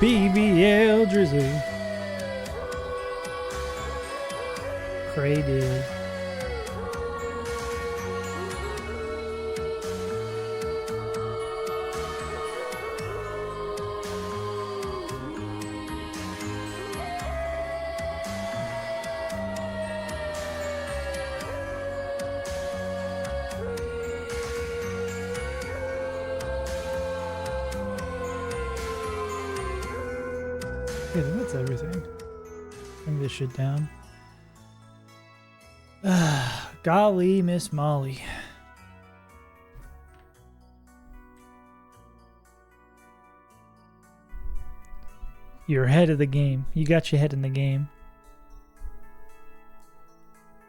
BBL Drizzy. Crazy. I think that's everything. Bring this shit down. Golly, Miss Molly. You're ahead of the game. You got your head in the game.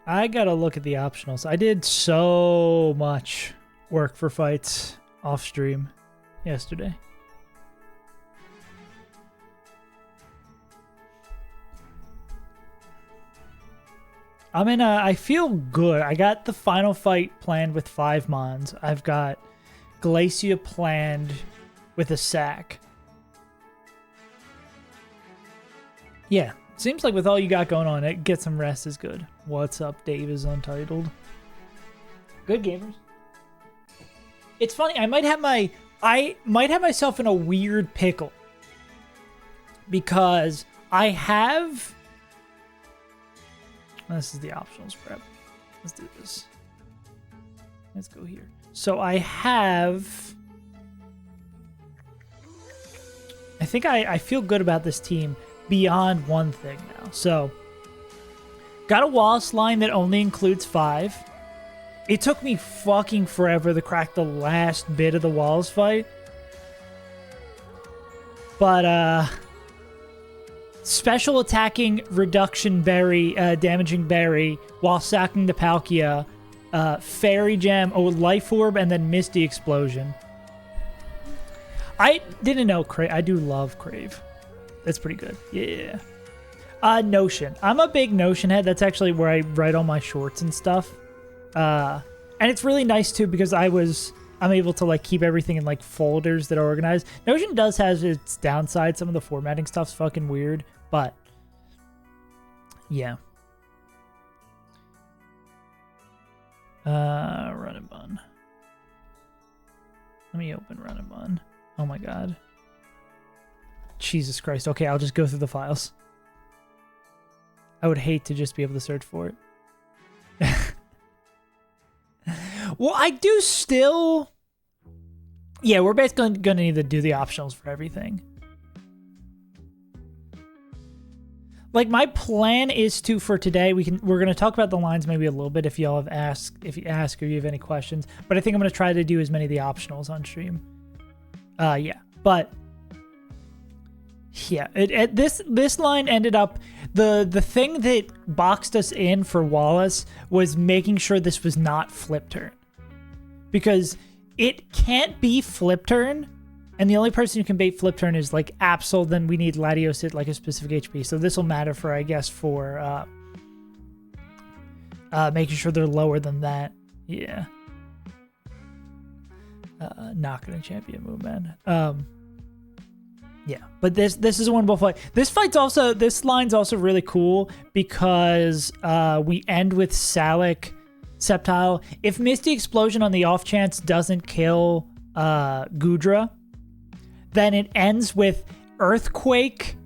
I gotta look at the optionals. I did so much work for fights off stream yesterday. I feel good. I got the final fight planned with 5 mons. I've got Glacia planned with a sack. Yeah, seems like with all you got going on, it get some rest is good. What's up, Dave is Untitled. Good gamers. It's funny, I might have myself in a weird pickle. Because I have... This is the optionals prep. Let's do this. Let's go here. So I have... I think I feel good about this team beyond one thing now. So, got a Wallace line that only includes 5. It took me fucking forever to crack the last bit of the Wallace fight. But, special attacking reduction berry, damaging berry, while sacking the Palkia, fairy gem, life orb, and then misty explosion. I didn't know Crave. I do love Crave. That's pretty good. Yeah. Notion. I'm a big Notion head. That's actually where I write all my shorts and stuff. And it's really nice too because I'm able to like keep everything in like folders that are organized. Notion does have its downside. Some of the formatting stuff's fucking weird, but yeah. Run and Bun. Let me open Run and Bun. Oh my god. Jesus Christ. Okay, I'll just go through the files. I would hate to just be able to search for it. Well, I do still... Yeah, we're basically going to need to do the optionals for everything. Like, my plan is to, for today, we're going to talk about the lines maybe a little bit if y'all have asked, if you ask or you have any questions. But I think I'm going to try to do as many of the optionals on stream. Yeah, but... Yeah, this line ended up... The thing that boxed us in for Wallace was making sure this was not flip turn. Because it can't be flip turn, and the only person who can bait flip turn is like Absol, then we need Latios at like a specific HP. So this will matter for, I guess, for making sure they're lower than that. Yeah. Not gonna champion move, man. Yeah, but this is a winnable fight. This line's also really cool because we end with Salic Sceptile. If Misty Explosion on the off chance doesn't kill Gudra, then it ends with Earthquake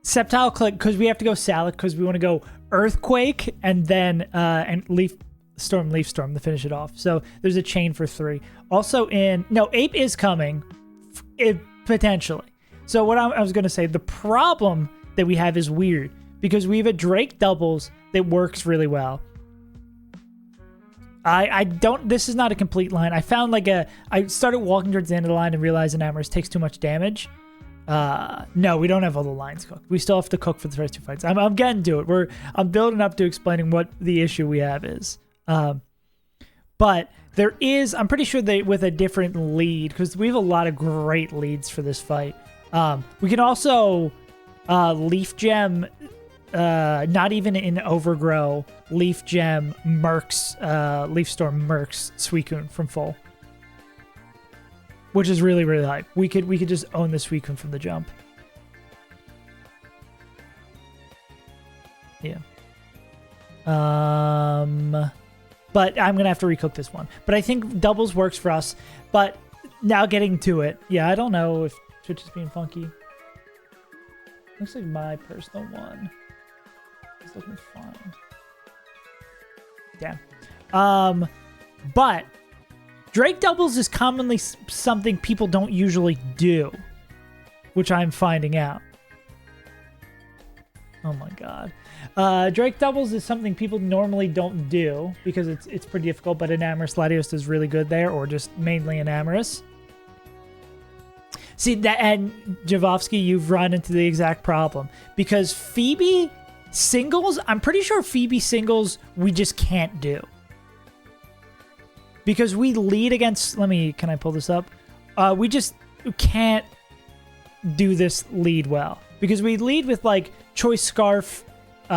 Sceptile click because we have to go Salic because we want to go Earthquake and then and Leaf Storm to finish it off. So there's a chain for 3. Also Ape is coming, potentially. So what I was going to say, the problem that we have is weird because we have a Drake doubles that works really well. This is not a complete line. I found I started walking towards the end of the line and realized an Amorous takes too much damage. No, we don't have all the lines cooked. We still have to cook for the first 2 fights. I'm getting to it. I'm building up to explaining what the issue we have is. But there is, I'm pretty sure that with a different lead, because we have a lot of great leads for this fight. We can also Leaf Gem, not even in Overgrow, Leaf Gem Mercs, Leaf Storm Mercs Suicune from full. which is really, really hype. We could just own this Suicune from the jump. Yeah. But I'm gonna have to recook this one. But I think doubles works for us. But now getting to it, yeah, I don't know if Twitch is being funky. Looks like my personal one is looking fine. Yeah. But Drake doubles is commonly something people don't usually do, which I'm finding out. Oh my god. Drake doubles is something people normally don't do because it's pretty difficult, but Enamorous Latios is really good there, or just mainly Enamorous. See, that, and Javovsky, you've run into the exact problem. Because Phoebe singles, I'm pretty sure Phoebe singles we just can't do. Because we lead against, can I pull this up? We just can't do this lead well. Because we lead with like Choice Scarf,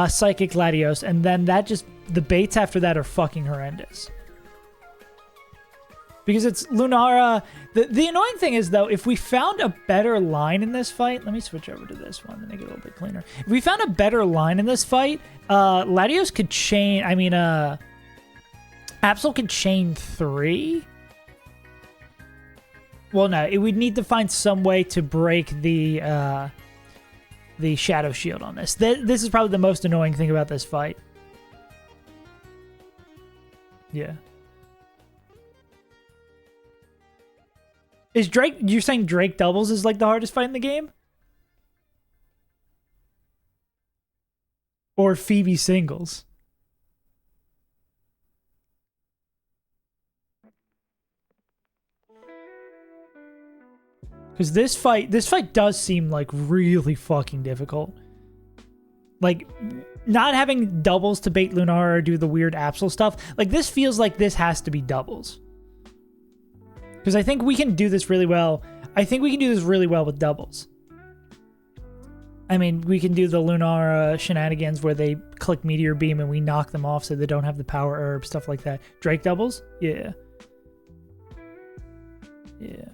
Psychic Latios, and then that just, the baits after that are fucking horrendous. Because it's Lunara. The annoying thing is, though, if we found a better line in this fight... Let me switch over to this one to make it a little bit cleaner. If we found a better line in this fight, Latios could chain... Absol could chain 3? Well, no. We'd need to find some way to break the Shadow Shield on this. This is probably the most annoying thing about this fight. Yeah. Is Drake... You're saying Drake doubles is like the hardest fight in the game? Or Phoebe singles? Because this fight does seem like really fucking difficult. Like, not having doubles to bait Lunara or do the weird Absol stuff. Like, this feels like this has to be doubles. Because I think we can do this really well. I think we can do this really well with doubles. I mean, we can do the Lunara shenanigans where they click Meteor Beam and we knock them off so they don't have the power herb, stuff like that. Drake doubles? Yeah. Yeah.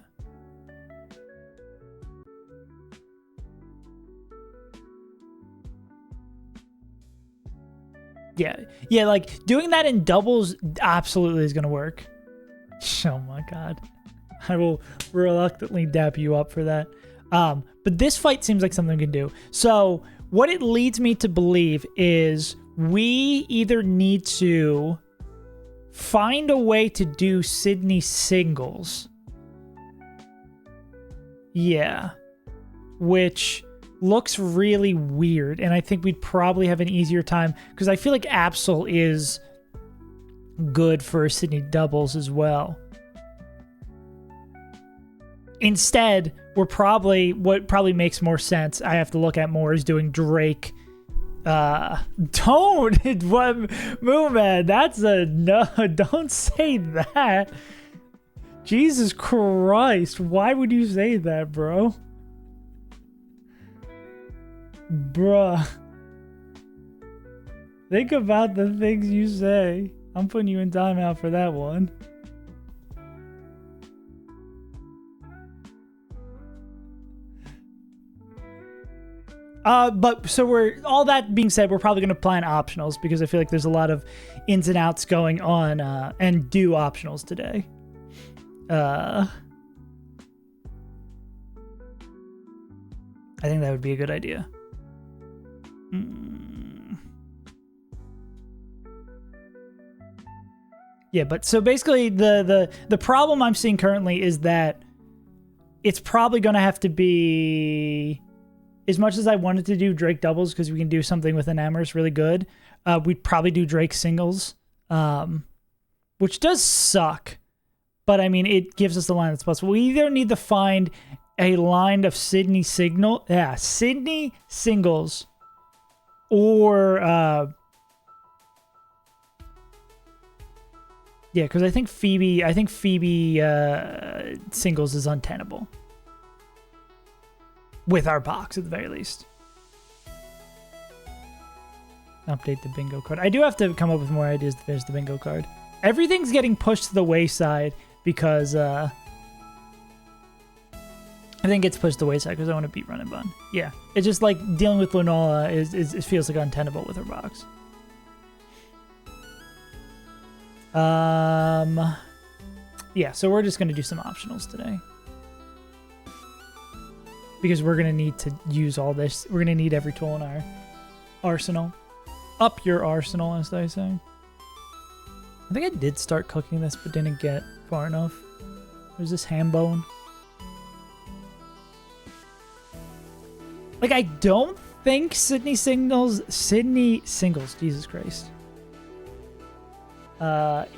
Yeah, like, doing that in doubles absolutely is going to work. Oh my god. I will reluctantly dap you up for that. But this fight seems like something we can do. So, what it leads me to believe is we either need to find a way to do Sydney singles. Yeah. Which looks really weird, and I think we'd probably have an easier time because I feel like Absol is good for Sydney doubles as well. Instead, what probably makes more sense, I have to look at more, is doing Drake. Don't! Mooman, that's a no, don't say that. Jesus Christ, why would you say that, bro? Bruh. Think about the things you say. I'm putting you in timeout for that one. But so all that being said, we're probably going to plan optionals because I feel like there's a lot of ins and outs going on, and do optionals today. I think that would be a good idea. Yeah, but so basically the problem I'm seeing currently is that it's probably going to have to be, as much as I wanted to do Drake doubles because we can do something with Enamorous really good, we'd probably do Drake singles, which does suck, but I mean, it gives us the line that's possible. We either need to find a line of Sydney Sydney singles, or yeah, because I think Phoebe singles is untenable with our box at the very least. Update the bingo card. I do have to come up with more ideas to finish the bingo card. Everything's getting pushed to the wayside because I think it's pushed to the wayside because I want to beat Run and Bun. Yeah, it's just like dealing with Lunola it feels like untenable with her box. Yeah, so we're just gonna do some optionals today because we're gonna need to use all this. We're gonna need every tool in our arsenal. Up your arsenal, as they say. I think I did start cooking this, but didn't get far enough. There's this ham bone. Like, I don't think Sydney Singles, Jesus Christ,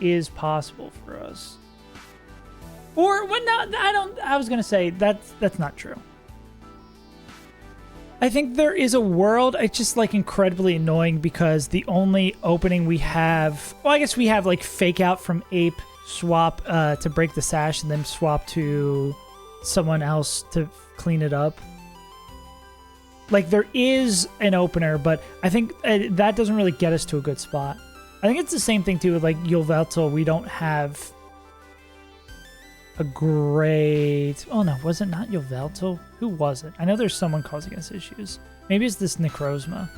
is possible for us. Or, when not, I was gonna say, that's not true. I think there is a world, it's just, like, incredibly annoying because the only opening we have, well, I guess we have, like, fake out from Ape, swap to break the sash, and then swap to someone else to clean it up. Like, there is an opener, but I think that doesn't really get us to a good spot. I think it's the same thing, too, with, like, Yveltal. We don't have a great... Oh, no, was it not Yveltal? Who was it? I know there's someone causing us issues. Maybe it's this Necrozma.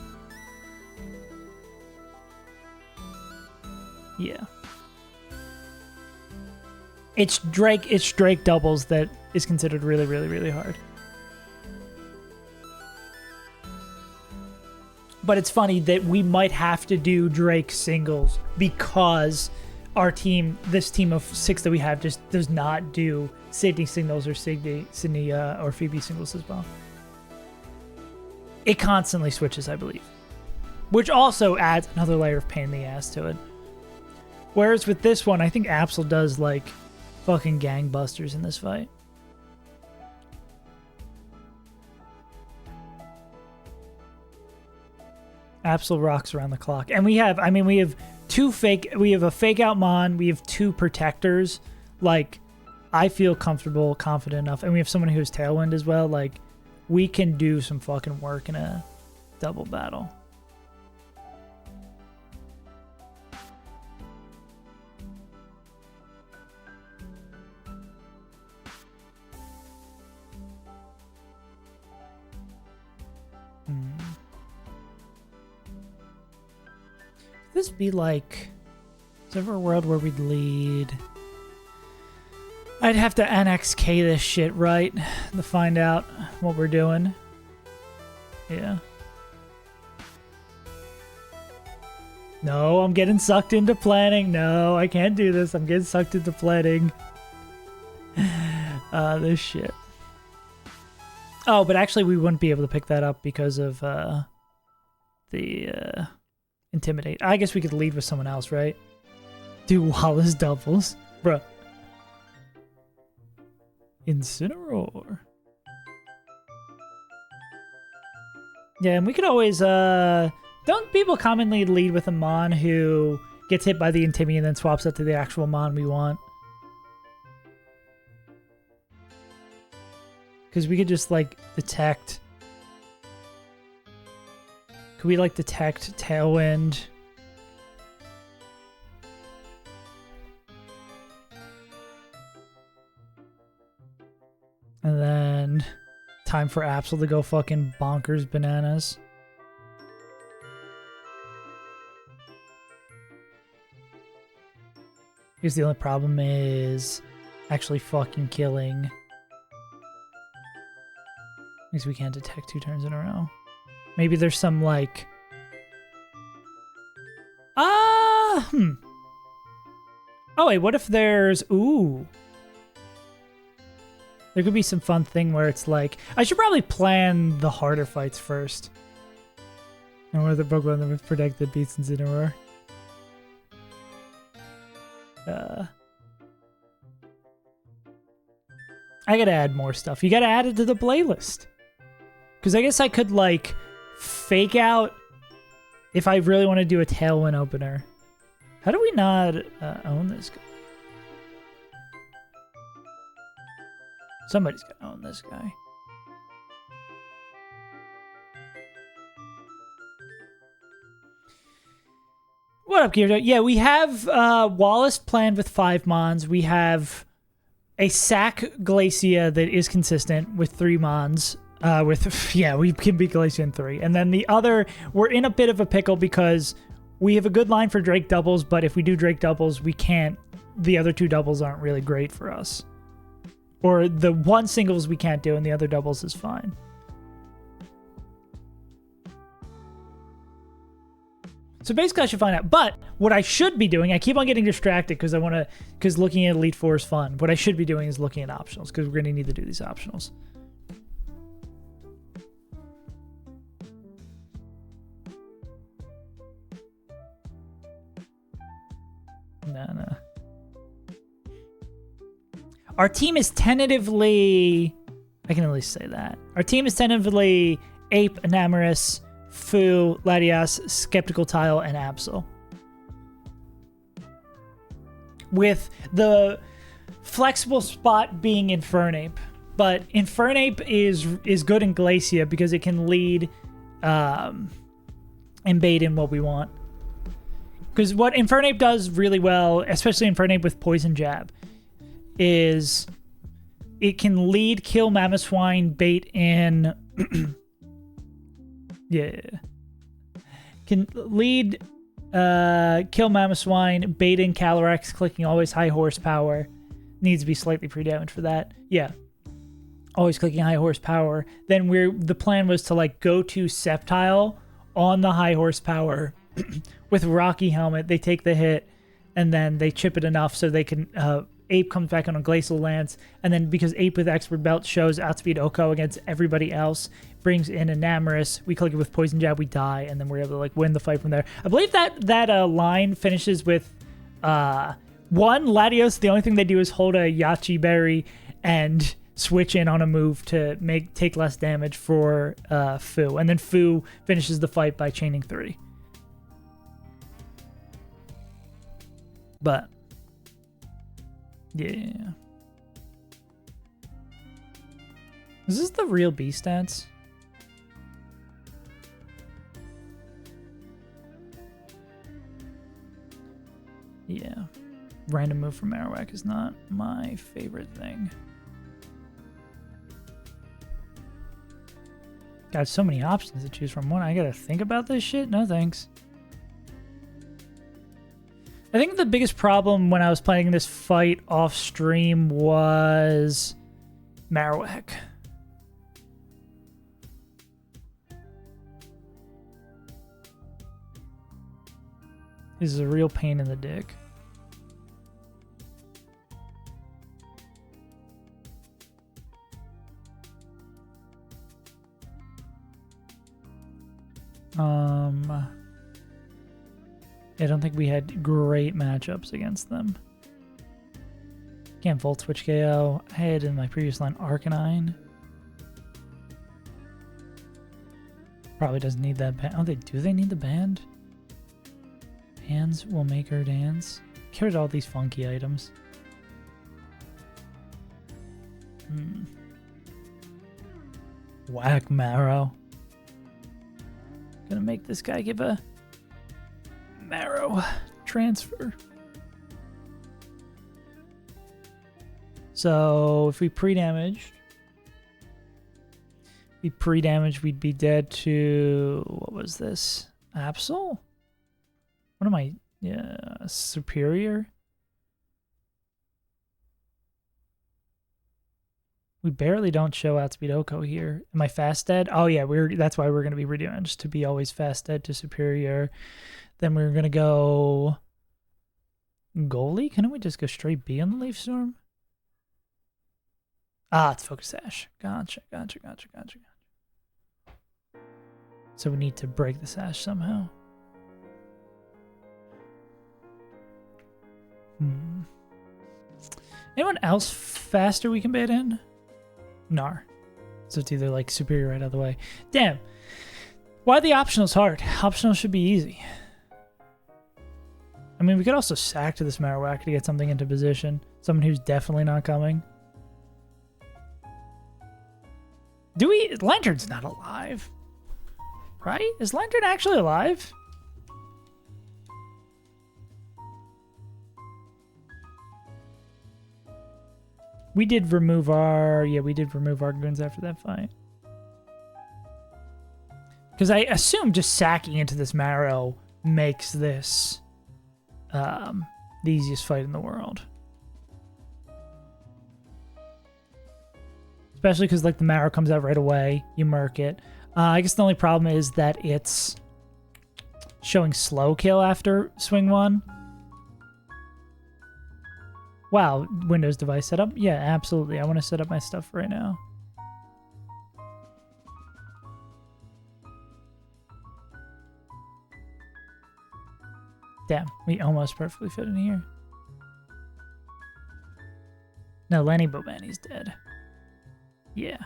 Yeah. It's Drake doubles that is considered really, really, really hard. But it's funny that we might have to do Drake singles because our team, this team of 6 that we have, just does not do Sydney singles or Sydney or Phoebe singles as well. It constantly switches, I believe, which also adds another layer of pain in the ass to it. Whereas with this one, I think Absol does like fucking gangbusters in this fight. Absol rocks around the clock. And we have, we have a fake out Mon, we have 2 protectors. Like, I feel comfortable, confident enough. And we have someone who's Tailwind as well. Like, we can do some fucking work in a double battle. This be like, is there ever a world where we'd lead? I'd have to NXK this shit, right? To find out what we're doing. Yeah. No, I'm getting sucked into planning. No, I can't do this. I'm getting sucked into planning. This shit. Oh, but actually we wouldn't be able to pick that up because of the Intimidate. I guess we could lead with someone else, right? Do Wallace doubles. Bruh. Incineroar. Yeah, and we could always, don't people commonly lead with a Mon who gets hit by the Intimi and then swaps up to the actual Mon we want? Because we could just, like, detect... Could we, like, detect Tailwind? And then time for Absol to go fucking bonkers bananas. Because the only problem is actually fucking killing. Because we can't detect 2 turns in a row. Maybe there's some, like... Oh, wait, what if there's... Ooh. There could be some fun thing where it's like... I should probably plan the harder fights first. And where the Pokemon that with protected beats Incineroar. I gotta add more stuff. You gotta add it to the playlist. Because I guess I could, like... fake out if I really want to do a Tailwind opener. How do we not own this guy? Somebody's got to own this guy. What up, Gear? Yeah, we have Wallace planned with 5 Mons. We have a sack Glacia that is consistent with 3 Mons. We can beat Glacia in 3. And then the other, we're in a bit of a pickle because we have a good line for Drake doubles, but if we do Drake doubles, we can't. The other 2 doubles aren't really great for us. Or the 1 singles we can't do, and the other doubles is fine. So basically, I should find out. But what I should be doing, I keep on getting distracted because looking at Elite Four is fun. What I should be doing is looking at optionals because we're going to need to do these optionals. No. Our team is tentatively, I can at least say that. Our team is tentatively Ape, Enamoris, Fu, Latias, Skeptical Tile, and Absol. With the flexible spot being Infernape. But Infernape is good in Glacia because it can lead and bait in what we want. Because what Infernape does really well, especially Infernape with Poison Jab, is it can lead, kill Mamoswine, bait in... Yeah. Can lead, kill Mamoswine, bait in Calyrex, clicking always high horsepower. Needs to be slightly pre-damaged for that. Yeah. Always clicking high horsepower. Then the plan was to like go to Sceptile on the high horsepower with Rocky Helmet. They take the hit and then they chip it enough so they can Ape comes back on a Glacial Lance, and then because Ape with Expert Belt shows outspeed Oko against everybody else, brings in Enamoris, we click it with Poison Jab, we die, and then we're able to like win the fight from there. I believe that line finishes with one, Latios, the only thing they do is hold a Yachi Berry and switch in on a move to take less damage for Fu, and then Fu finishes the fight by chaining 3. But yeah. Is this the real B stats? Yeah. Random move from Marowak is not my favorite thing. Got so many options to choose from. One, I gotta think about this shit? No thanks. I think the biggest problem when I was playing this fight off stream was Marowak. This is a real pain in the dick. I don't think we had great matchups against them. Can't Volt Switch KO. I had in my previous line Arcanine. Probably doesn't need that band. Oh, do they need the band? Hands will make her dance. Get rid of all these funky items. Whack Marrow. Gonna make this guy give a Marrow transfer. So if we pre-damaged, we'd be dead to, what was this? Absol? What am I? Yeah, Superior? We barely don't show outspeed Oko here. Am I fast dead? Oh yeah, that's why we're going to be re-damaged, to be always fast dead to Superior. Then we're going to go goalie? Couldn't we just go straight B on the Leaf Storm? Ah, it's Focus Sash. Gotcha. So we need to break the Sash somehow. Anyone else faster we can bait in? Nar. So it's either like Superior right out of the way. Damn. Why are the optionals hard? Optionals should be easy. I mean, we could also sack to this Marowak to get something into position. Someone who's definitely not coming. Lantern's not alive. Right? Is Lantern actually alive? We did remove our... Yeah, we did remove our goons after that fight. Because I assume just sacking into this marrow makes this the easiest fight in the world. Especially because, like, the marrow comes out right away. You murk it. I guess the only problem is that it's showing slow kill after swing 1. Wow, Windows device setup? Yeah, absolutely. I want to set up my stuff right now. Damn, we almost perfectly fit in here. No, Lenny Bobani's dead. Yeah.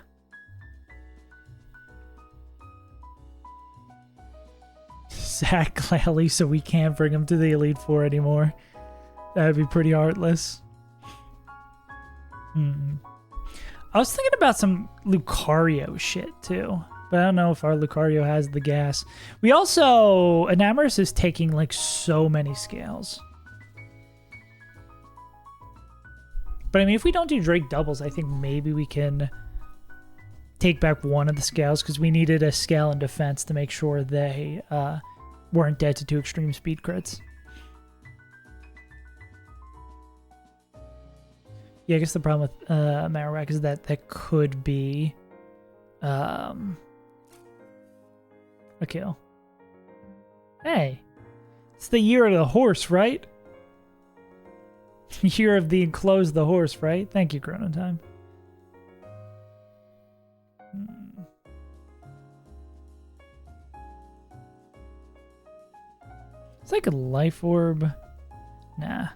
Zach Claley, so we can't bring him to the Elite Four anymore. That would be pretty heartless. I was thinking about some Lucario shit too, but I don't know if our Lucario has the gas. We also... Enamorus is taking like so many scales. But I mean, if we don't do Drake doubles, I think maybe we can take back one of the scales because we needed a scale in defense to make sure they weren't dead to 2 extreme speed crits. Yeah, I guess the problem with Marowak is that that could be a kill. Hey, it's the year of the horse, right? Year of the enclosed the horse, right? Thank you, Chrono Time. It's like a life orb. Nah.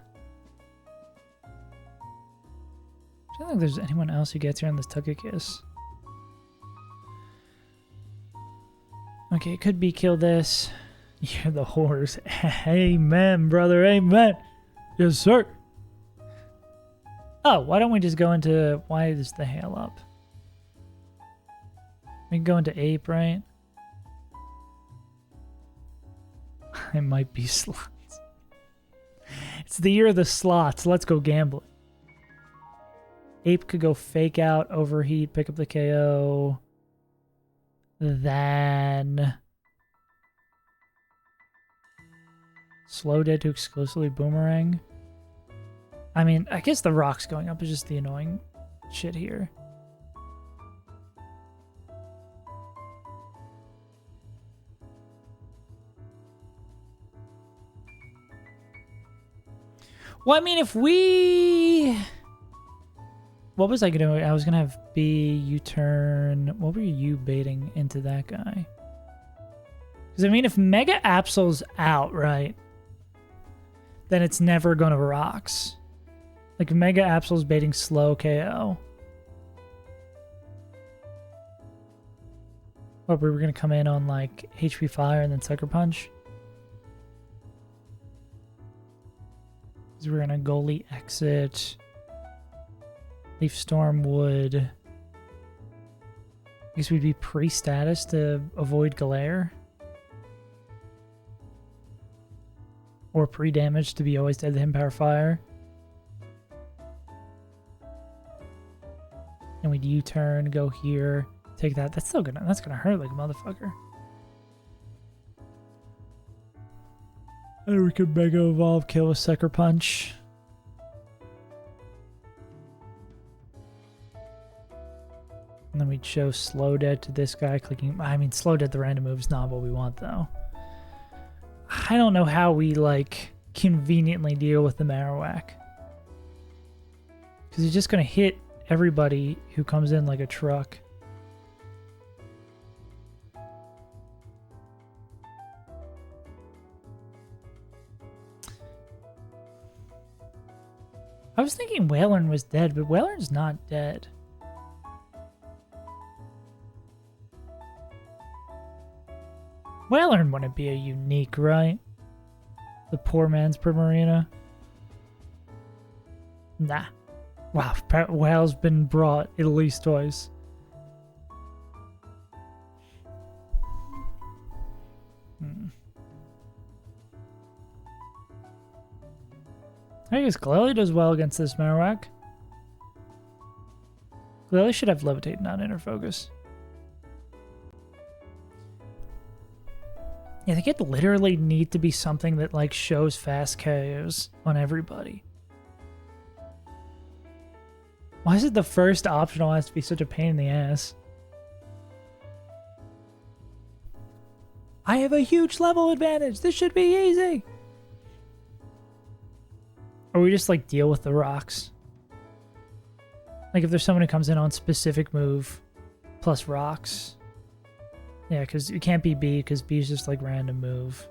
I don't think there's anyone else who gets here on this Togekiss. Okay, it could be kill this. You're the horse. Amen, brother. Amen. Yes, sir. Oh, why don't we just go into... Why is the hail up? We can go into ape, right? I might be slots. It's the year of the slots. Let's go gambling. Ape could go fake out, overheat, pick up the KO. Then... Slow dead to exclusively boomerang. I mean, I guess the rocks going up is just the annoying shit here. Well, I mean, if we... What was I going to do? I was going to have B, U-turn. What were you baiting into that guy? Because, I mean, if Mega Absol's out, right, then it's never going to rocks. Like, Mega Absol's baiting slow KO. What, we were going to come in on, like, HP Fire and then Sucker Punch? Because we're going to goalie exit... Leaf Storm would... I guess we'd be pre-status to avoid Glare. Or pre-damage to be always dead to him Power Fire. And we'd U-turn, go here, take that. That's still gonna... That's gonna hurt like a motherfucker. And we could Mega Evolve, kill a Sucker Punch. And then we'd show slow dead to this guy clicking. I mean, slow dead the random move is not what we want, though. I don't know how we, like, conveniently deal with the Marowak. Because he's just going to hit everybody who comes in like a truck. I was thinking Wailorn was dead, but Wailorn's not dead. Wailorn wouldn't be a unique, right? The poor man's Primarina. Nah. Wow, Whale's been brought at least twice. I guess Glalie does well against this Marowak. Lily should have levitate, not inner focus. Yeah, I think it literally need to be something that like shows fast KOs on everybody. Why is it the first optional has to be such a pain in the ass? I have a huge level advantage. This should be easy. Or we just like deal with the rocks. Like if there's someone who comes in on specific move plus rocks. Yeah, because it can't be B because B is just like random move.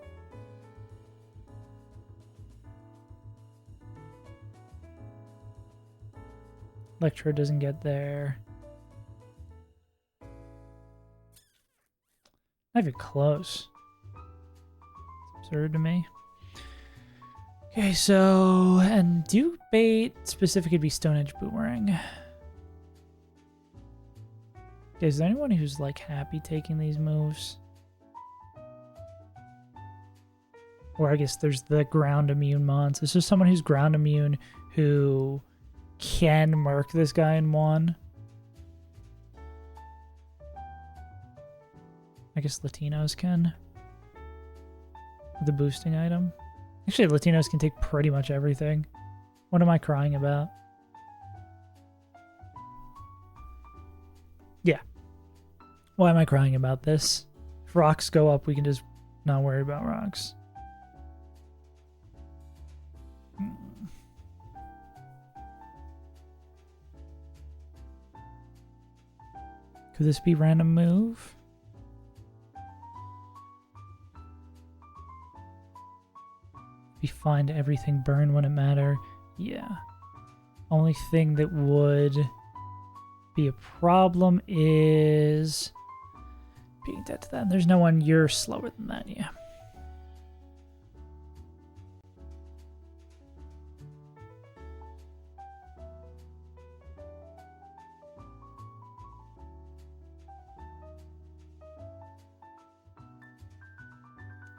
Electro doesn't get there. Not even close. It's absurd to me. Okay, so, and do bait specific would be Stone Edge Boomerang. Okay, is there anyone who's like happy taking these moves? Or I guess there's the ground immune mons. This is someone who's ground immune who can murk this guy in one. I guess Latinos can. With the boosting item. Actually, Latinos can take pretty much everything. What am I crying about? Yeah. Why am I crying about this? If rocks go up, we can just not worry about rocks. Could this be random move? We find everything burn when it matter. Yeah. Only thing that would be a problem is being dead to that. And there's no one you're slower than that, yeah.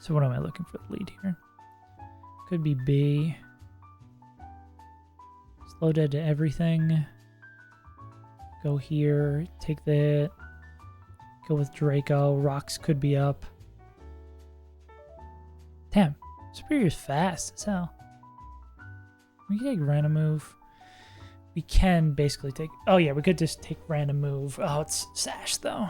So what am I looking for the lead here? Could be B. Slow dead to everything. Go here. Take that. Go with Draco. Rocks could be up. Damn. Superior's fast as hell. We can take random move. We can basically take... Oh yeah, we could just take random move. Oh, it's Sash though.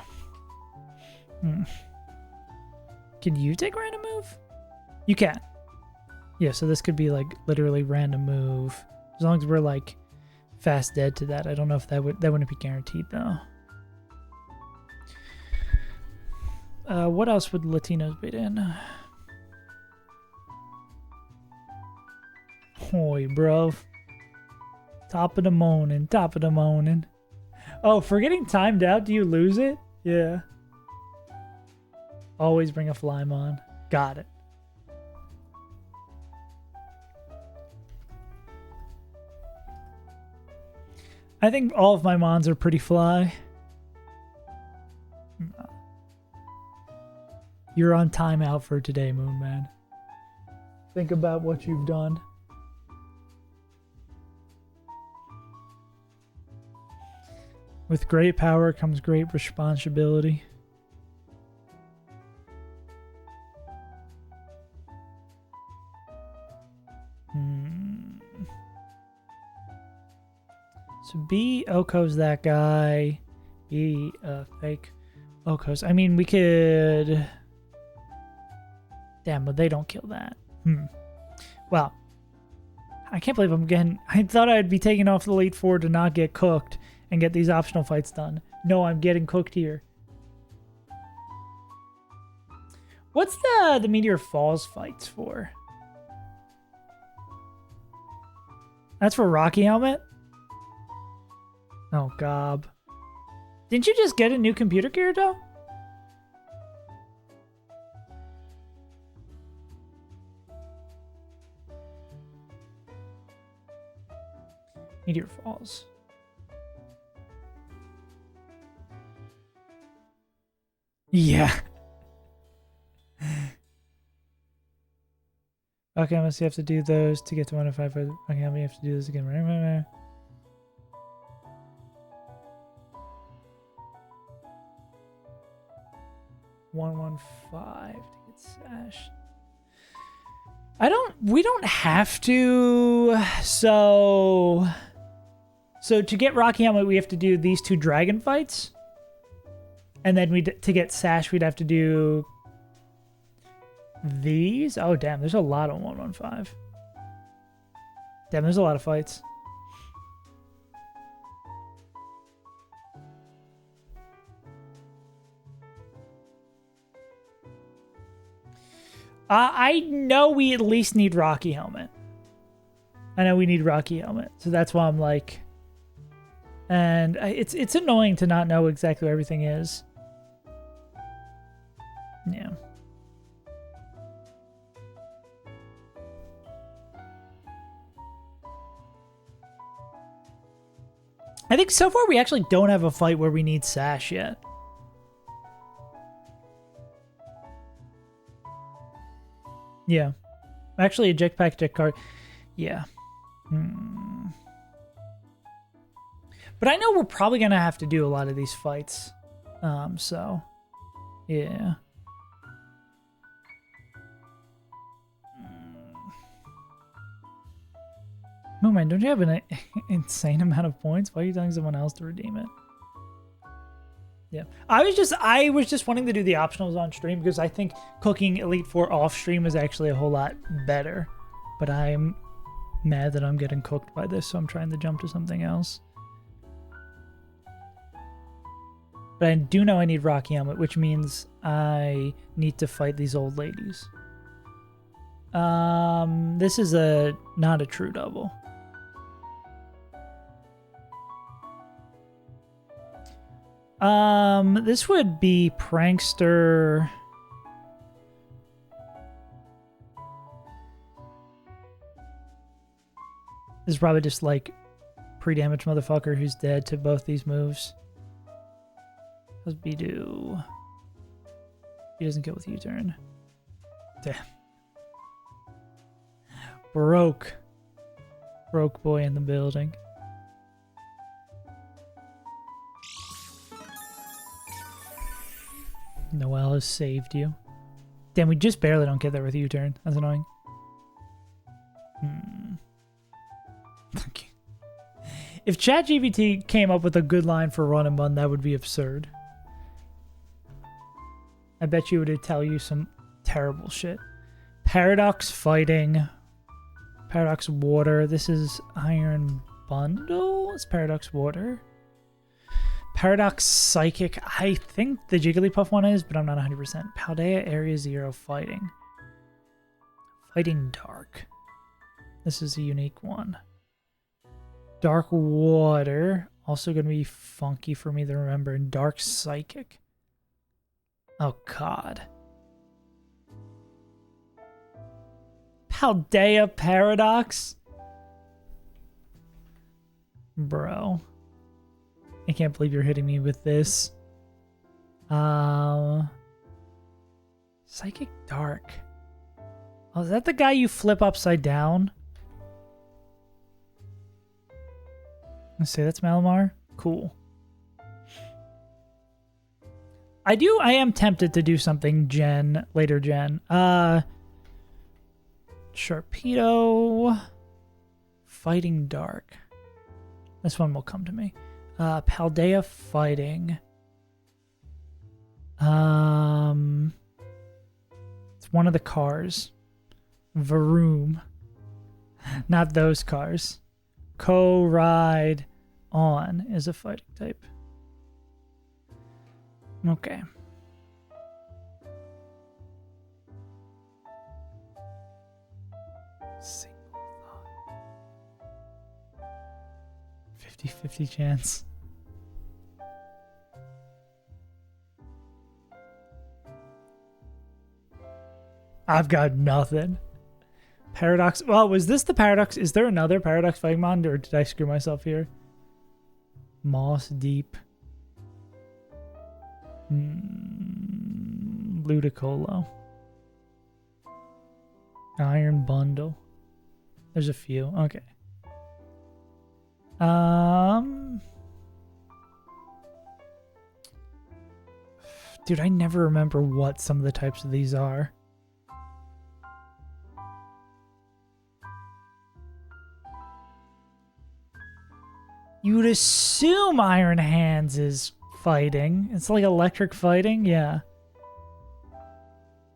Can you take random move? You can. Yeah, so this could be like literally random move. As long as we're like fast dead to that. I don't know if that wouldn't be guaranteed though. What else would Latinos bait in? Hoy, bro. Top of the morning, top of the morning. Oh, for getting timed out, do you lose it? Yeah. Always bring a Flymon. Got it. I think all of my mons are pretty fly. You're on timeout for today, Moonman. Think about what you've done. With great power comes great responsibility. So B, Oko's that guy. B, fake Oko's. I mean, we could... Damn, but they don't kill that. Well, I can't believe I'm getting... I thought I'd be taking off the Elite Four to not get cooked and get these optional fights done. No, I'm getting cooked here. What's the Meteor Falls fights for? That's for Rocky Helmet? Oh, gob. Didn't you just get a new computer, Kirito? Meteor Falls. Yeah. Okay, I must have to do those to get to 105. Okay, we have to do this again. 115 to get Sash. We don't have to. So to get Rocky Helmet, we have to do these 2 dragon fights. And then to get Sash, we'd have to do these. Oh, damn. There's a lot on 115. Damn, there's a lot of fights. I know we at least need Rocky Helmet. I know we need Rocky Helmet. So that's why I'm like... And it's annoying to not know exactly where everything is. Yeah. I think so far we actually don't have a fight where we need Sash yet. Yeah. Actually, a jetpack jet card. Yeah. But I know we're probably going to have to do a lot of these fights. So, yeah. No, man, don't you have an insane amount of points? Why are you telling someone else to redeem it? Yeah, I was just wanting to do the optionals on stream because I think cooking Elite Four off stream is actually a whole lot better. But I'm mad that I'm getting cooked by this, so I'm trying to jump to something else. But I do know I need Rocky Helmet, which means I need to fight these old ladies. This is not a true double. This would be Prankster. This is probably just like pre-damage motherfucker who's dead to both these moves. How's Bidoo? He doesn't kill with U-turn. Damn. Broke boy in the building. Noelle has saved you. Damn, we just barely don't get there with U-turn. That's annoying. Okay. If ChatGPT came up with a good line for Run and Bun, that would be absurd. I bet you it would tell you some terrible shit. Paradox fighting. Paradox water. This is Iron Bundle? It's Paradox water. Paradox Psychic. I think the Jigglypuff one is, but I'm not 100%. Paldea Area 0 fighting. Fighting Dark. This is a unique one. Dark Water. Also going to be funky for me to remember. Dark Psychic. Oh, God. Paldea Paradox? Bro. I can't believe you're hitting me with this. Psychic Dark. Oh, is that the guy you flip upside down? Let's say that's Malamar. Cool. I am tempted to do something later gen. Sharpedo. Fighting Dark. This one will come to me. Paldea fighting. It's one of the cars. Varoom. Not those cars. Co-ride on is a fighting type. Okay. Single thought. 50-50 chance. I've got nothing. Paradox. Well, was this the Paradox? Is there another Paradox fighting mod, or did I screw myself here? Moss Deep. Ludicolo. Iron Bundle. There's a few. Okay. Dude, I never remember what some of the types of these are. You would assume Iron Hands is fighting. It's like electric fighting, yeah.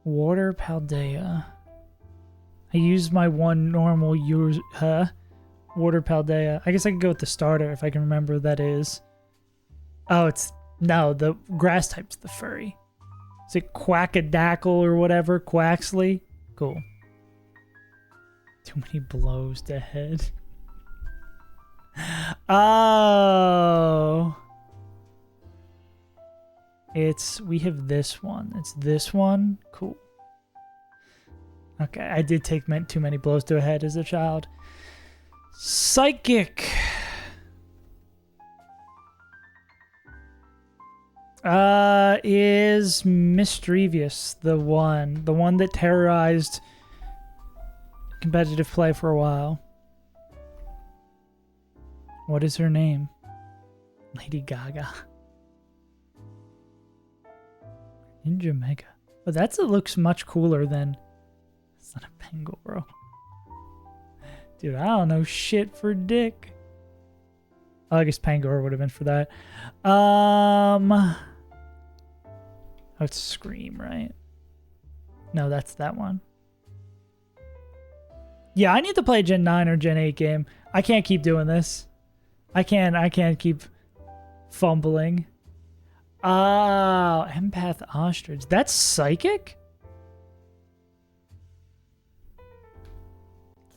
Water Paldea. I used my one normal Water Paldea. I guess I could go with the starter if I can remember what that is. Oh, no, the grass type's the furry. Is it Quackadackle or whatever? Quaxley? Cool. Too many blows to head. Oh. We have this one. It's this one. Cool. Okay, I did take too many blows to a head as a child. Psychic. Is Mischievous the one that terrorized competitive play for a while. What is her name? Lady Gaga. Ninja Mega. But it looks much cooler than... It's not a Pangoro. Dude, I don't know shit for dick. Oh, I guess Pangoro would have been for that. Oh, it's Scream, right? No, that's that one. Yeah, I need to play a Gen 9 or Gen 8 game. I can't keep doing this. I can't keep fumbling. Oh, Empath Ostrich. That's Psychic?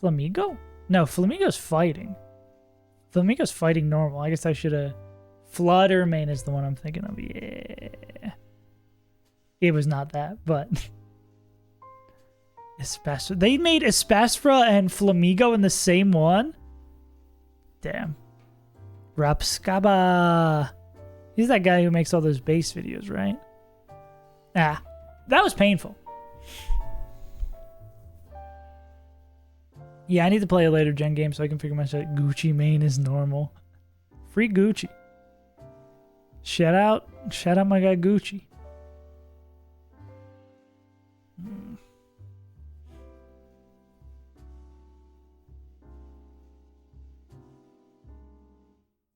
Flamigo? No, Flamigo's fighting. Flamigo's fighting normal. I guess I should have... Fluttermane is the one I'm thinking of. Yeah. It was not that, but... Espastra. They made Espastra and Flamigo in the same one? Damn. Rapskaba. He's that guy who makes all those bass videos, right? Ah, that was painful. Yeah, I need to play a later gen game so I can figure my shit. Gucci main is normal. Free Gucci. Shout out my guy Gucci.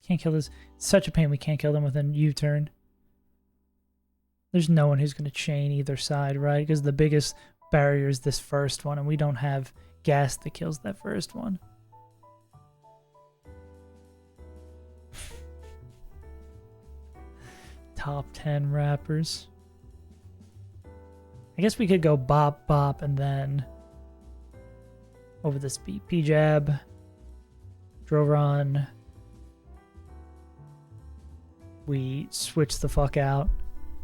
Can't kill this. It's such a pain we can't kill them with a U-turn. There's no one who's going to chain either side, right? Because the biggest barrier is this first one, and we don't have gas that kills that first one. Top 10 rappers. I guess we could go bop, bop, and then over the speed. P-Jab. Droron. We switch the fuck out.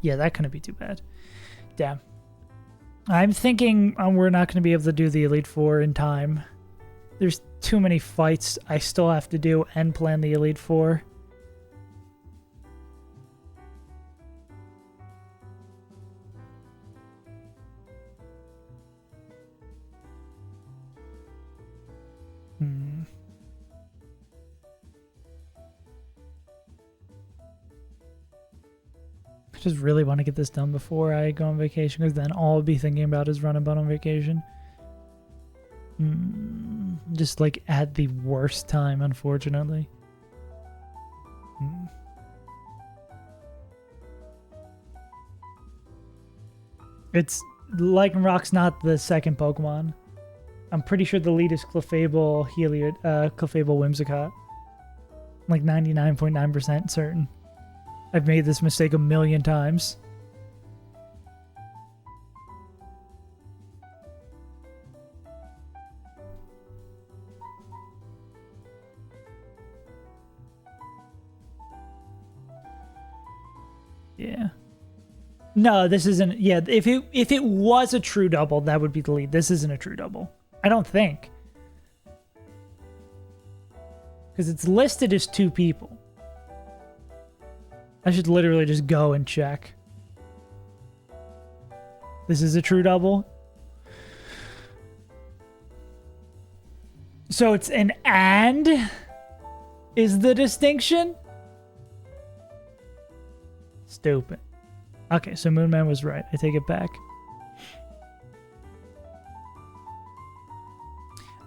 Yeah, that couldn't be too bad. Damn. I'm thinking we're not going to be able to do the Elite Four in time. There's too many fights I still have to do and plan the Elite Four. I just really want to get this done before I go on vacation, because then all I'll be thinking about is running Bun on vacation. Just like at the worst time, unfortunately. It's Lycanrock's not the second Pokemon. I'm pretty sure the lead is Clefable, Clefable Whimsicott. Like 99.9% certain. I've made this mistake a million times. Yeah. No, this isn't. Yeah, if it was a true double, that would be the lead. This isn't a true double. I don't think. Because it's listed as 2 people. I should literally just go and check. This is a true double. So it's an and is the distinction? Stupid. Okay, so Moonman was right. I take it back.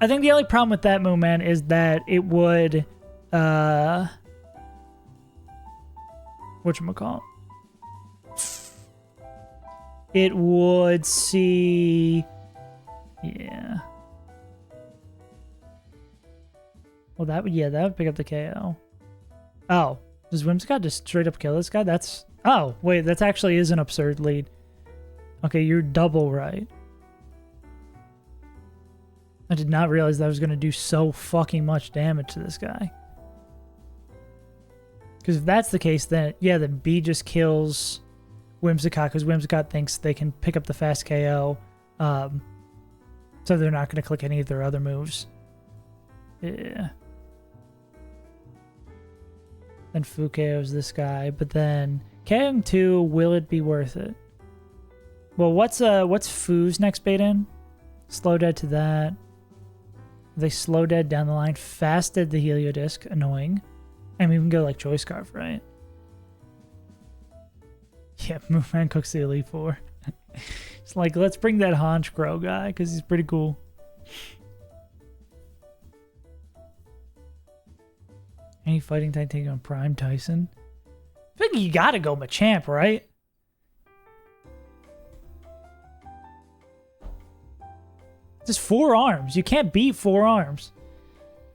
I think the only problem with that Moonman is that it would, whatchamacallit? It would see, yeah. Well, that would pick up the KO. Oh, does Whimsicott just straight up kill this guy? That's, oh, wait, that actually is an absurd lead. Okay, you're double right. I did not realize that was going to do so fucking much damage to this guy. Because if that's the case, then, yeah, then B just kills Whimsicott, because Whimsicott thinks they can pick up the fast KO. So they're not going to click any of their other moves. Yeah. Then Fu KOs this guy, but then KOing 2, will it be worth it? Well, what's Fu's next bait in? Slow dead to that. They slow dead down the line. Fast dead the Heliodisc. Annoying. And we can go like Choice Scarf, right? Yeah, Moonman cooks the Elite Four. It's like, let's bring that Honchkrow guy, because he's pretty cool. Any fighting type taking on Prime Tyson? I think you gotta go Machamp, right? Just 4 arms. You can't beat 4 arms.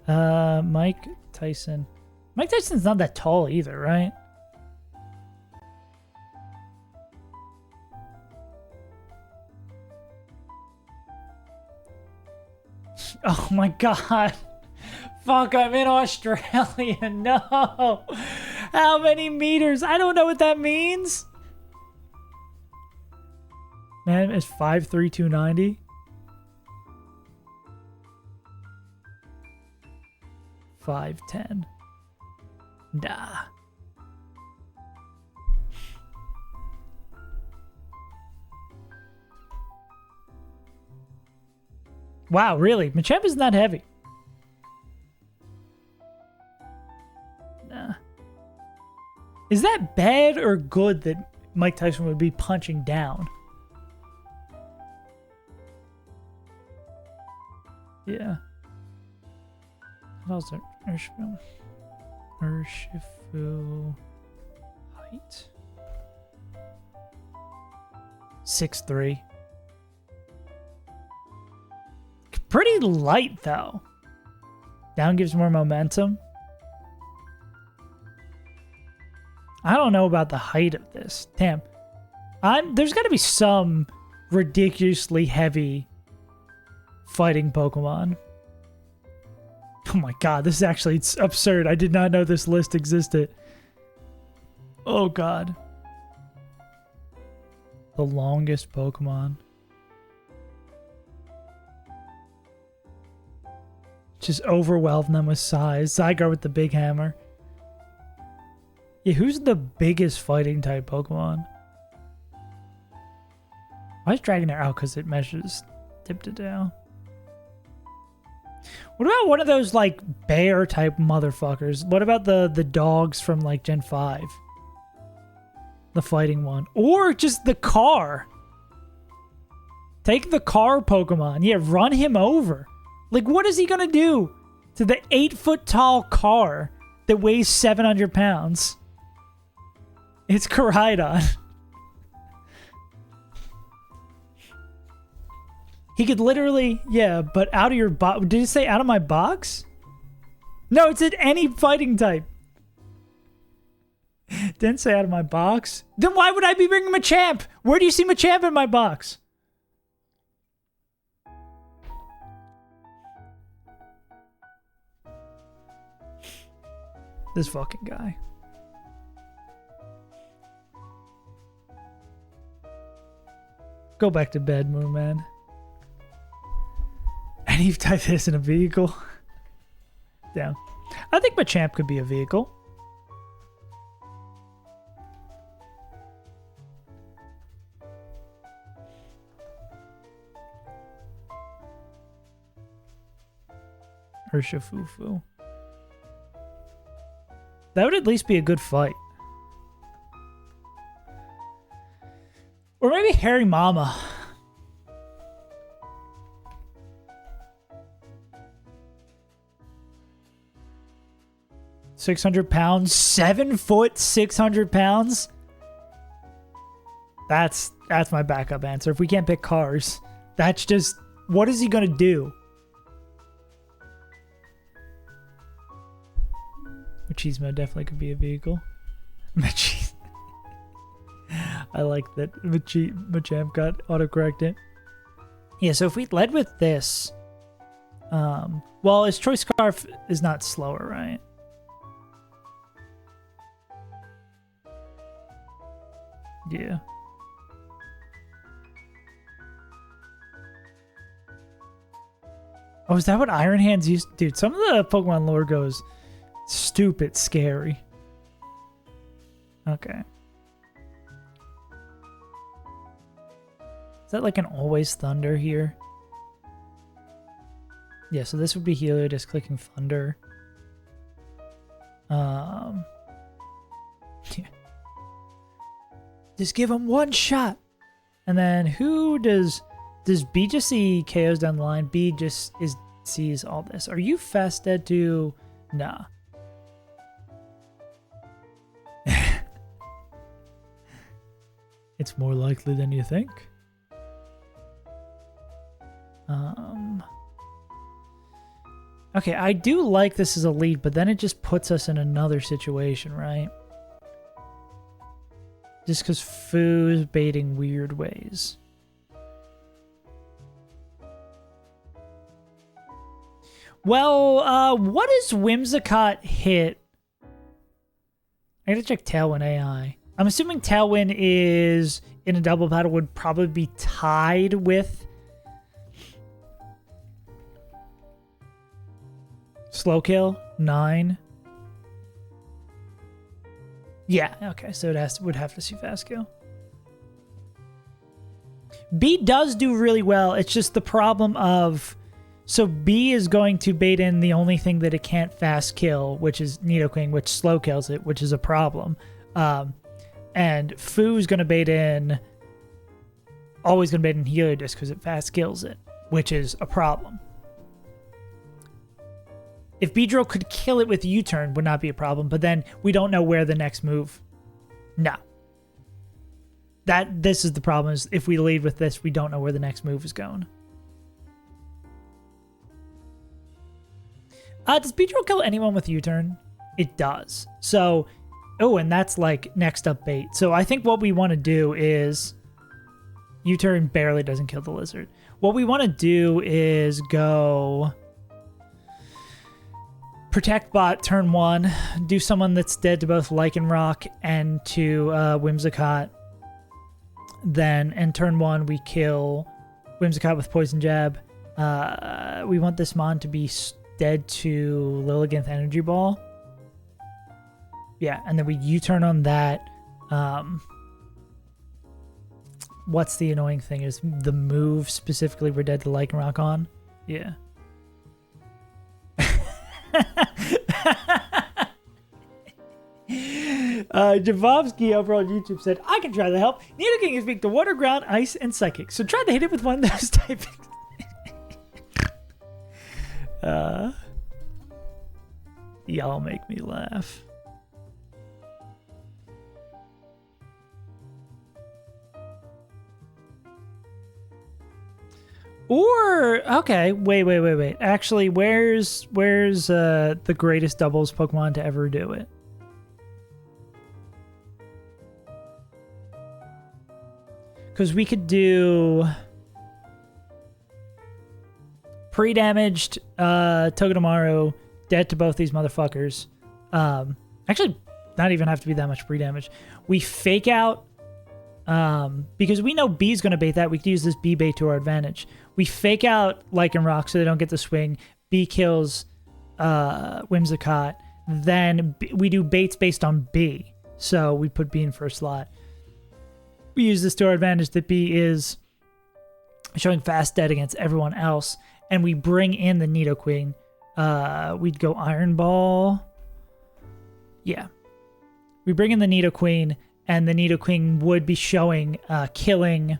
Mike Tyson. Mike Tyson's not that tall either, right? Oh my god. Fuck, I'm in Australia. No. How many meters? I don't know what that means. Man, it's 5'3", 290. 5'10". Nah. Wow, really? Machamp isn't that heavy. Nah. Is that bad or good that Mike Tyson would be punching down? Yeah. What else? Urshifu. Height. 6'3". Pretty light, though. Down gives more momentum. I don't know about the height of this. Damn. There's got to be some ridiculously heavy fighting Pokemon. Oh my god, this is actually, it's absurd. I did not know this list existed. Oh god. The longest Pokemon. Just overwhelm them with size. Zygarde with the big hammer. Yeah, who's the biggest fighting type Pokemon? Why is Dragonair out? Because it measures. Dipped it down. What about one of those, like, bear type motherfuckers? What about the dogs from, like, Gen 5? The fighting one. Or just the car. Take the car Pokemon. Yeah, run him over. Like, what is he gonna do to the 8-foot tall car that weighs 700 pounds? It's Koraidon. He could literally, yeah, but out of your box. Did it say out of my box? No, it said any fighting type. Didn't say out of my box. Then why would I be bringing Machamp? Where do you see Machamp in my box? This fucking guy. Go back to bed, Moonman. And you've typed this in a vehicle. Damn. I think Machamp could be a vehicle. Urshifu. That would at least be a good fight. want to be Harry Mama. £600, 7 foot, 600 pounds. That's my backup answer. If we can't pick cars, that's just, what is he gonna do? Machismo definitely could be a vehicle. I like that Machamp got autocorrected. Yeah, so if we led with this, well, his choice scarf is not slower, right? Yeah. Oh, is that what Iron Hands used to do? Dude, some of the Pokemon lore goes stupid scary. Okay. Is that like an Always Thunder here? Yeah, so this would be Heliodisc clicking Thunder. Yeah. Just give him one shot. And then who does B just see KOs down the line? B just sees all this. Are you fast dead to? Nah. It's more likely than you think. Okay, I do like this as a lead, but then it just puts us in another situation, right? Just because Foo's baiting weird ways. Well, what is Whimsicott hit? I gotta check Tailwind AI. I'm assuming Tailwind is in a double battle would probably be tied with Slow Kill 9. Yeah, okay, so it would have to see Fast Kill. B does do really well. It's just the problem of, so B is going to bait in the only thing that it can't fast kill, which is Nidoking, which slow kills it, which is a problem. And Foo's going to bait in, always going to bait in Heliodisc because it fast kills it, which is a problem. If Beedrill could kill it with U-turn, would not be a problem, but then we don't know where the next move. No. This is the problem, is if we lead with this, we don't know where the next move is going. Does Beedrill kill anyone with U-turn? It does. So, oh, and that's like next up bait. So I think what we want to do is, U-turn barely doesn't kill the lizard. What we want to do is go Protect Bot turn 1, do someone that's dead to both Lycanroc and to Whimsicott. Then, in turn 1, we kill Whimsicott with Poison Jab. We want this Mon to be dead to Lilligant Energy Ball. Yeah, and then we U-turn on that. What's the annoying thing is the move specifically we're dead to Lycanroc on. Yeah. Javovsky over on YouTube said, I can try to help. Nidoking is weak to water, ground, ice, and psychic. So try to hit it with one of those typings. Y'all make me laugh. Or, okay, wait. Actually, where's the greatest doubles Pokemon to ever do it? Because we could do pre-damaged Togedemaru, dead to both these motherfuckers. Actually, not even have to be that much pre-damage. We fake out, because we know B's going to bait that. We could use this B bait to our advantage. We fake out Lycanroc so they don't get the swing. B kills Whimsicott. Then we do baits based on B. So we put B in first slot. We use this to our advantage that B is showing fast dead against everyone else. And we bring in the Nidoqueen. We'd go Iron Ball. Yeah. We bring in the Nidoqueen. and the Nidoking would be showing killing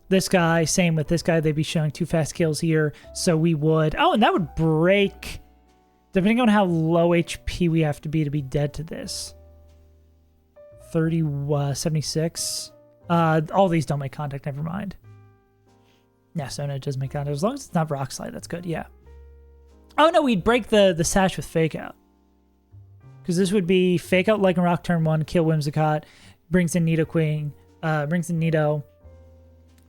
this guy. Same with this guy. They'd be showing 2 fast kills here. So we would... Oh, and that would break... Depending on how low HP we have to be dead to this. 76. All these don't make contact. Never mind. Yeah, so no, it does make contact. As long as it's not Rock Slide, that's good. Yeah. Oh, no, we'd break the Sash with Fake Out. Because this would be Fake Out like a Rock turn 1, kill Whimsicott, brings in Nidoking, brings in Nido.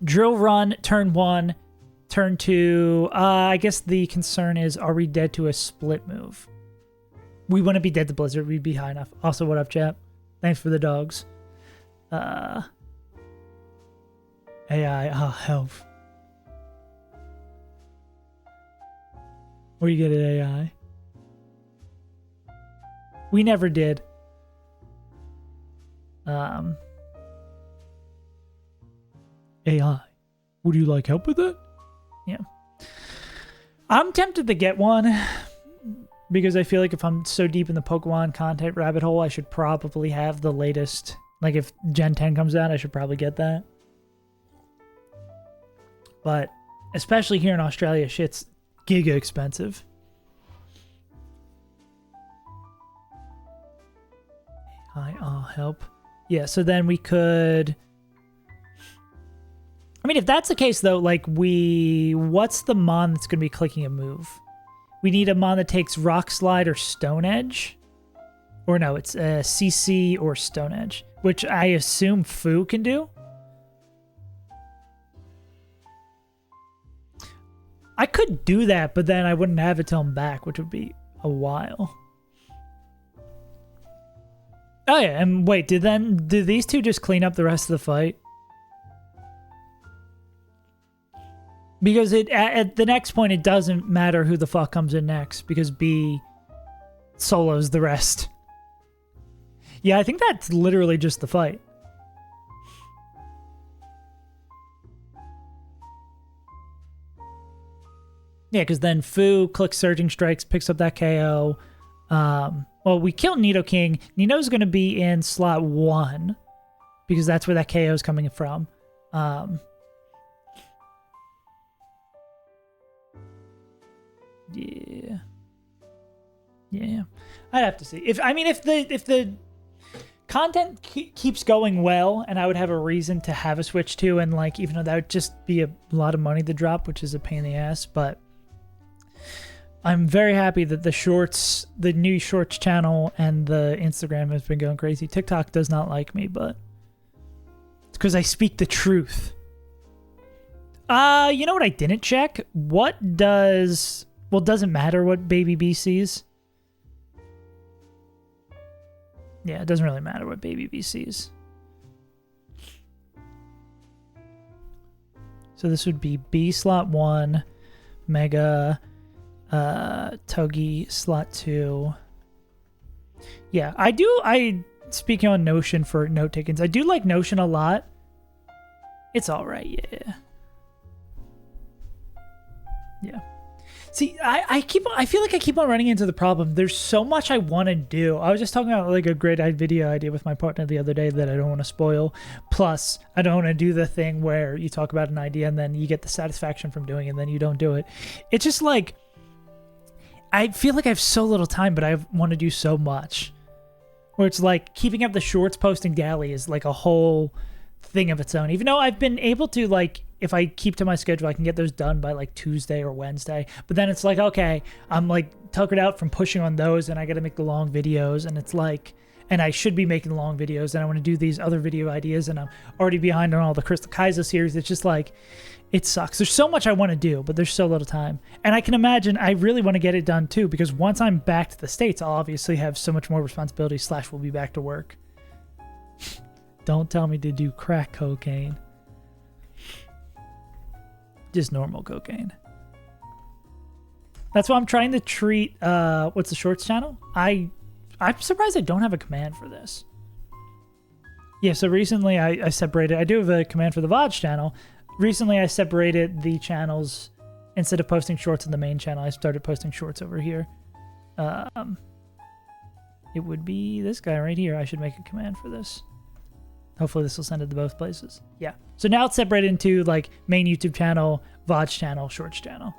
Drill Run, turn 1, turn 2. I guess the concern is, are we dead to a split move? We wouldn't be dead to Blizzard. We'd be high enough. Also, what up, chat? Thanks for the dogs. AI, help. Where you get it, AI? We never did. AI, would you like help with that? Yeah. I'm tempted to get one because I feel like if I'm so deep in the Pokemon content rabbit hole, I should probably have the latest. Like if Gen 10 comes out, I should probably get that. But especially here in Australia, shit's giga expensive. I'll help. Yeah, so then we could... I mean, if that's the case, though, like what's the mon that's going to be clicking a move? We need a mon that takes Rock Slide or Stone Edge. Or no, it's CC or Stone Edge, which I assume Fu can do. I could do that, but then I wouldn't have it till I'm back, which would be a while. Oh yeah, and wait, did these two just clean up the rest of the fight? Because at the next point, it doesn't matter who the fuck comes in next, because B solos the rest. Yeah, I think that's literally just the fight. Yeah, because then Fu clicks Surging Strikes, picks up that KO. Well, we killed Nidoking. Nino's going to be in slot 1, because that's where that KO is coming from. Yeah. I'd have to see. If the content keeps going well, and I would have a reason to have a Switch 2, and like even though that would just be a lot of money to drop, which is a pain in the ass, but I'm very happy that the new Shorts channel and the Instagram has been going crazy. TikTok does not like me, but it's because I speak the truth. You know what I didn't check? Doesn't matter what Baby B sees. Yeah, it doesn't really matter what Baby B sees. So this would be B slot 1, Mega, Togi slot 2. Yeah, speaking on Notion for note takings, I do like Notion a lot. It's alright, yeah. Yeah. See, I feel like I keep on running into the problem. There's so much I want to do. I was just talking about like a great video idea with my partner the other day that I don't want to spoil. Plus, I don't want to do the thing where you talk about an idea and then you get the satisfaction from doing it and then you don't do it. It's just like, I feel like I have so little time, but I want to do so much. Where it's like keeping up the shorts posting daily is like a whole thing of its own. Even though I've been able to, like, if I keep to my schedule, I can get those done by like Tuesday or Wednesday. But then it's like, okay, I'm like tuckered out from pushing on those and I got to make the long videos. And it's like, and I should be making long videos and I want to do these other video ideas and I'm already behind on all the Crystal Kaiser series. It's just like, it sucks. There's so much I want to do, but there's so little time. And I can imagine I really want to get it done too, because once I'm back to the States, I'll obviously have so much more responsibility / we'll be back to work. Don't tell me to do crack cocaine. Just normal cocaine. That's why I'm trying to treat, what's the Shorts channel? I'm surprised I don't have a command for this. Yeah, so recently I separated, I do have a command for the VOD channel. Recently I separated the channels. Instead of posting shorts on the main channel, I started posting shorts over here. It would be this guy right here. I should make a command for this. Hopefully this will send it to both places. Yeah. So now it's separated into like main YouTube channel, VOD channel, shorts channel.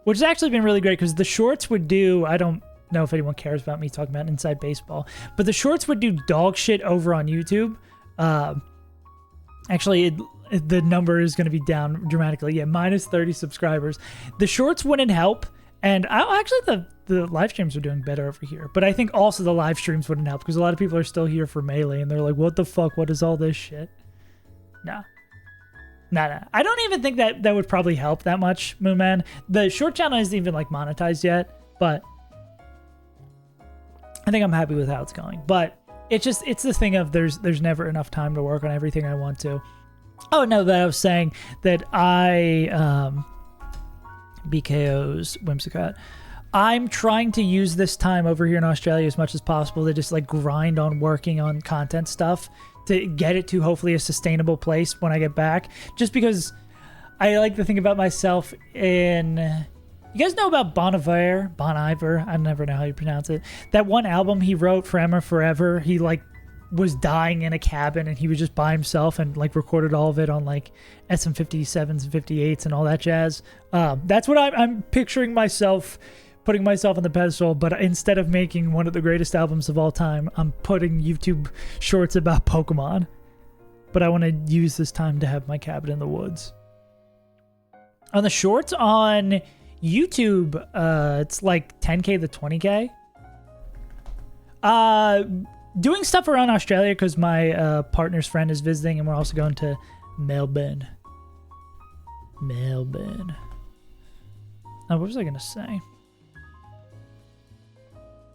Which has actually been really great because the shorts would do, I don't know if anyone cares about me talking about inside baseball, but the shorts would do dog shit over on YouTube. Actually, the number is going to be down dramatically. Yeah, minus 30 subscribers. The shorts wouldn't help. And actually, the live streams are doing better over here. But I think also the live streams wouldn't help because a lot of people are still here for Melee. And they're like, what the fuck? What is all this shit? Nah. Nah. I don't even think that would probably help that much, Moonman. The short channel isn't even like monetized yet. But I think I'm happy with how it's going. But it's the thing of there's never enough time to work on everything I want to. Oh, no, that I was saying that BKO's Whimsicott. I'm trying to use this time over here in Australia as much as possible to just like grind on working on content stuff to get it to hopefully a sustainable place when I get back. Just because I like to think about myself in... You guys know about Bon Iver? I never know how you pronounce it. That one album he wrote, Forever Forever, he like was dying in a cabin and he was just by himself and like recorded all of it on like SM57s and 58s and all that jazz. That's what I'm picturing myself, putting myself on the pedestal, but instead of making one of the greatest albums of all time, I'm putting YouTube shorts about Pokemon. But I want to use this time to have my cabin in the woods. On the shorts on YouTube, it's like 10K to 20K. Doing stuff around Australia because my partner's friend is visiting, and we're also going to Melbourne. Oh, what was I going to say?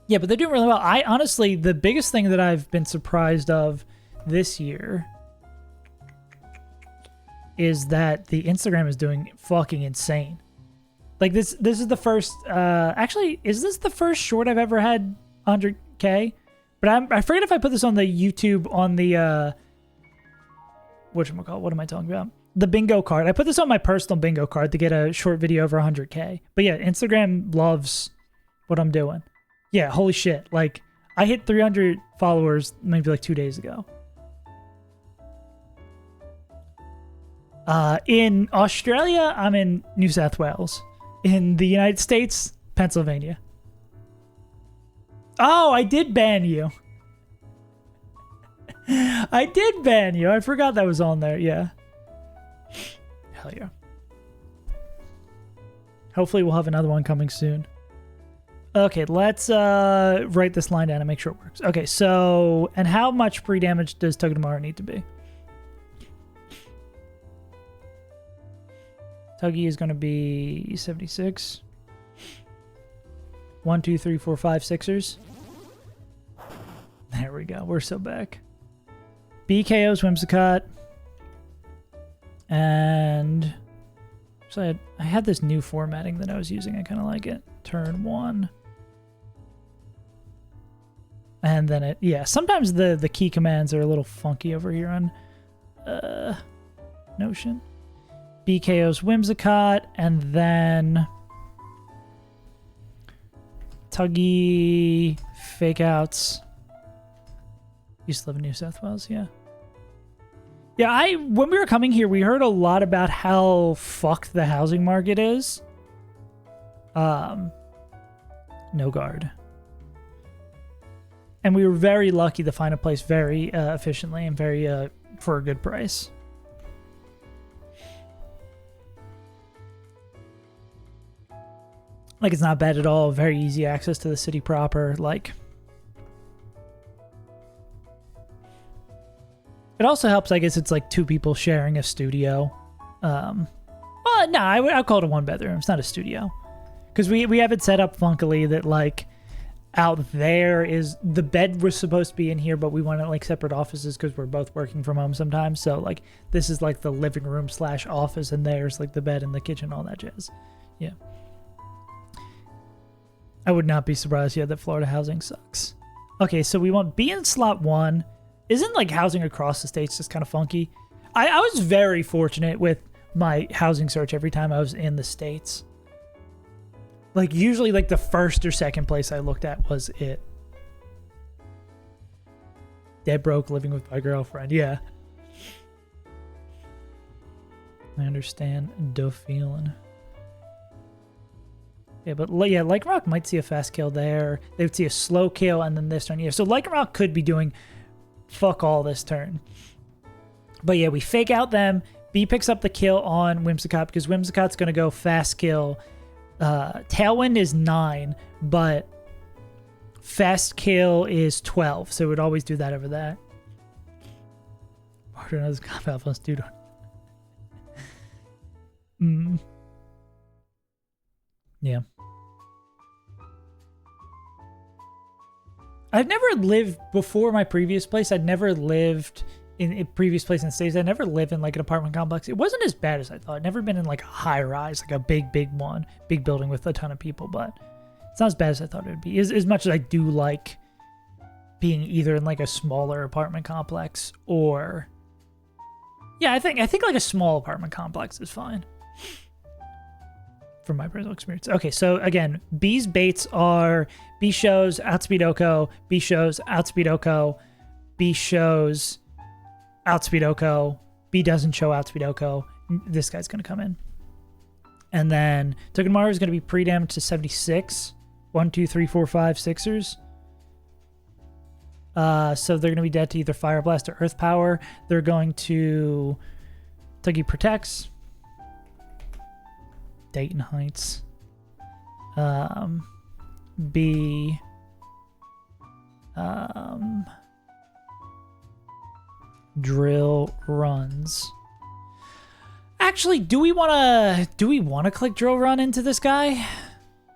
Yeah, but they're doing really well. I honestly, the biggest thing that I've been surprised of this year is that the Instagram is doing fucking insane. Like this is the first, actually, is this the first short I've ever had 100K? But I forget if I put this on the YouTube on the, whatchamacallit, what am I talking about? The bingo card. I put this on my personal bingo card to get a short video over 100K. But yeah, Instagram loves what I'm doing. Yeah, holy shit. Like, I hit 300 followers maybe like 2 days ago. In Australia, I'm in New South Wales. In the United States, Pennsylvania. Oh, I did ban you. I did ban you. I forgot that was on there. Yeah. Hell yeah. Hopefully we'll have another one coming soon. Okay, let's write this line down and make sure it works. Okay, so, and how much pre-damage does Togedemaru need to be? Tuggy is going to be 76. 1, 2, 3, 4, 5, Sixers. There we go. We're so back. BKO's Whimsicott. And so I had this new formatting that I was using. I kind of like it. Turn 1. And then it, yeah, sometimes the key commands are a little funky over here on Notion. BKO's Whimsicott, and then Tuggy Fake Outs. Used to live in New South Wales, yeah. Yeah, when we were coming here, we heard a lot about how fucked the housing market is. No guard. And we were very lucky to find a place very efficiently and very for a good price. Like, it's not bad at all. Very easy access to the city proper. Like, it also helps, I guess, it's like 2 people sharing a studio. Well, no, I'd call it a 1-bedroom. It's not a studio. Because we have it set up funkily that, like, out there is the bed was supposed to be in here, but we wanted like separate offices because we're both working from home sometimes. So like this is like the living room / office, and there's like the bed and the kitchen, all that jazz. Yeah. I would not be surprised yet that Florida housing sucks. Okay, so we want B in slot 1. Isn't like housing across the states just kind of funky? I was very fortunate with my housing search every time I was in the States. Like, usually, like, the first or second place I looked at was it. dead broke living with my girlfriend. Yeah. I understand the feeling. Yeah, but yeah, Lycanroc might see a fast kill there. They would see a slow kill and then this turn here. So Lycanroc could be doing fuck all this turn. But yeah, we fake out them. B picks up the kill on Whimsicott because Whimsicott's going to go fast kill. Tailwind is 9, but fast kill is 12. So it would always do that over that. Harder knows combat plus 2. Yeah. I've never lived before my previous place. I'd never lived in a previous place in the States. I never lived in like an apartment complex. It wasn't as bad as I thought. I'd never been in like a high rise, like a big one, big building with a ton of people, but it's not as bad as I thought it would be. As much as I do like being either in like a smaller apartment complex or, yeah, I think like a small apartment complex is fine from my personal experience. Okay, so again, B's baits are B shows outspeed Oko, B shows outspeed Oko, B shows outspeed Oko, B doesn't show outspeed Oko. This guy's going to come in. And then Togedemaru is going to be pre-damaged to 76. 1, 2, 3, 4, 5, Sixers. So they're going to be dead to either Fire Blast or Earth Power. They're going to Tuggy Protects. Dayton Heights. B. Drill runs. Actually, do we want to click drill run into this guy?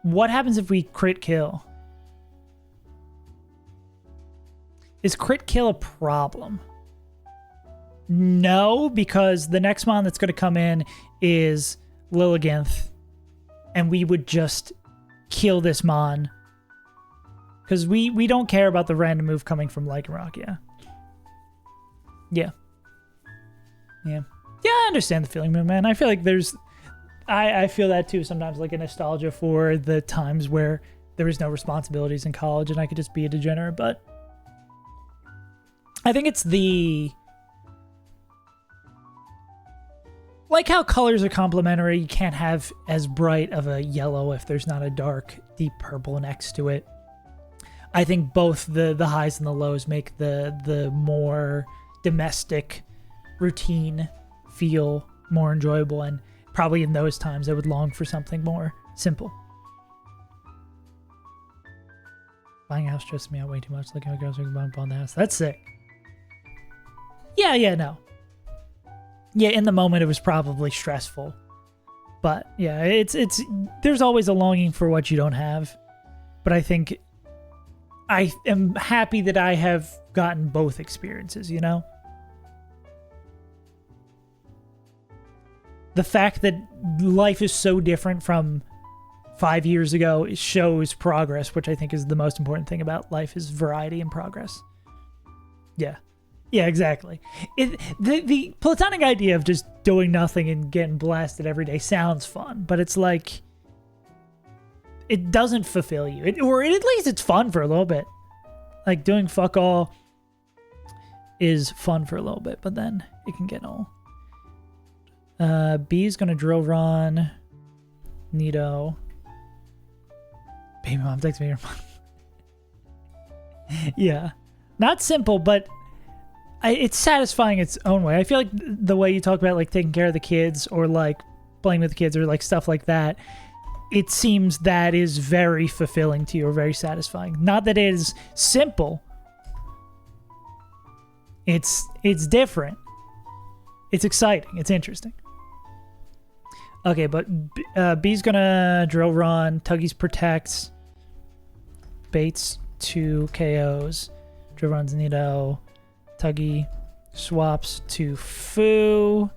What happens if we crit kill? Is crit kill a problem? No, because the next mon that's going to come in is Lilliganth, and we would just kill this mon. Because we don't care about the random move coming from Lycanroc, yeah. Yeah. Yeah. Yeah, I understand the feeling, man. I feel like there's... I feel that too sometimes, like a nostalgia for the times where there was no responsibilities in college and I could just be a degenerate, but... I think it's the... Like how colors are complementary, you can't have as bright of a yellow if there's not a dark, deep purple next to it. I think both the highs and the lows make the more domestic routine feel more enjoyable, and probably in those times I would long for something more simple. Buying a house stresses me out way too much. Looking at girls who can bump on the house. That's sick. Yeah, no. Yeah, in the moment it was probably stressful. But yeah, it's there's always a longing for what you don't have. But I think I am happy that I have gotten both experiences, you know? The fact that life is so different from 5 years ago shows progress, which I think is the most important thing about life, is variety and progress. Yeah. Yeah, exactly. The platonic idea of just doing nothing and getting blasted every day sounds fun, but it's like, it doesn't fulfill you. Or at least it's fun for a little bit. Like, doing fuck all is fun for a little bit, but then it can get old. B's gonna drill run. Neato. Baby mom, text me your mom. Yeah. Not simple, but it's satisfying its own way. I feel like the way you talk about like taking care of the kids or like playing with the kids or like stuff like that, it seems that is very fulfilling to you or very satisfying. Not that it is simple. It's different. It's exciting. It's interesting. Okay, but B's gonna drill run. Tuggies protects. Baits 2 KOs. Drill runs Nido. Tuggy swaps to Foo.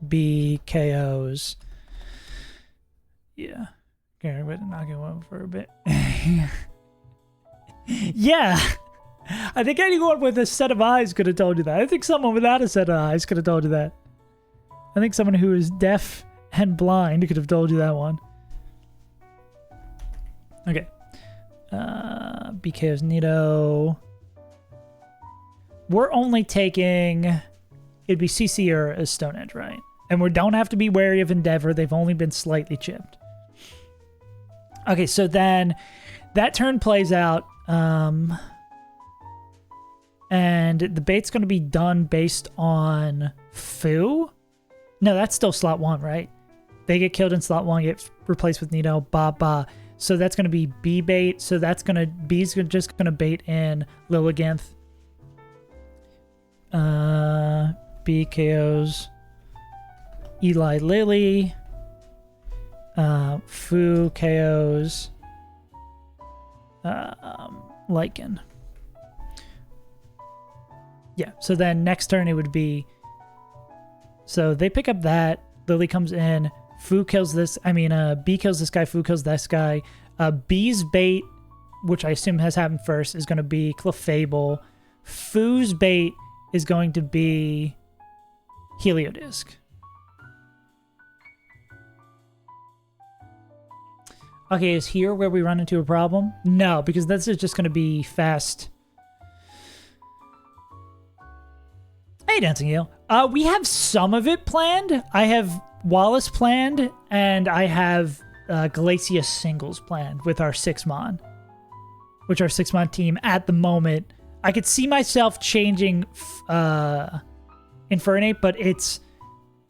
B KOs. Yeah. Okay, we're knocking one for a bit. Yeah. I think anyone with a set of eyes could have told you that. I think someone without a set of eyes could have told you that. I think someone who is deaf and blind could have told you that one. Okay. BKO's Nido. We're only taking... It'd be CC or a Stone Edge, right? And we don't have to be wary of Endeavor. They've only been slightly chipped. Okay, so then that turn plays out. And the bait's going to be done based on Fu. No, that's still slot 1, right? They get killed in slot 1, get replaced with Nido. Ba. So that's going to be B bait. So that's going to... B's just going to bait in Lilliganth. B KOs Eli Lily. Fu KOs Lycan. Yeah, so then next turn it would be... So they pick up that. Lily comes in. Fu kills this. B kills this guy. Fu kills this guy. B's bait, which I assume has happened first, is going to be Clefable. Fu's bait is going to be Heliodisc. Okay, is here where we run into a problem? No, because this is just going to be fast. Hey, Dancing Eel. We have some of it planned. I have Wallace planned, and I have Glacia singles planned with our 6-mon, which our 6-mon team at the moment. I could see myself changing Infernape, but it's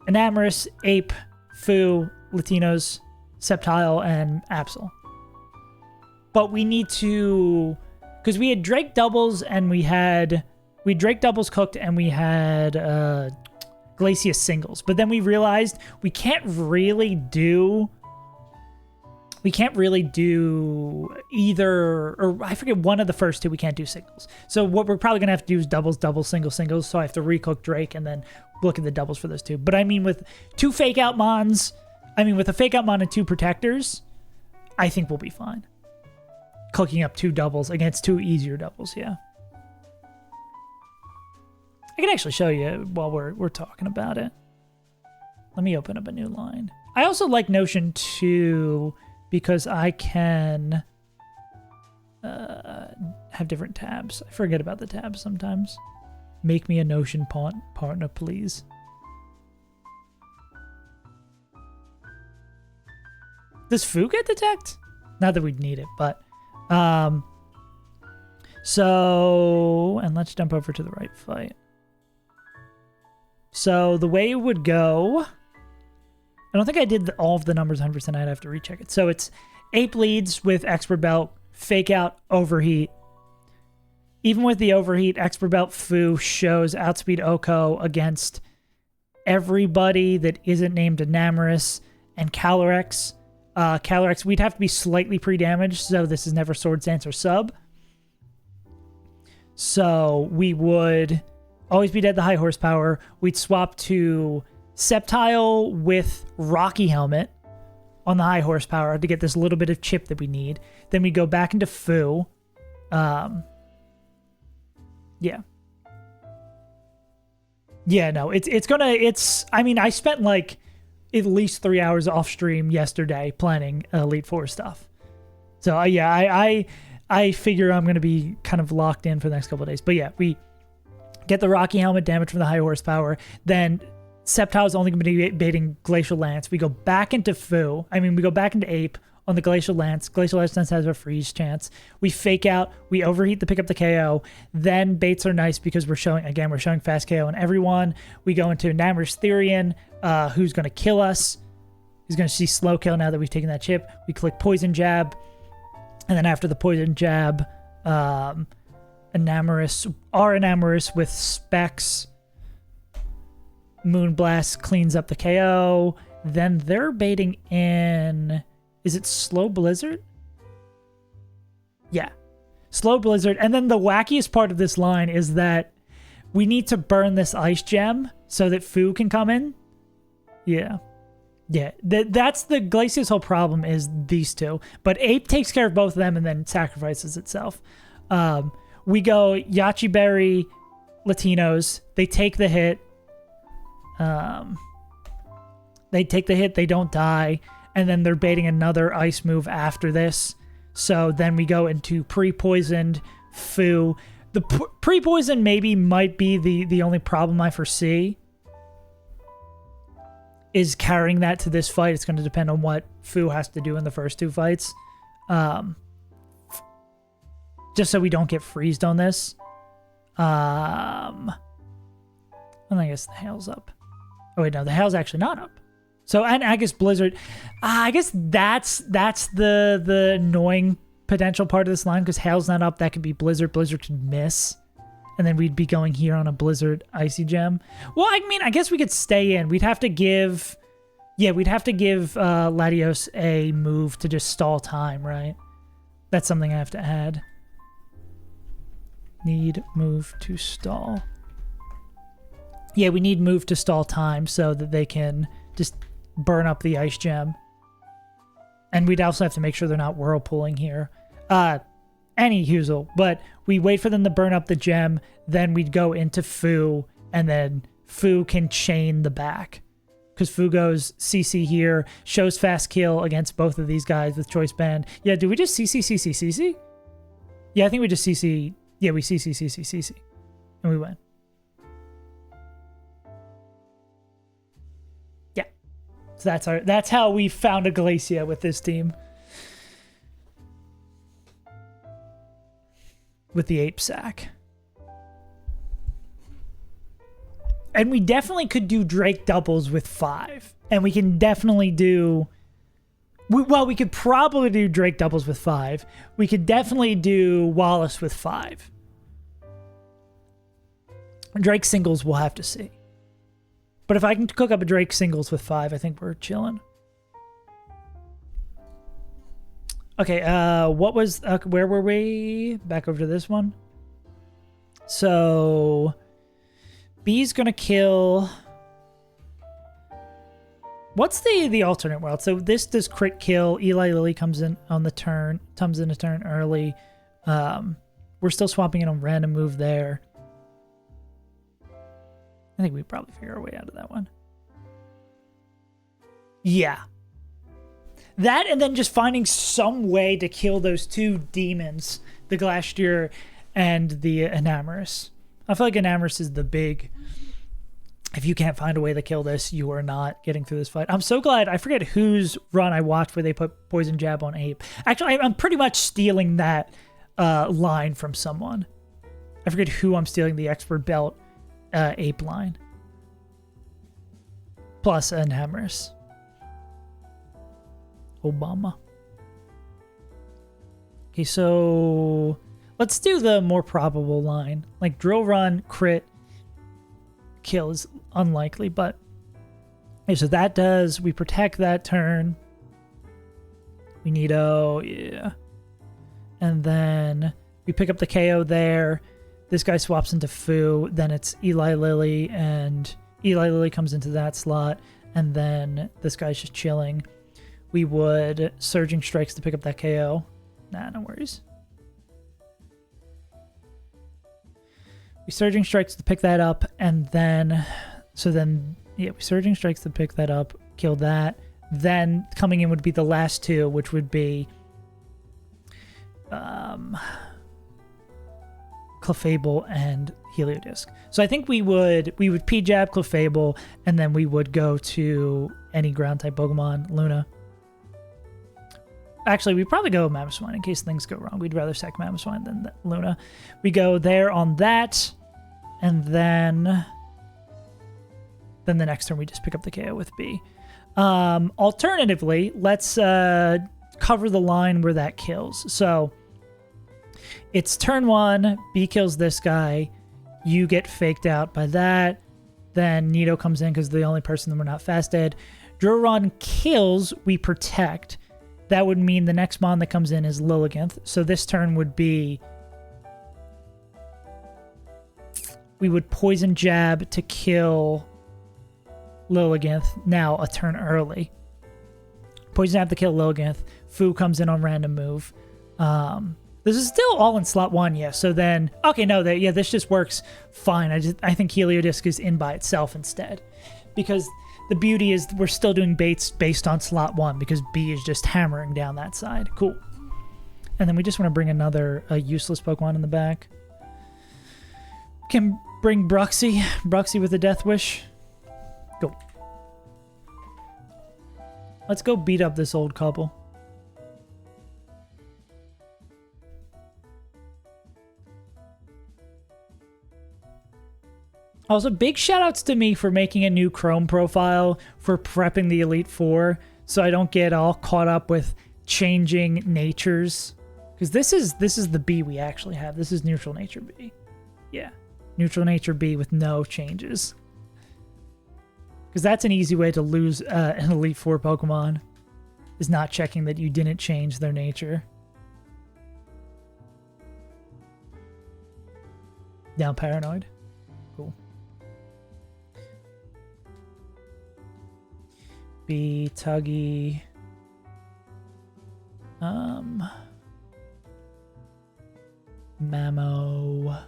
Enamorus, Ape, Fu, Latinos, Sceptile, and Absol. But we need to... Because we had Drake doubles, and we Drake doubles cooked, and we had Glacia singles. But then we realized we can't really do either, or I forget, one of the first two we can't do singles. So what we're probably going to have to do is doubles, singles, singles. So I have to recook Drake and then look at the doubles for those two. But I mean, with two fake out mons, with a fake out mon and 2 protectors, I think we'll be fine. Cooking up 2 doubles against 2 easier doubles, yeah. I can actually show you while we're talking about it. Let me open up a new line. I also like Notion 2 because I can have different tabs. I forget about the tabs sometimes. Make me a Notion partner, please. Does Fu get detect? Not that we'd need it, but... So... And let's jump over to the right fight. So the way it would go... I don't think I did all of the numbers 100%. I'd have to recheck it. So it's Ape leads with Expert Belt, Fake Out, Overheat. Even with the Overheat, Expert Belt Fu shows Outspeed Oko against everybody that isn't named Enamorus and Calyrex. Calyrex, we'd have to be slightly pre-damaged, so this is never Sword Stance or Sub. So we would always be dead the high horsepower. We'd swap to Sceptile with Rocky Helmet on the high horsepower to get this little bit of chip that we need. Then we go back into Fu. Yeah. Yeah, no, I spent like at least 3 hours off stream yesterday planning Elite Four stuff. So yeah, I figure I'm going to be kind of locked in for the next couple of days. But yeah, we get the Rocky Helmet damage from the high horsepower. Then Sceptile is only going to be baiting Glacial Lance. We go back into Fu. We go back into Ape on the Glacial Lance. Glacial Lance has a freeze chance. We fake out. We overheat to pick up the KO. Then baits are nice because we're showing fast KO on everyone. We go into Namor's Therian, who's going to kill us. He's going to see slow kill now that we've taken that chip. We click Poison Jab. And then after the Poison Jab, Enamorus with Specs. Moonblast cleans up the KO. Then they're baiting in... Is it Slow Blizzard? Yeah. Slow Blizzard. And then the wackiest part of this line is that we need to burn this Ice Gem so that Fu can come in. Yeah. Yeah. That's the Glacia's whole problem is these two. But Ape takes care of both of them and then sacrifices itself. We go Yachi Berry, Latinos. They take the hit. They don't die. And then they're baiting another ice move after this. So then we go into pre-poisoned Fu. The pre-poison maybe might be the only problem I foresee. Is carrying that to this fight. It's going to depend on what Fu has to do in the first 2 fights. Just so we don't get freezed on this. And I guess the hail's up. Oh wait, no, the hail's actually not up. So, and I guess Blizzard, I guess that's the annoying potential part of this line, because hail's not up. That could be Blizzard. Blizzard could miss. And then we'd be going here on a Blizzard Icy Gem. Well, I mean, I guess we could stay in. We'd have to give Latios a move to just stall time, right? That's something I have to add. Need move to stall. Yeah, we need move to stall time so that they can just burn up the Ice Gem. And we'd also have to make sure they're not whirlpooling here. Any Huzel, but we wait for them to burn up the gem, then we'd go into Fu, and then Fu can chain the back. Because Fu goes CC here, shows fast kill against both of these guys with Choice Band. Yeah, do we just CC? Yeah, I think we just CC. Yeah, we CC. And we win. Yeah. So that's how we found a Glacia with this team. With the Ape Sack. And we definitely could do Drake doubles with 5. And we can definitely do... we could probably do Drake doubles with 5. We could definitely do Wallace with 5. Drake singles we'll have to see. But if I can cook up a Drake singles with 5, I think we're chilling. Okay, where were we? Back over to this one. So, B's gonna kill... What's the alternate world? So this does crit kill. Eli Lilly comes in on the turn, comes in a turn early. We're still swapping it on random move there. I think we probably figure our way out of that one. Yeah. That, and then just finding some way to kill those 2 demons, the Glacier and the Enamorous. I feel like Enamorous is the big... If you can't find a way to kill this, you are not getting through this fight. I'm so glad. I forget whose run I watched where they put Poison Jab on Ape. Actually, I'm pretty much stealing that line from someone. I forget who I'm stealing the Expert Belt Ape line. Plus Enamorous. Obama. Okay, so let's do the more probable line. Like drill run, crit, kill is unlikely, but okay, so that does, we protect that turn. We need yeah. And then we pick up the KO there. This guy swaps into Fu, then it's Eli Lilly, and Eli Lilly comes into that slot, and then this guy's just chilling. We would Surging Strikes to pick up that KO. Nah, no worries. We Surging Strikes to pick that up, and then... we Surging Strikes to pick that up, kill that. Then coming in would be the last 2, which would be... Clefable and Heliodisc. So I think we would P-Jab Clefable, and then we would go to any ground-type Pokemon, Luna. Actually, we'd probably go Mamoswine in case things go wrong. We'd rather sack Mamoswine than Luna. We go there on that, and then the next turn we just pick up the KO with B. Alternatively, let's cover the line where that kills. So it's turn 1, B kills this guy, you get faked out by that, then Nido comes in because the only person that we're not fast dead. Duron kills, we protect. That would mean the next mon that comes in is Lilligant. So this turn would be... We would Poison Jab to kill Lilligant, now a turn early. Poison Jab to kill Lilligant. Fu comes in on random move. This is still all in slot 1, yeah. So then... Okay, no, this just works fine. I think Heliodisc is in by itself instead. Because... The beauty is we're still doing baits based on slot 1 because B is just hammering down that side. Cool. And then we just want to bring another useless Pokemon in the back. Can bring Bruxie. Bruxie with a Death Wish. Go. Let's go beat up this old couple. Also, big shoutouts to me for making a new Chrome profile for prepping the Elite Four, so I don't get all caught up with changing natures. Because this is the B we actually have. This is Neutral Nature B. Yeah, Neutral Nature B with no changes. Because that's an easy way to lose an Elite Four Pokemon, is not checking that you didn't change their nature. Down Paranoid. Cool. B, Tuggy. Mamo.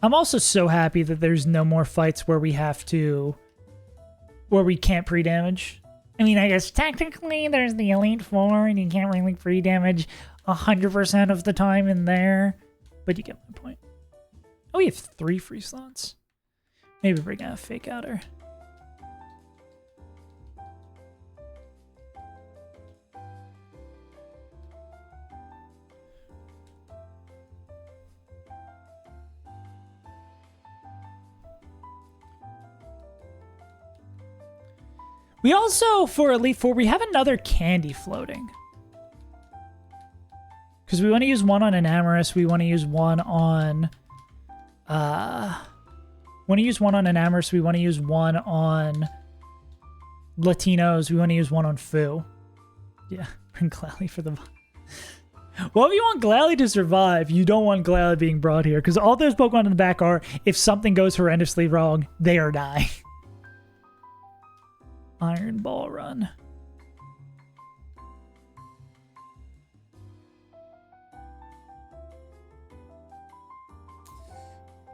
I'm also so happy that there's no more fights where we can't pre-damage. I mean, I guess technically there's the Elite Four and you can't really pre-damage 100% of the time in there, but you get my point. Oh, we have 3 free slots. Maybe bring out a Fake Outer. We also, for Elite Four, we have another candy floating. Because we want to use one on Enamorous, we want to use one on... we want to use one on Enamorous, we want to use one on Latinos, we want to use one on Foo. Yeah, bring Glalie for the... Well, if you want Glalie to survive, you don't want Glalie being brought here. Because all those Pokemon in the back are, if something goes horrendously wrong, they are dying. Iron Ball Run.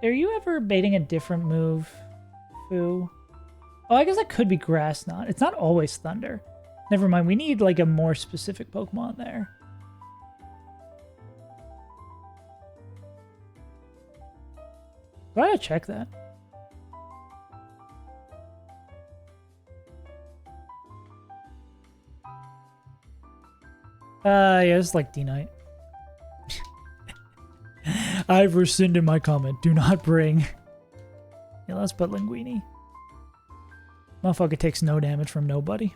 Are you ever baiting a different move, Foo? Oh, I guess that could be Grass Knot. It's not always Thunder. Never mind, we need like a more specific Pokemon there. I gotta check that. Yeah, it's like D-Knight. I've rescinded my comment. Do not bring. Yeah, let's put Linguini. Motherfucker takes no damage from nobody.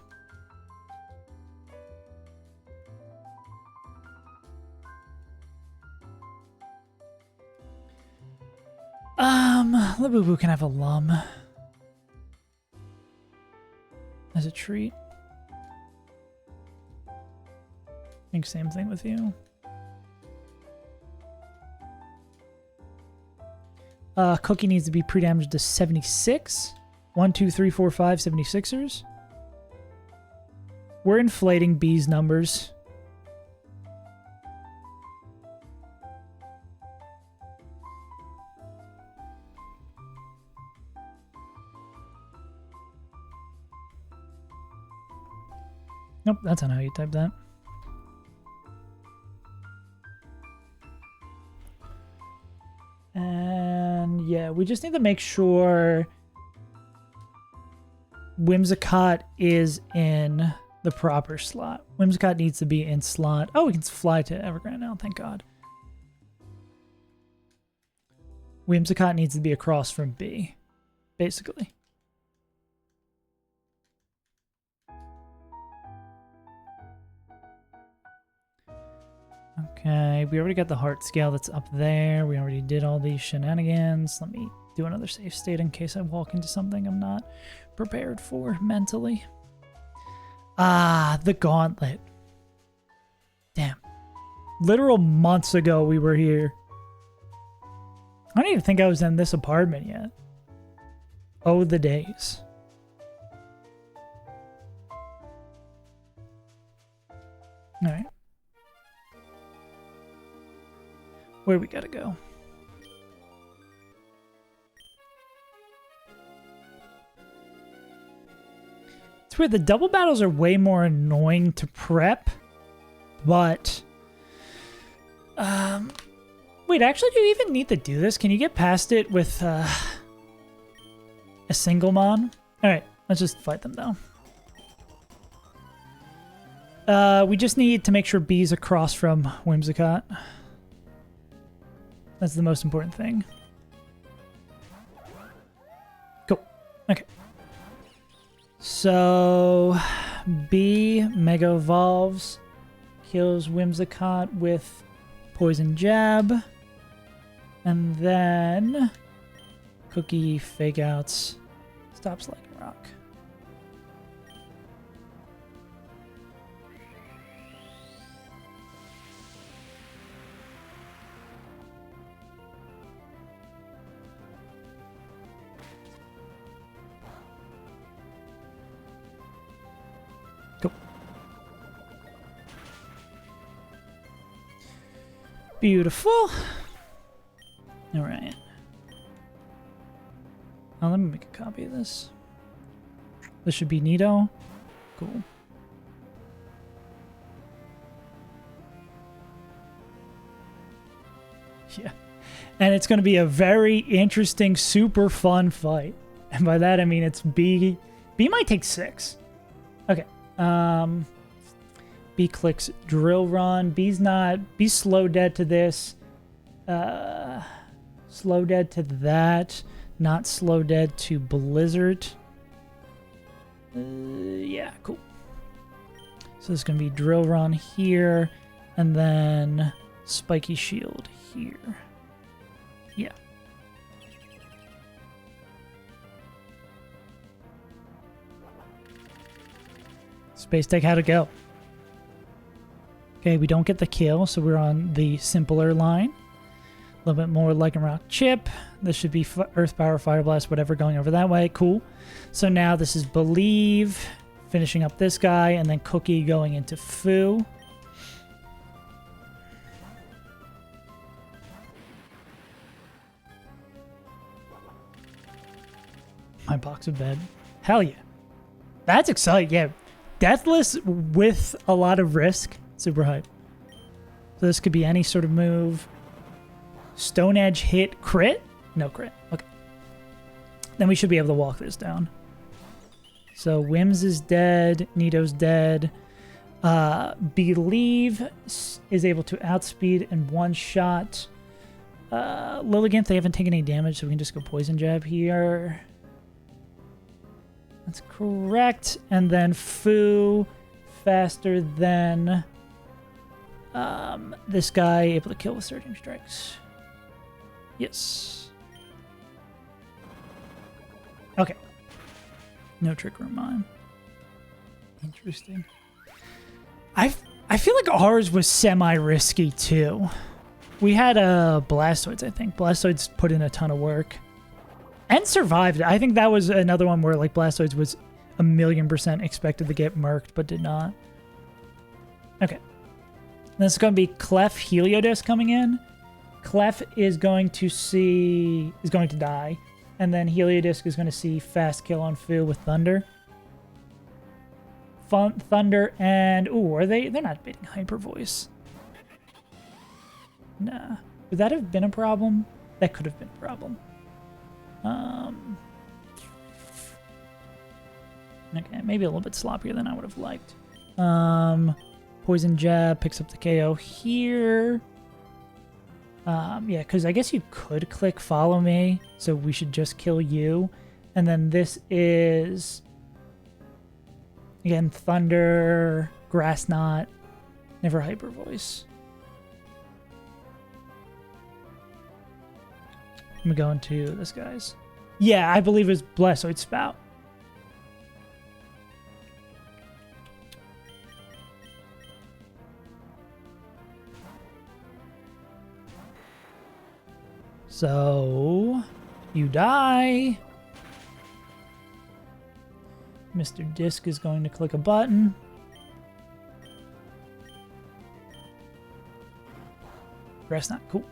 Labubu can have a Lum. As a treat. I think same thing with you. Cookie needs to be pre-damaged to 76. 1, 2, 3, 4, 5, 76ers. We're inflating B's numbers. Nope, that's not how you type that. And yeah, we just need to make sure Whimsicott is in the proper slot. Whimsicott needs to be in slot. Oh, we can fly to Evergrande now, thank God. Whimsicott needs to be across from B, basically. Okay, we already got the heart scale that's up there. We already did all these shenanigans. Let me do another save state in case I walk into something I'm not prepared for mentally. Ah, the gauntlet. Damn. Literal months ago we were here. I don't even think I was in this apartment yet. Oh, the days. Alright. Where we gotta go? It's weird, the double battles are way more annoying to prep, but wait, actually, do you even need to do this? Can you get past it with a single mon? All right, let's just fight them though. We just need to make sure B's across from Whimsicott. That's the most important thing. Cool. Okay. So B Mega Evolves, kills Whimsicott with Poison Jab, and then Cookie Fake Outs, stops Lightning Rock. Cool. Beautiful. All right. Oh, let me make a copy of this. This should be neato. Cool. Yeah. And it's going to be a very interesting, super fun fight. And by that, I mean it's B. B might take 6. Okay. B clicks Drill Run. B's slow dead to this. Slow dead to that. Not slow dead to Blizzard. Yeah, cool. So there's going to be Drill Run here, and then Spiky Shield here. Yeah. Space Tech, how'd it go? Okay, we don't get the kill, so we're on the simpler line. A little bit more Lycan Rock Chip. This should be Earth Power, Fire Blast, whatever, going over that way. Cool. So now this is Believe, finishing up this guy, and then Cookie going into Foo. My box of bed. Hell yeah. That's exciting. Yeah. Deathless with a lot of risk. Super hype. So this could be any sort of move. Stone Edge hit crit? No crit. Okay. Then we should be able to walk this down. So Wims is dead. Nito's dead. Believe is able to outspeed in one shot. Lilligant, they haven't taken any damage, so we can just go Poison Jab here. That's correct. And then Foo, faster than this guy, able to kill with Surging Strikes. Yes. Okay. No Trick Room Mine. Interesting. I feel like ours was semi-risky too. We had Blastoids, I think. Blastoids put in a ton of work. And survived. I think that was another one where like Blastoids was 1,000,000% expected to get murked, but did not. Okay. Then it's going to be Clef Heliodisc coming in. Clef is going to die. And then Heliodisc is going to see fast kill on Foo with Thunder. Thunder and... Ooh, are they... They're not beating Hyper Voice. Nah. Would that have been a problem? That could have been a problem. Okay, maybe a little bit sloppier than I would have liked. Poison Jab picks up the KO here. Yeah, because I guess you could click Follow Me, so we should just kill you. And then this is... Again, Thunder, Grass Knot, never Hyper Voice. I'm going to this guy's. Yeah, I believe it was Blastoid Spout. So, you die. Mr. Disc is going to click a button. Grass Knot, cool.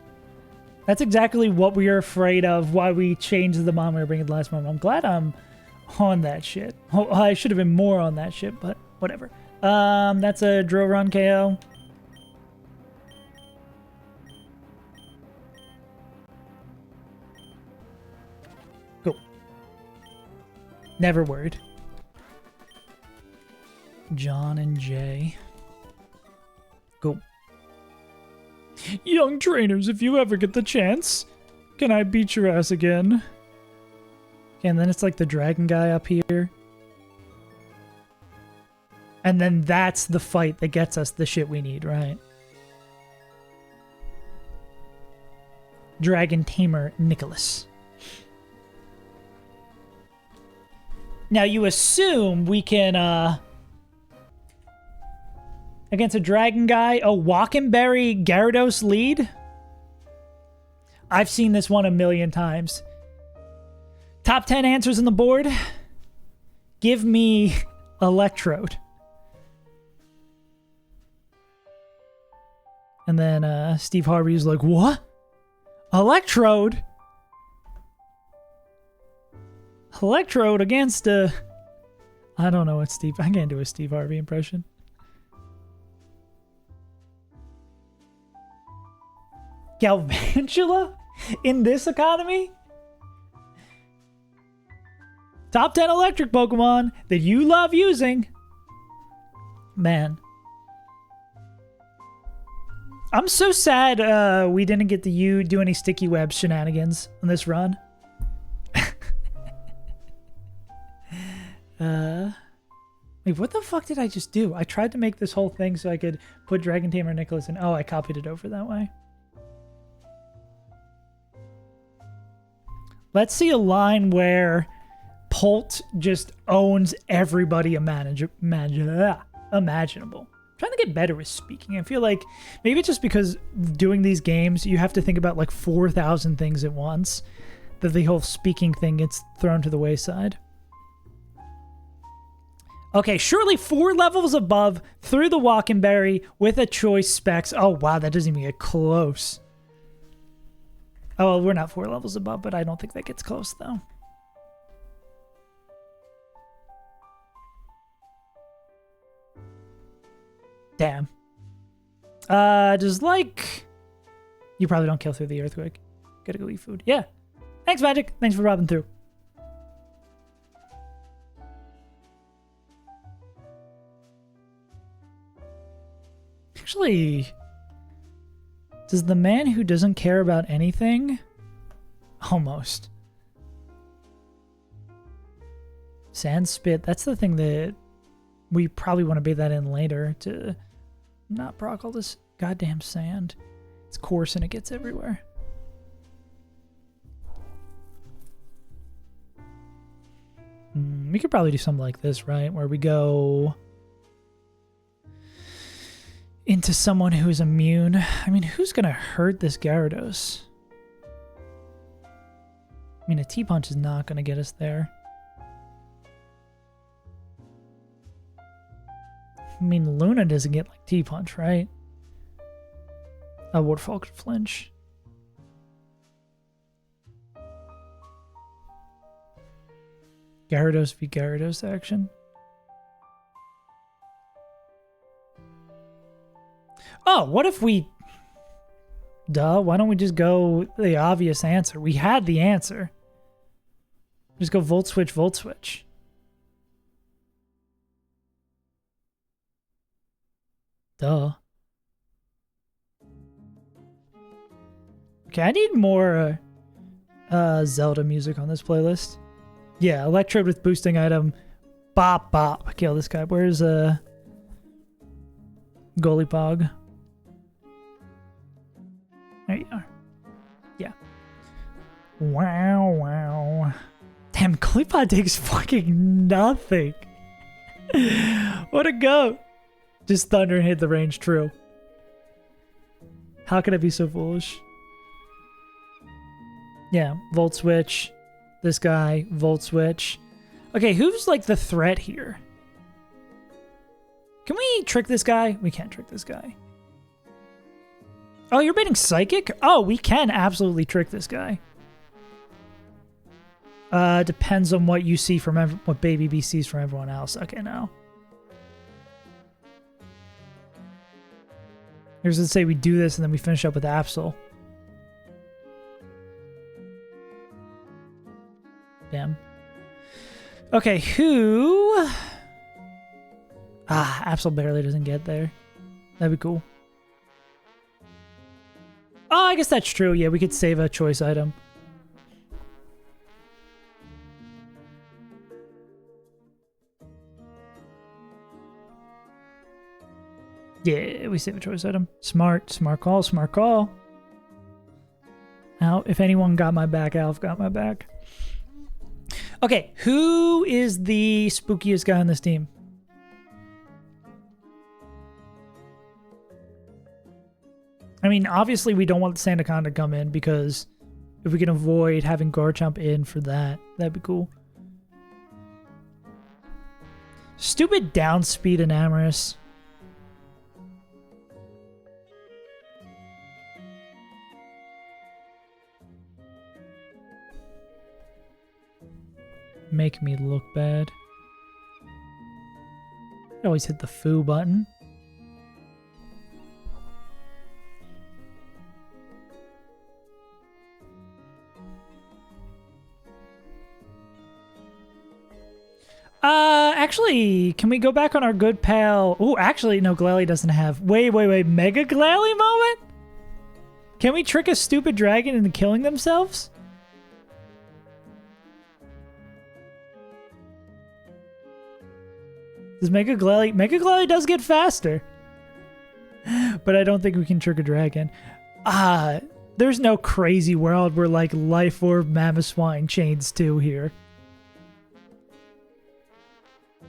That's exactly what we were afraid of, why we changed the mon we were bringing the last moment. I'm glad I'm on that shit. Oh, I should have been more on that shit, but whatever. That's a Drill Run KO. Never worried. John and Jay. Go. Young trainers, if you ever get the chance, can I beat your ass again? Okay, and then it's like the dragon guy up here. And then that's the fight that gets us the shit we need, right? Dragon Tamer Nicholas. Now you assume we can, against a dragon guy, a Walkenberry Gyarados lead? I've seen this one a million times. Top 10 answers on the board. Give me Electrode. And then Steve Harvey's like, what? Electrode? Electrode against a... I don't know what Steve... I can't do a Steve Harvey impression. Galvantula? In this economy? Top 10 electric Pokemon that you love using. Man. I'm so sad we didn't get to do any sticky web shenanigans on this run. Wait, what the fuck did I just do? I tried to make this whole thing so I could put Dragon Tamer Nicholas in. Oh, I copied it over that way. Let's see a line where Polt just owns everybody imaginable. I'm trying to get better with speaking. I feel like maybe it's just because doing these games, you have to think about like 4,000 things at once, that the whole speaking thing gets thrown to the wayside. Okay, surely 4 levels above through the Walkenberry with a choice specs. Oh, wow, that doesn't even get close. Oh, well, we're not 4 levels above, but I don't think that gets close, though. Damn. Just like... You probably don't kill through the earthquake. Gotta go eat food. Yeah. Thanks, Magic. Thanks for robbing through. Actually, does the man who doesn't care about anything? Almost. Sand Spit. That's the thing that we probably want to bait that in later to not proc all this goddamn sand. It's coarse and it gets everywhere. We could probably do something like this, right? Where we go into someone who's immune. I mean, who's going to hurt this Gyarados? I mean, a T-Punch is not going to get us there. I mean, Luna doesn't get like T-Punch, right? A Waterfall could flinch. Gyarados v Gyarados action. Oh, what if we... Duh, why don't we just go the obvious answer? We had the answer. Just go Volt Switch, Volt Switch. Duh. Okay, I need more Zelda music on this playlist. Yeah, Electrode with boosting item. Bop, bop. Kill this guy. Where's Golipog? There you are. Yeah. Wow, wow. Damn, Golipog takes fucking nothing. What a goat. Just thunder and hit the range, true. How could I be so foolish? Yeah, Volt Switch. This guy, Volt Switch. Okay, who's like the threat here? Can we trick this guy? We can't trick this guy. Oh, you're baiting Psychic? Oh, we can absolutely trick this guy. Depends on what you see from what Baby B sees from everyone else. Okay, now. Here's to say we do this and then we finish up with Absol. Damn. Okay, who? Absol barely doesn't get there. That'd be cool. Oh, I guess that's true. Yeah, we could save a choice item. Yeah, we save a choice item. Smart call, smart call. Now, if anyone got my back, Alf got my back. Okay, who is the spookiest guy on this team? I mean, obviously we don't want Sandaconda to come in because if we can avoid having Garchomp in for that, that'd be cool. Stupid down speed Enamorus. Make me look bad. I always hit the foo button. Actually, can we go back on our good pal? Oh, actually, no, Glalie doesn't have. Wait. Mega Glalie moment? Can we trick a stupid dragon into killing themselves? Does Mega Glalie does get faster. But I don't think we can trick a dragon. There's no crazy world where like Life Orb Mamoswine chains 2 here.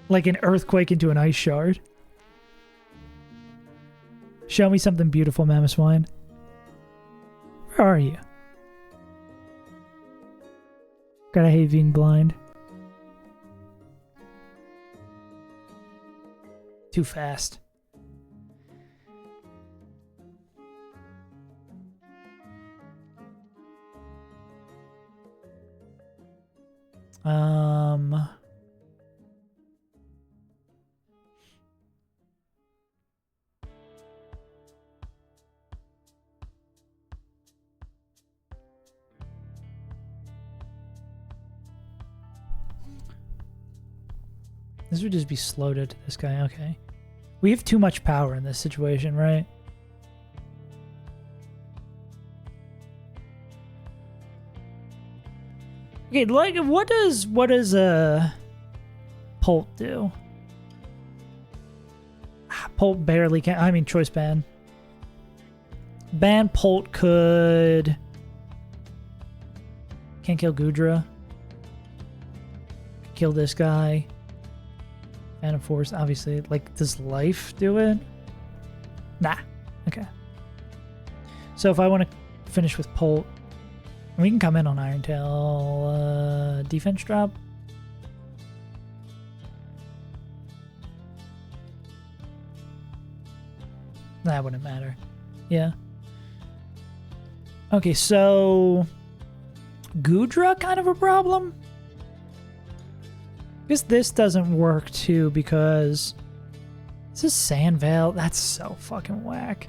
Like an earthquake into an ice shard. Show me something beautiful, Mamoswine. Where are you? God, I hate being blind. Too fast. This would just be slowed to this guy. Okay. We have too much power in this situation, right? Okay, like what does Polt do? Polt barely can. I mean, choice ban. Ban Polt could. Can't kill Goodra. Kill this guy. Phantom Force, obviously. Like, does Life do it? Nah. Okay. So if I want to finish with Polt, we can come in on Iron Tail. Defense drop. That wouldn't matter. Yeah. Okay, so Goodra kind of a problem? I guess this doesn't work too because this is Sandvale. That's so fucking whack.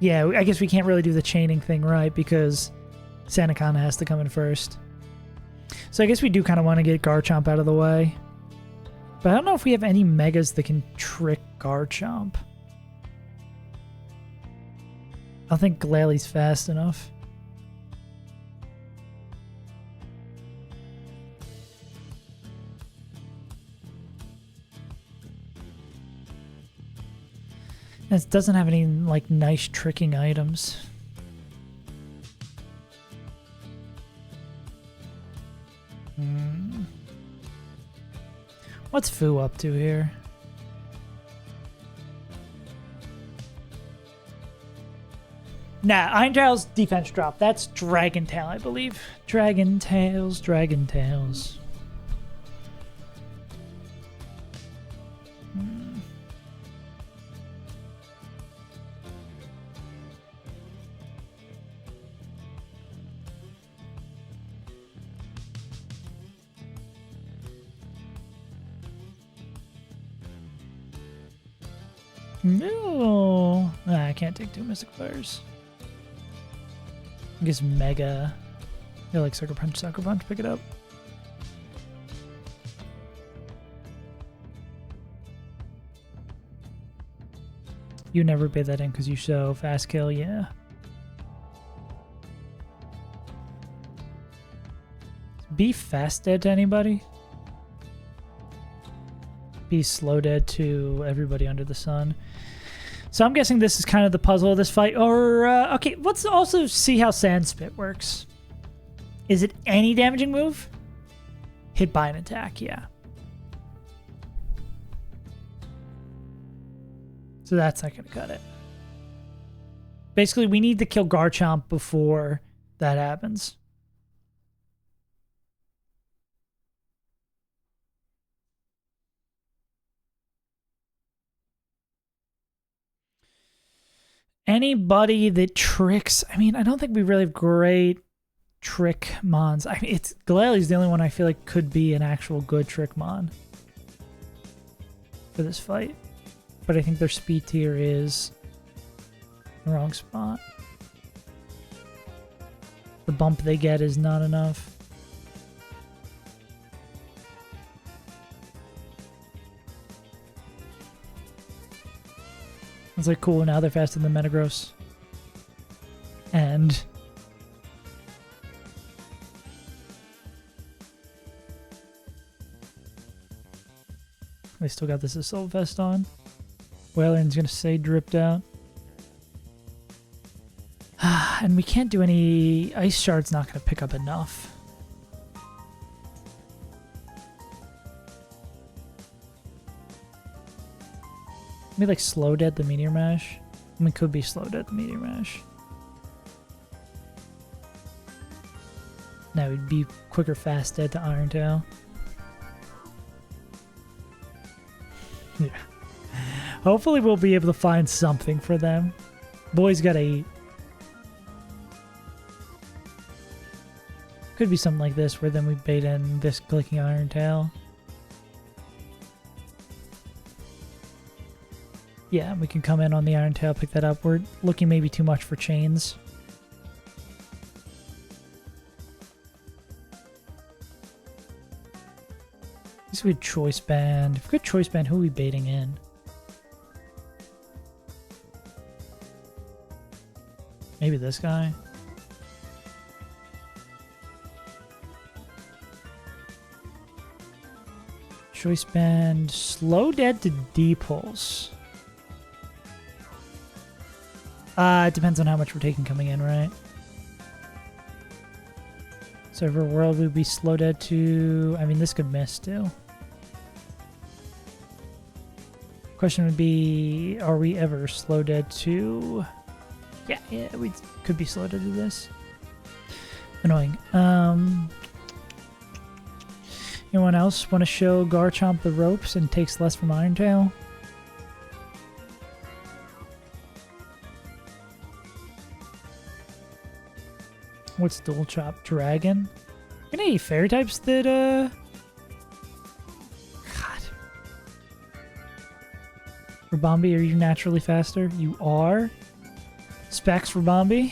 Yeah, I guess we can't really do the chaining thing right because Sandaconda has to come in first. So I guess we do kind of want to get Garchomp out of the way. But I don't know if we have any Megas that can trick Garchomp. I don't think Glalie's fast enough. It doesn't have any, like, nice tricking items. What's Foo up to here? Nah, Iron Tail's defense drop. That's Dragon Tail, I believe. Dragon Tails, Dragon Tails. No, I can't take 2 Mystic Fires. I guess Mega. Yeah, like sucker punch, pick it up. You never bait that in because you show fast kill, yeah. Be fast dead to anybody? Be slow dead to everybody under the sun. So I'm guessing this is kind of the puzzle of this fight. Or, okay, let's also see how Sand Spit works. Is it any damaging move? Hit by an attack, yeah. So that's not going to cut it. Basically, we need to kill Garchomp before that happens. Anybody that tricks... I mean, I don't think we really have great trick mons. I mean, it's Glalie the only one I feel like could be an actual good trick mon for this fight. But I think their speed tier is the wrong spot. The bump they get is not enough. It's like, cool, now they're faster than Metagross. And they still got this Assault Vest on. Whalen's gonna say dripped out. And we can't do any... Ice Shard's not gonna pick up enough. Maybe like slow dead the Meteor Mash. I mean, could be slow dead the Meteor Mash. Now it'd be quicker fast dead to Iron Tail. Yeah. Hopefully we'll be able to find something for them. Boy's got 8. Could be something like this where then we bait in this clicking Iron Tail. Yeah, we can come in on the Iron Tail, pick that up. We're looking maybe too much for chains. I guess we had Choice Band. If we could Choice Band, who are we baiting in? Maybe this guy? Choice Band, slow dead to D-Pulse. It depends on how much we're taking coming in, right? So for World, we'd be slow dead to... I mean, this could miss, too. Question would be, are we ever slow dead to... Yeah, we could be slow dead to this. Annoying. Anyone else want to show Garchomp the ropes and takes less from Iron Tail? What's Dual Chop? Dragon? Any fairy types that, God. Rabombi, are you naturally faster? You are? Specs, Rabombi?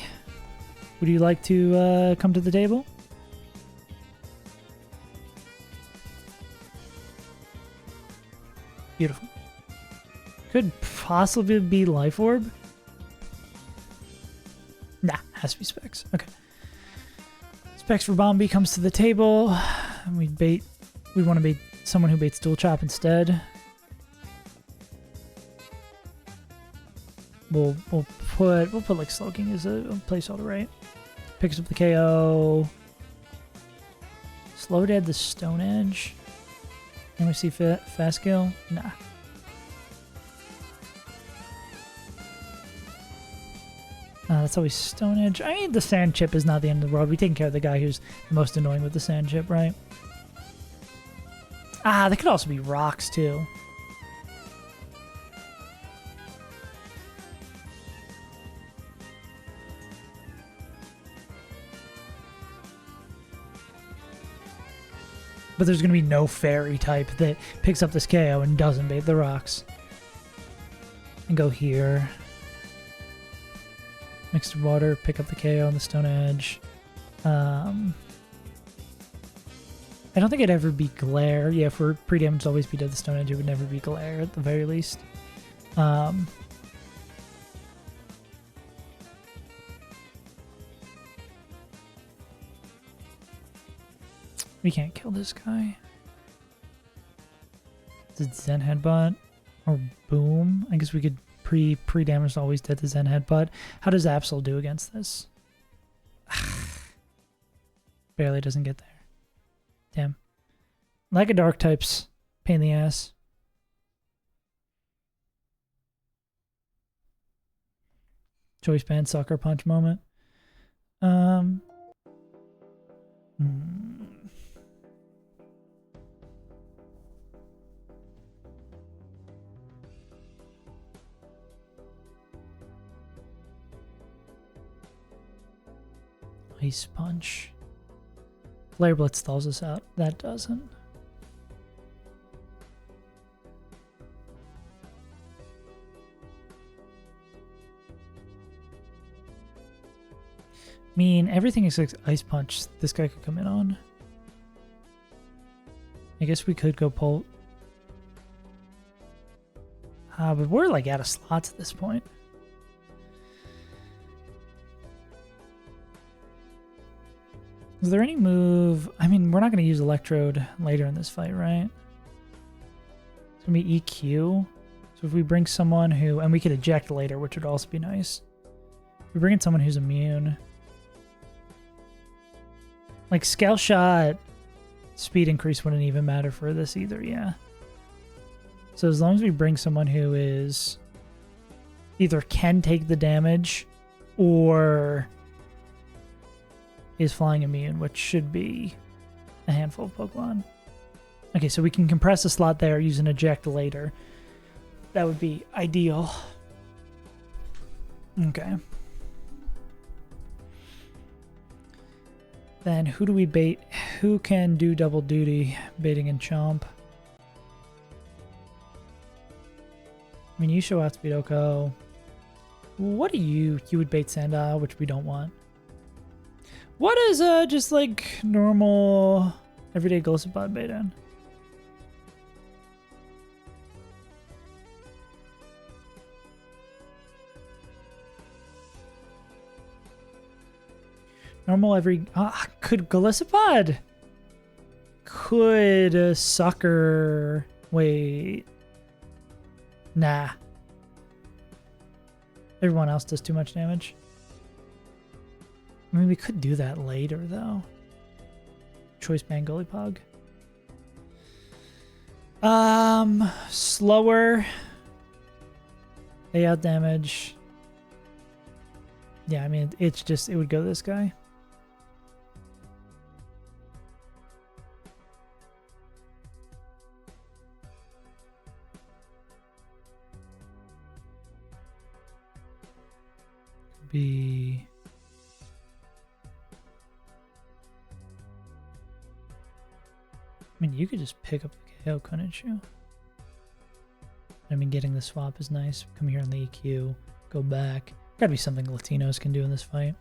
Would you like to, come to the table? Beautiful. Could possibly be Life Orb? Nah, has to be Specs. Okay. Specs for Bombi comes to the table. And we want to bait someone who baits Dual Chop instead. We'll put like Slowking as a placeholder, right? Picks up the KO. Slow dead the Stone Edge. Can we see fast kill? Nah. That's always Stone Edge. I mean, the Sand Chip is not the end of the world. We're taking care of the guy who's the most annoying with the Sand Chip, right? They could also be rocks, too. But there's going to be no fairy type that picks up this KO and doesn't bait the rocks. And go here. Mixed water, pick up the KO on the Stone Edge. I don't think it'd ever be glare. Yeah, for pre-damage always be dead the Stone Edge, it would never be glare at the very least. We can't kill this guy. Is it Zen Headbutt? Or Boom? I guess we could pre-damage always dead the Zen Headbutt. How does Absol do against this? Barely doesn't get there. Damn. Like a dark types. Pain in the ass. Choice band sucker punch moment. Ice punch. Flare Blitz thaws us out. That doesn't. I mean, everything is like Ice Punch. This guy could come in on. I guess we could go pull. But we're like out of slots at this point. Is there any move? I mean, we're not going to use Electrode later in this fight, right? It's going to be EQ. So if we bring someone who... And we could eject later, which would also be nice. If we bring in someone who's immune. Like, Scale Shot speed increase wouldn't even matter for this either, yeah. So as long as we bring someone who is... either can take the damage or... is flying immune, which should be a handful of Pokemon. Okay, so we can compress a slot there, use an eject later. That would be ideal. Okay. Then who do we bait? Who can do double duty? Baiting and Chomp. I mean, you show out Speed Oko. What do you? You would bait Sandile, which we don't want. What is just like normal everyday Golisopod bait in? Normal every... could Golisopod? Could Sucker... Wait. Nah. Everyone else does too much damage. I mean, we could do that later, though. Choice Band Goalie Pog. Slower. Layout damage. Yeah, I mean, it's just... It would go this guy. Be... I mean, you could just pick up the KO, couldn't you? I mean, getting the swap is nice. Come here on the EQ. Go back. Gotta be something Latinos can do in this fight.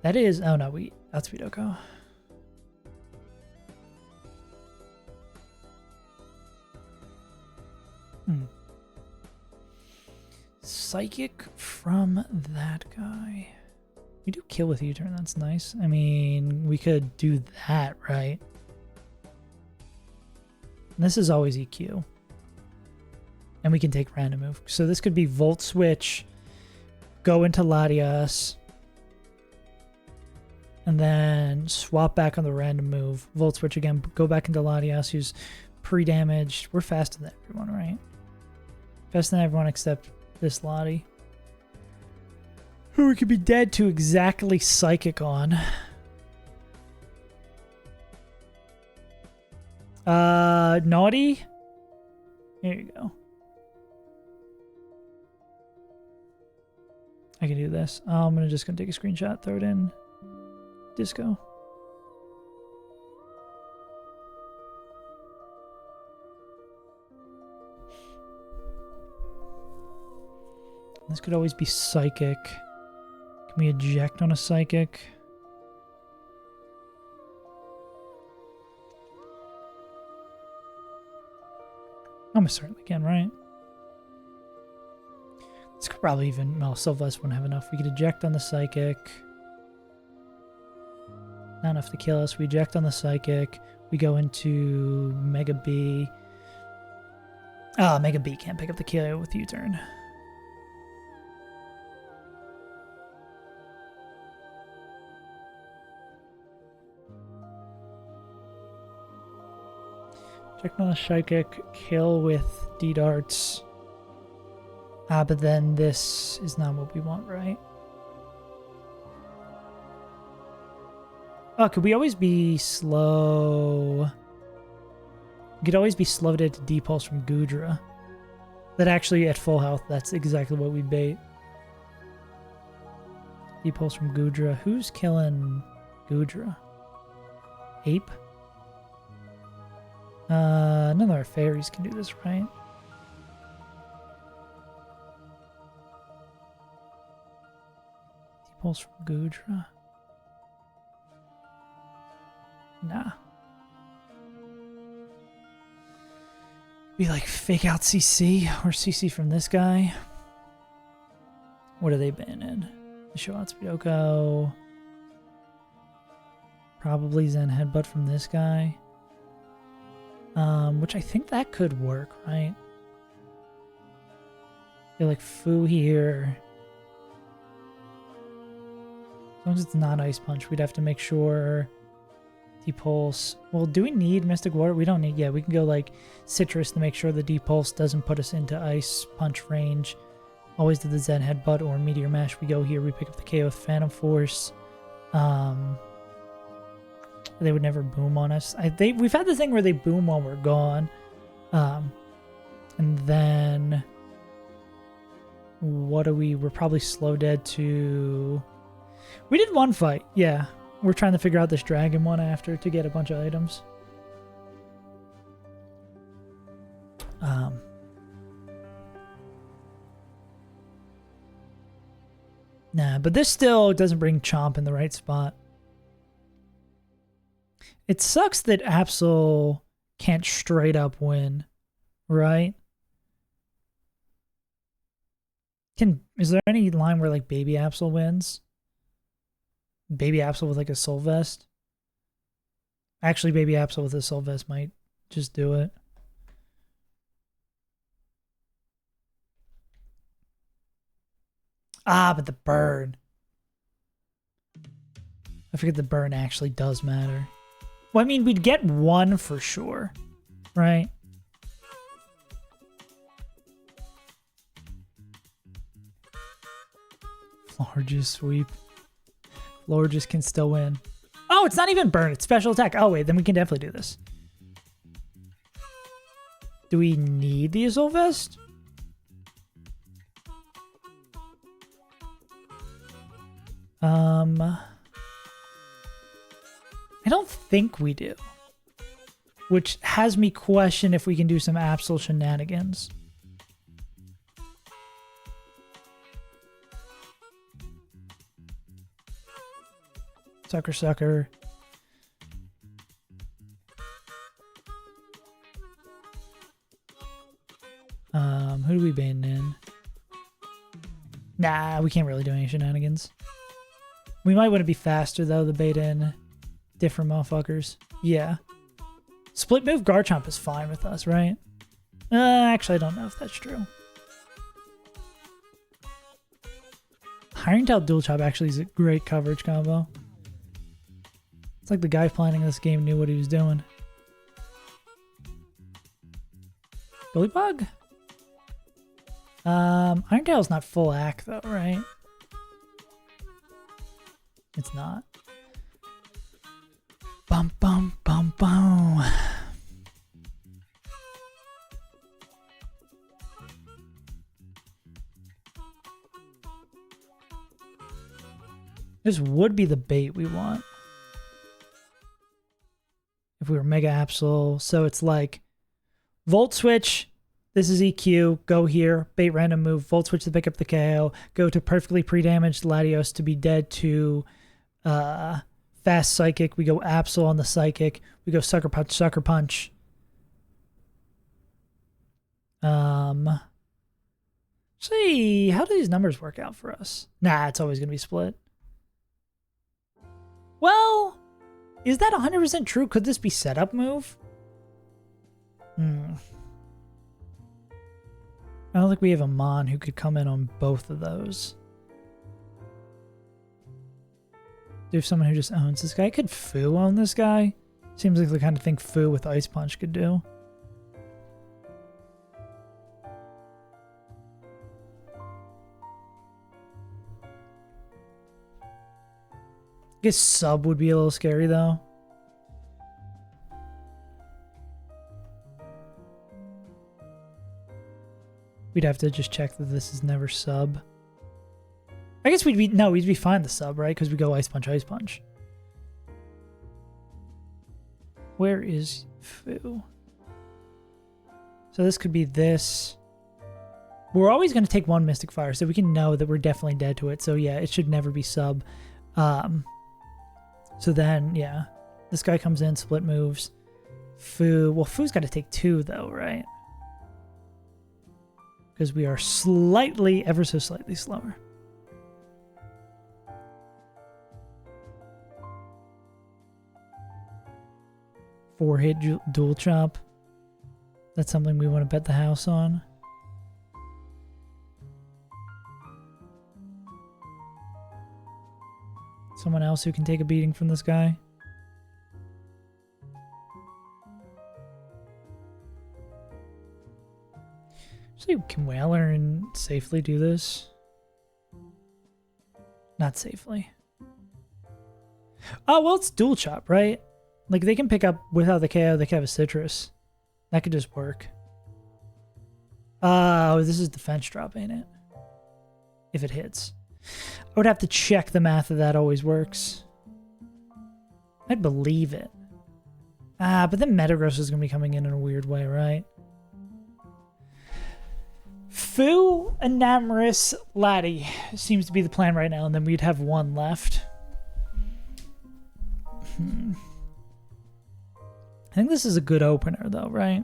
That is... Oh, no, we... That's Vidoko. Psychic from that guy. We do kill with U-turn, that's nice. I mean, we could do that, right? And this is always EQ. And we can take random move. So this could be Volt Switch, go into Latias, and then swap back on the random move. Volt Switch again, go back into Latias, who's pre-damaged. We're faster than everyone, right? Faster than everyone except this Lottie. Who we could be dead to exactly Psychic on. Naughty? Here you go. I can do this. I'm gonna take a screenshot, throw it in Disco. This could always be psychic. Can we eject on a psychic? Almost certainly can, right? This could probably even... Well, Sylvester wouldn't have enough. We could eject on the psychic. Not enough to kill us. We eject on the psychic. We go into Mega B. Mega B can't pick up the KO with U-turn. Check on the psychic, kill with D-darts. But then this is not what we want, right? Oh, could we always be slow? We could always be slowed into D-pulse from Gudra. That actually, at full health, that's exactly what we bait. D-pulse from Gudra. Who's killing Gudra? Ape? None of our fairies can do this, right? Pulse from Gudra. Nah. We like fake out CC or CC from this guy. What are they banning? Show out Spidoko. Probably Zen Headbutt from this guy. Which I think that could work, right? Feel like Fu here. As long as it's not Ice Punch, we'd have to make sure D-Pulse. Well, do we need Mystic Water? We don't need... Yeah, we can go like Citrus to make sure the D-Pulse doesn't put us into Ice Punch range. Always do the Zen Headbutt or Meteor Mash. We go here, we pick up the KO with Phantom Force. They would never boom on us. We've had the thing where they boom while we're gone. And then... What are we... We're probably slow dead to... We did one fight, yeah. We're trying to figure out this dragon one after to get a bunch of items. Nah, but this still doesn't bring Chomp in the right spot. It sucks that Absol can't straight up win, right? Is there any line where like Baby Absol wins? Baby Absol with like a Soul Vest? Actually, Baby Absol with a Soul Vest might just do it. But the burn. I forget the burn actually does matter. Well, I mean, we'd get one for sure, right? Florges sweep. Florges can still win. Oh, it's not even burn. It's special attack. Oh, wait. Then we can definitely do this. Do we need the Azul Vest? I don't think we do. Which has me question if we can do some Absol shenanigans. Sucker, sucker. Who do we ban in? Nah, we can't really do any shenanigans. We might want to be faster, though, the bait in different motherfuckers. Yeah. Split move Garchomp is fine with us, right? Actually, I don't know if that's true. Iron Tail Dual Chop actually is a great coverage combo. It's like the guy planning this game knew what he was doing. Bullybug? Iron Tail's not full AC though, right? It's not. Bum bum bum bum. This would be the bait we want. If we were Mega Absol. So it's like Volt Switch, This is EQ. Go here. Bait random move. Volt switch to pick up the KO. Go to perfectly pre-damaged Latios to be dead to fast psychic. We go Absol on the psychic. We go sucker punch, sucker punch. See, how do these numbers work out for us? Nah, it's always going to be split. Well, is that 100% true? Could this be setup move? I don't think we have a Mon who could come in on both of those. Do we have someone who just owns this guy? Could Fu own this guy? Seems like the kind of thing Fu with Ice Punch could do. I guess sub would be a little scary though. We'd have to just check that this is never sub. I guess we'd be fine the sub, right? Because we go Ice Punch, Ice Punch. Where is Fu? So this could be this. We're always going to take one Mystic Fire, so we can know that we're definitely dead to it. So yeah, it should never be sub. So then, yeah, this guy comes in, split moves. Fu, well, Fu's got to take 2 though, right? Because we are slightly, ever so slightly slower. Four-hit dual chop. That's something we want to bet the house on. Someone else who can take a beating from this guy. Actually, can Whaler and safely do this? Not safely. Oh, well, it's dual chop, right? Like, they can pick up without the KO, they can have a citrus. That could just work. Oh, this is defense drop, ain't it? If it hits. I would have to check the math if that always works. I'd believe it. But then Metagross is going to be coming in a weird way, right? Fu, Enamorous, Laddie seems to be the plan right now, and then we'd have one left. I think this is a good opener, though, right?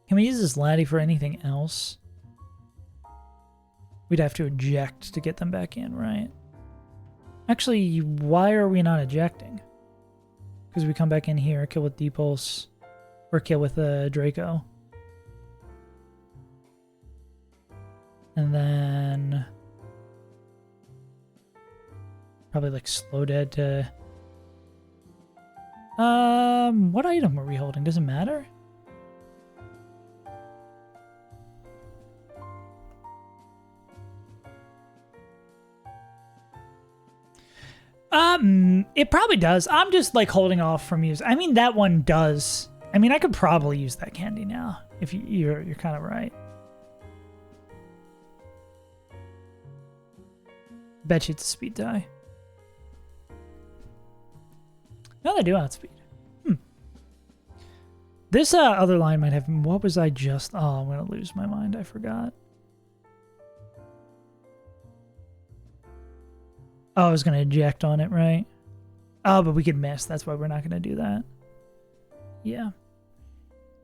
Can we use this Laddie for anything else? We'd have to eject to get them back in, right? Actually, why are we not ejecting? Because we come back in here, kill with Depulse, or kill with Draco. And then probably like slow dead to what item are we holding? Does it matter? It probably does. I'm just like holding off from use. I mean, that one does. I mean, I could probably use that candy now if you're kind of right. Bet you it's a speed die. No, they do outspeed. This other line might have. What was I just? Oh, I'm gonna lose my mind. I forgot. Oh, I was gonna eject on it, right? Oh, but we could miss. That's why we're not gonna do that. Yeah.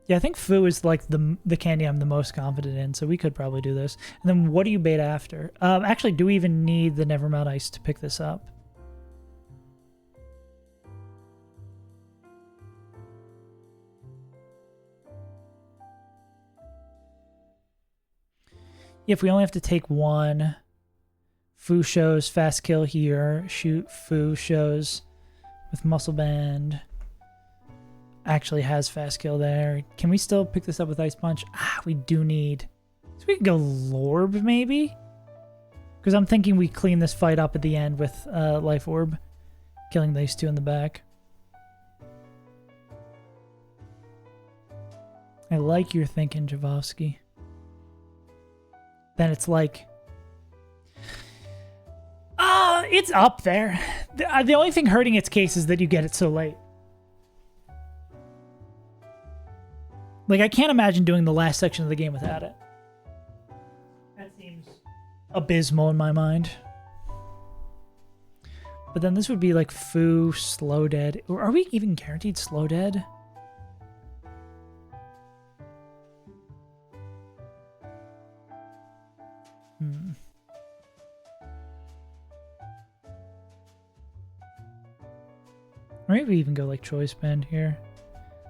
Yeah, I think Fu is like the candy I'm the most confident in, so we could probably do this. And then what do you bait after? Actually, do we even need the Nevermelt Ice to pick this up? If we only have to take one, Fu shows fast kill here. Shoot, Fu shows with Muscle Band. Actually has fast kill there. Can we still pick this up with Ice Punch? We do need. So we can go Lorb maybe? Because I'm thinking we clean this fight up at the end with Life Orb. Killing these two in the back. I like your thinking, Javovsky. Then it's like... it's up there. The only thing hurting its case is that you get it so late. Like, I can't imagine doing the last section of the game without it. That seems abysmal in my mind. But then this would be like Foo, Slow Dead. Or are we even guaranteed Slow Dead? Maybe we even go like Choice Bend here.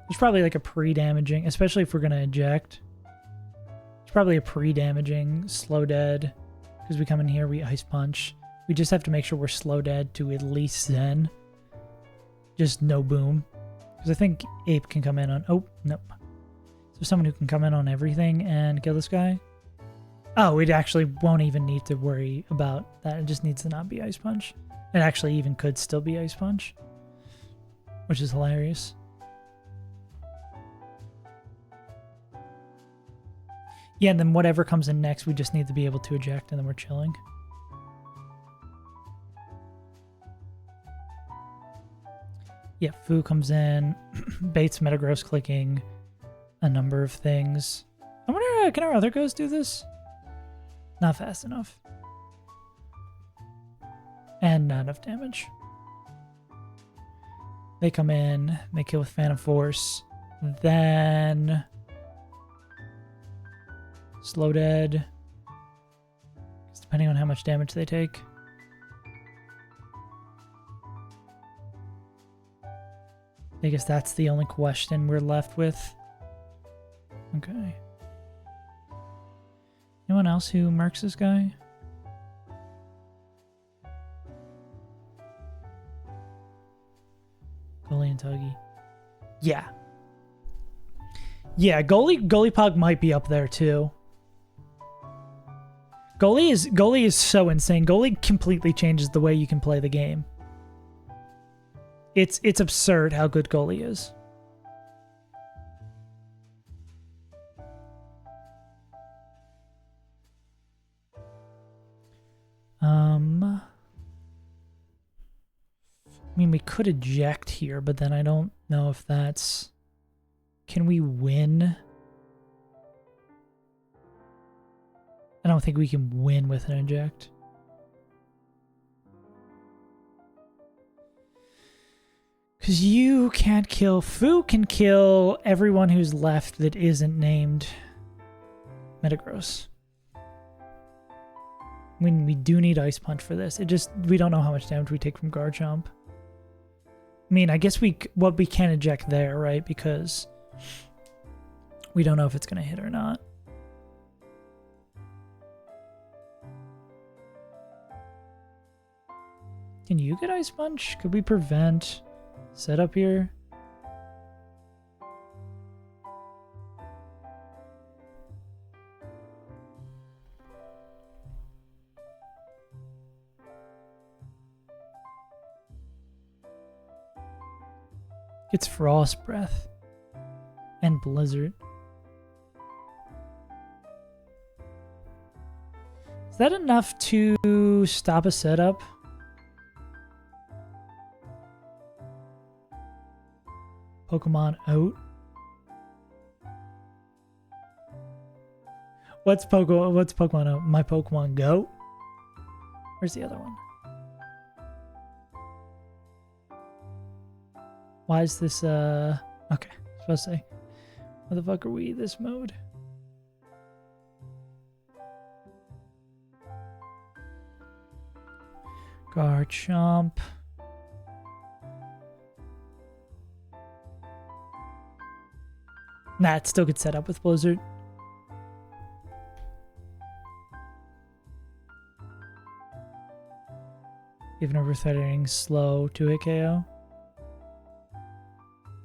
There's probably like a pre-damaging, especially if we're going to eject. It's probably a pre-damaging Slow Dead. Because we come in here, we Ice Punch. We just have to make sure we're Slow Dead to at least Zen. Just no boom. Because I think Ape can come in on... Oh, nope. Is there someone who can come in on everything and kill this guy? Oh, we actually won't even need to worry about that. It just needs to not be Ice Punch. It actually even could still be Ice Punch. Which is hilarious. Yeah, and then whatever comes in next, we just need to be able to eject, and then we're chilling. Yeah, Foo comes in. Bates Metagross clicking a number of things. I wonder, can our other ghosts do this? Not fast enough. And not enough damage. They come in, they kill with Phantom Force. Then... Slow Dead. Depending on how much damage they take. I guess that's the only question we're left with. Okay. Anyone else who murks this guy? Goalie and Tuggy. Yeah. Yeah, Goalie Pog might be up there too. Goalie is so insane. Goalie completely changes the way you can play the game. It's absurd how good Goalie is. I mean, we could eject here, but then I don't know if that's... Can we win? I don't think we can win with an eject. Because you can't kill... Foo can kill everyone who's left that isn't named Metagross. I mean, we do need Ice Punch for this. It just... We don't know how much damage we take from Garchomp. I mean, I guess we can eject there, right? Because we don't know if it's going to hit or not. Can you get Ice Punch? Could we prevent setup here? It's Frost Breath and Blizzard. Is that enough to stop a setup? Pokemon Out. What's Pokemon Out? My Pokemon Go? Where's the other one? Why is this, okay, I was supposed to say, why the fuck are we this mode? Garchomp. Nah, it still gets set up with Blizzard. Even over-threatening slow 2-hit KO.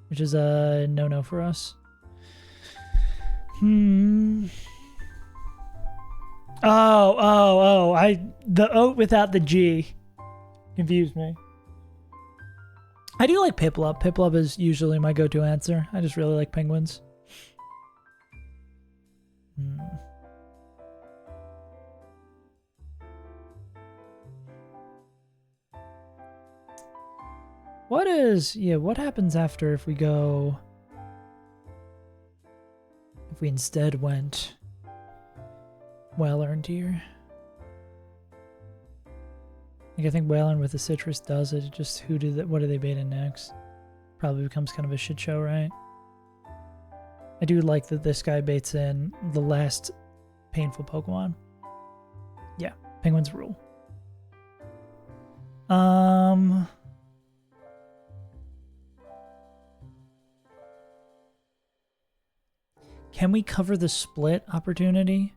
Which is a no-no for us. The oat without the G confused me. I do like Piplup. Piplup is usually my go-to answer. I just really like penguins. What happens after if we go... If we instead went well-earned here. Like, I think well-earned with the citrus does it. Just what do they bait in next? Probably becomes kind of a shit show, right? I do like that this guy baits in the last painful Pokemon. Yeah, penguins rule. Can we cover the split opportunity?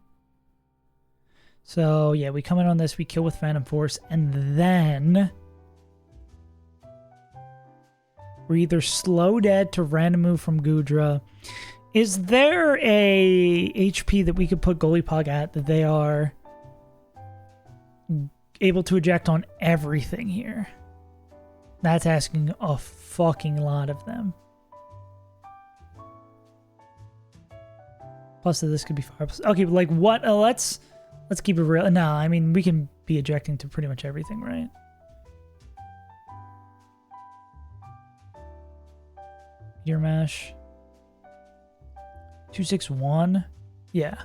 So, yeah, we come in on this, we kill with Phantom Force, and then we're either slow dead to random move from Goodra. Is there a HP that we could put Golipog at that they are able to eject on everything here? That's asking a fucking lot of them. Plus, this could be fire. Okay, like what? Let's keep it real. No, I mean we can be ejecting to pretty much everything, right? Gear Mash. 261. Yeah.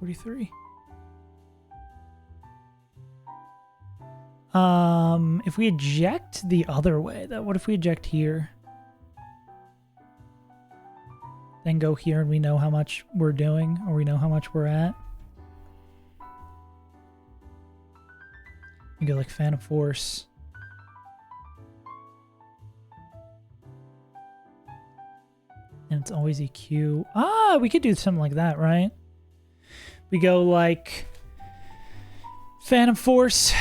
$43. If we eject the other way, what if we eject here? Then go here and we know how much we're doing, or we know how much we're at. You go like Phantom Force. And it's always EQ. Ah, we could do something like that, right? We go like Phantom Force.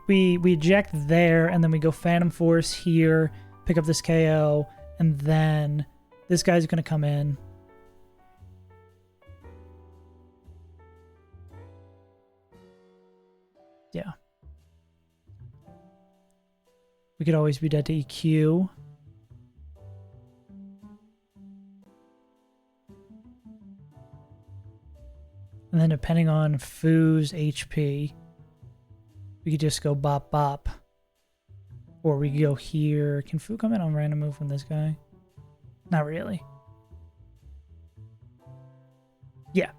We eject there, and then we go Phantom Force here, pick up this KO, and then this guy's going to come in. Yeah. We could always be dead to EQ. And then depending on Foo's HP, we could just go bop bop. Or we could go here. Can Fu come in on random move from this guy? Not really. Yeah.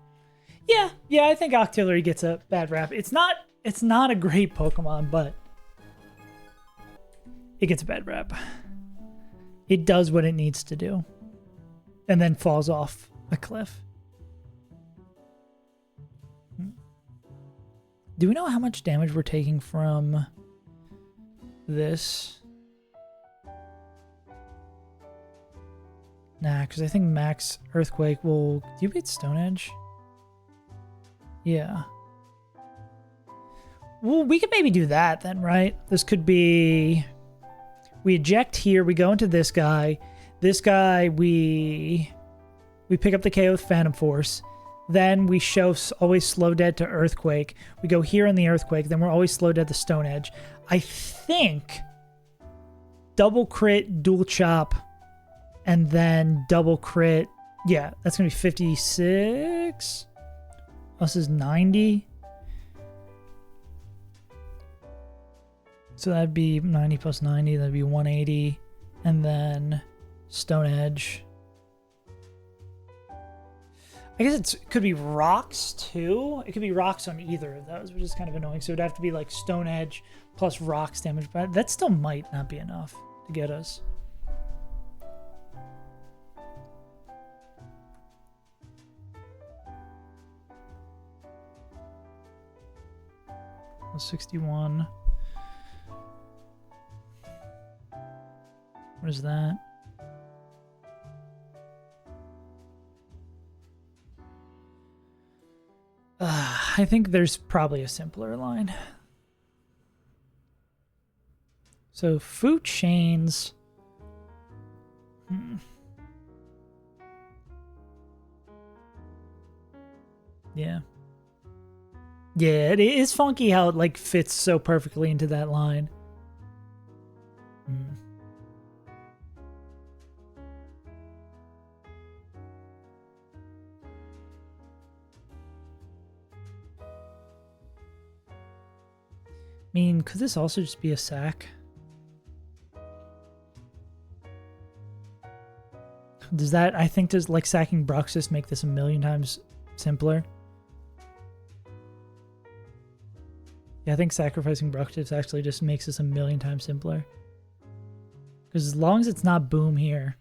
Yeah, I think Octillery gets a bad rap. It's not a great Pokemon, but it gets a bad rap. It does what it needs to do. And then falls off a cliff. Do we know how much damage we're taking from this? Nah, because I think Max Earthquake will... Do you beat Stone Edge? Yeah. Well, we could maybe do that then, right? This could be... We eject here, we go into this guy. This guy, we pick up the KO with Phantom Force. Then we show always slow dead to Earthquake. We go here in the Earthquake. Then we're always slow dead to Stone Edge. I think double crit, dual chop, and then double crit. Yeah, that's going to be 56. Us is 90. So that'd be 90 plus 90. That'd be 180. And then Stone Edge. I guess it could be rocks too. It could be rocks on either of those, which is kind of annoying. So it'd have to be like Stone Edge plus rocks damage, but that still might not be enough to get us. Well, 61. What is that? I think there's probably a simpler line. So food chains. Yeah. Yeah, it is funky how it like fits so perfectly into that line. mean, could this also just be a sack? Does that, I think, does like sacking Bruxus make this a million times simpler? Yeah, I think sacrificing Bruxus actually just makes this a million times simpler. Because as long as it's not boom here,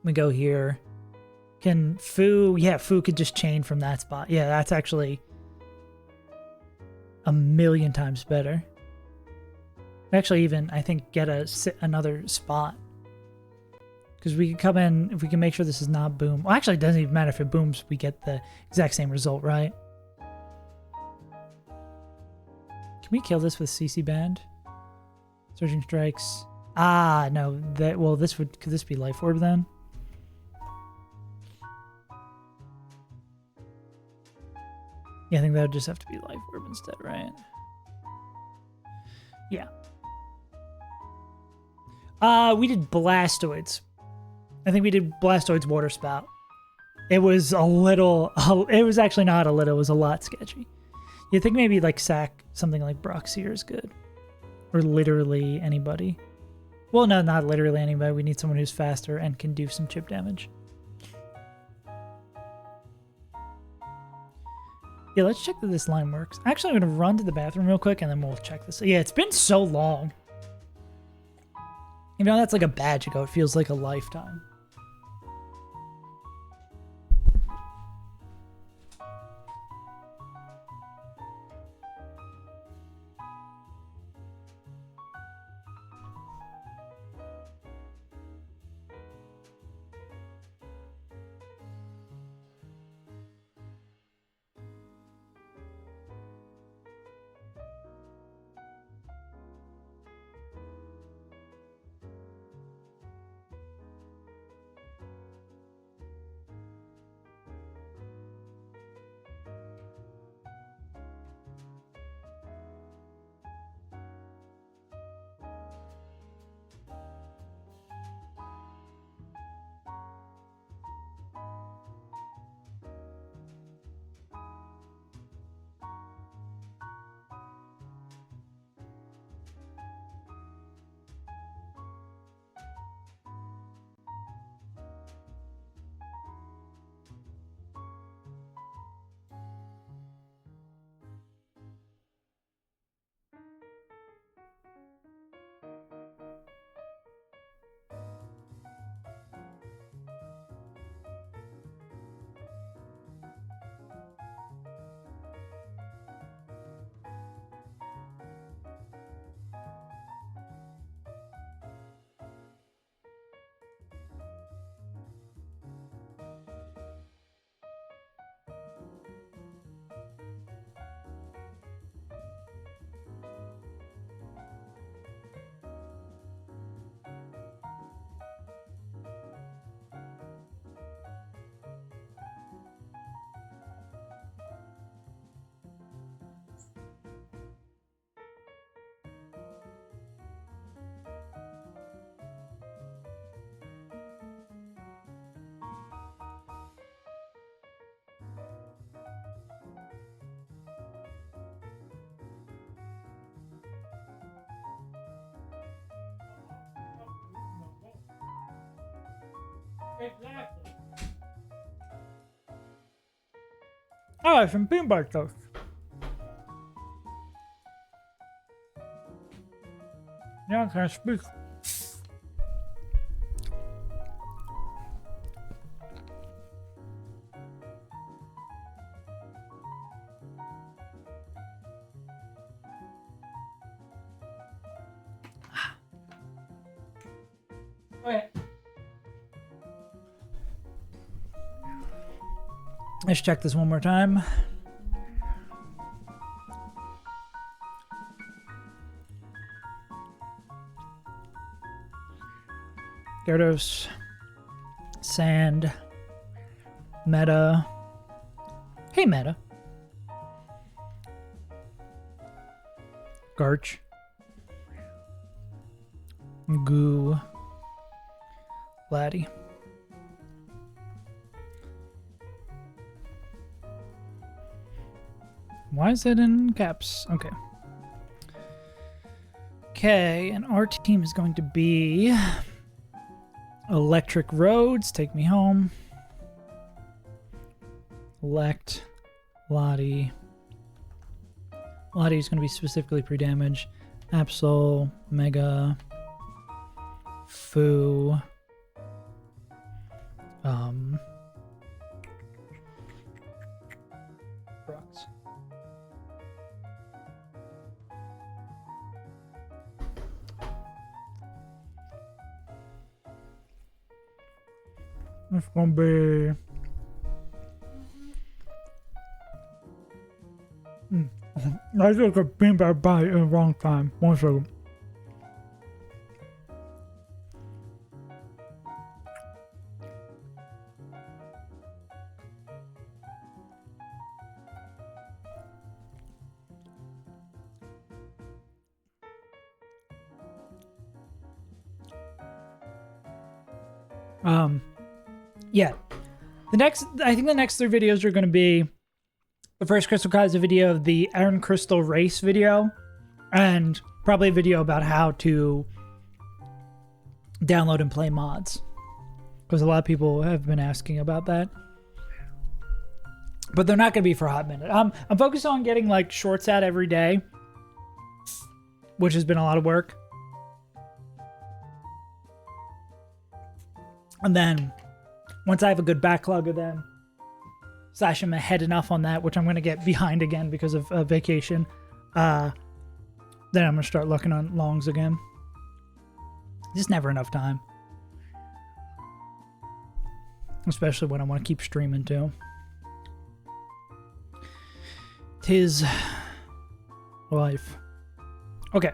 we go here. Can Fu, yeah, Fu could just chain from that spot. Yeah, that's actually a million times better. Actually, even, I think, get another spot. Because we can come in, if we can make sure this is not boom. Well, actually, it doesn't even matter if it booms. We get the exact same result, right? Can we kill this with CC Band? Surging Strikes. Ah, no. Well, this would, could this be Life Orb then? Yeah, I think that would just have to be Life Orb instead, right? Yeah. We did Blastoids. I think we did Blastoids Water Spout. It was a little, it was actually not a little, it was a lot sketchy. You think maybe like sack something like Broxier is good. Or literally anybody. Well, no, not literally anybody. We need someone who's faster and can do some chip damage. Yeah, let's check that this line works. Actually, I'm going to run to the bathroom real quick and then we'll check this. Yeah, it's been so long. You know, that's like a badge ago. It feels like a lifetime. Exactly. Oh, some peanut butter toast. Yeah, can I speak? Okay. Let's check this one more time. Gyarados, Sand, Meta. Hey, Meta. Garch. Goo. Laddie. Why is it in caps? Okay. Okay, and our team is going to be Electric Roads. Take me home. Elect Lottie. Lottie is going to be specifically pre-damage. Absol, Mega, Fu. Rocks. It's gonna be. I took a peanut butter bite in the wrong time. 1 second. Yeah. I think the next 3 videos are going to be the first Crystal Kaiser video, the Iron Crystal Race video, and probably a video about how to download and play mods. Because a lot of people have been asking about that. But they're not going to be for a hot minute. I'm focused on getting like shorts out every day, which has been a lot of work. And then once I have a good backlog of them, slash I'm ahead enough on that, which I'm going to get behind again because of vacation, then I'm going to start looking on longs again. Just never enough time. Especially when I want to keep streaming too. Tis life. Okay.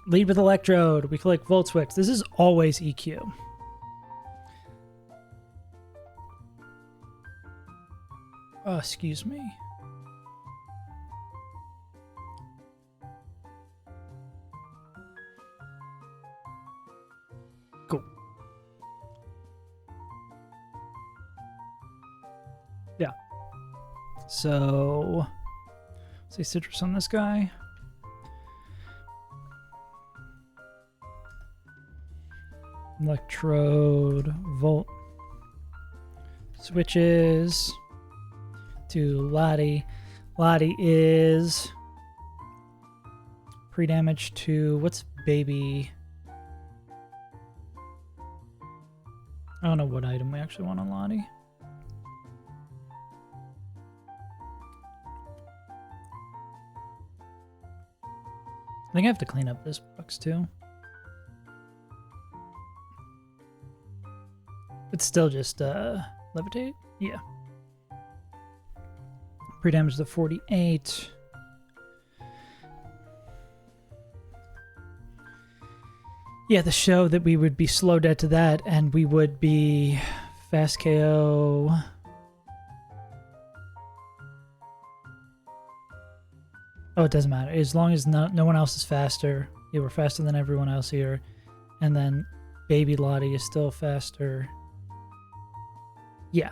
Lead with Electrode. We click Volt Switch. This is always EQ. Oh, excuse me. Cool. Yeah. So, say citrus on this guy. Electrode, Volt. Switches to Lottie. Lottie is pre-damage to, what's baby? I don't know what item we actually want on Lottie. I think I have to clean up this box too. It's still just levitate? Yeah. Pre-damage to 48. Yeah, the show that we would be slow dead to that, and we would be fast KO. Oh, it doesn't matter. As long as no one else is faster. Yeah, we're faster than everyone else here. And then Baby Lottie is still faster. Yeah.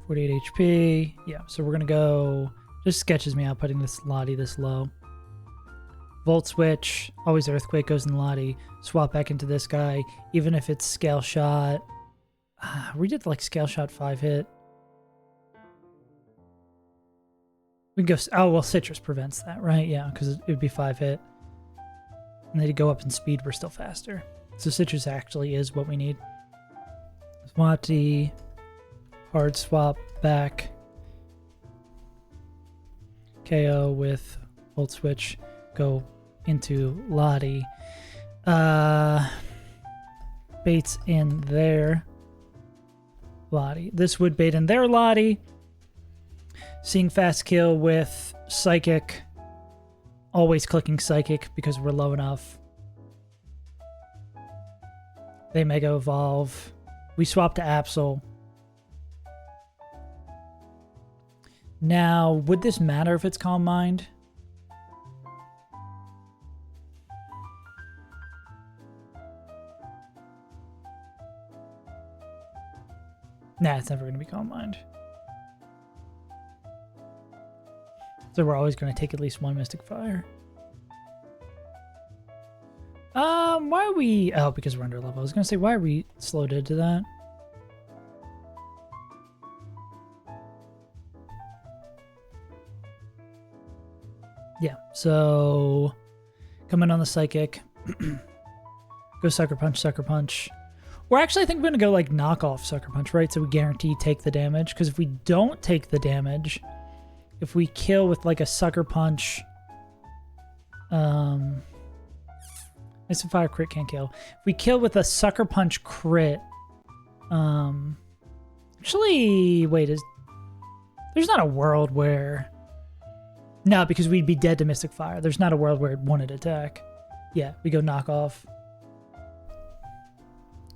48 HP. Yeah, so we're going to go... Just sketches me out putting this Lottie this low. Volt Switch. Always Earthquake goes in Lottie. Swap back into this guy. Even if it's Scale Shot. We did like Scale Shot 5 hit. We can go... Oh, well, Citrus prevents that, right? Yeah, because it would be 5 hit. And they'd go up in speed. We're still faster. So Citrus actually is what we need. Swati. Hard swap back. KO with Volt Switch. Go into Lottie. Baits in there. Lottie. This would bait in their Lottie. Seeing fast kill with Psychic. Always clicking Psychic because we're low enough. They Mega Evolve. We swap to Absol. Now, would this matter if it's Calm Mind? Nah, it's never going to be Calm Mind. So we're always going to take at least one Mystic Fire. Why are we... Oh, because we're under level. I was going to say, why are we slow dead to that? Yeah, so... Coming on the Psychic. Go Sucker Punch, Sucker Punch. Or actually, I think we're going to go, like, knock off Sucker Punch, right? So we guarantee take the damage. Because if we don't take the damage... If we kill with, like, a Sucker Punch... Mystic Fire crit can't kill. If we kill with a Sucker Punch crit... Actually, wait, there's not a world where... No, because we'd be dead to Mystic Fire. There's not a world where it wanted attack. Yeah, we go knock off.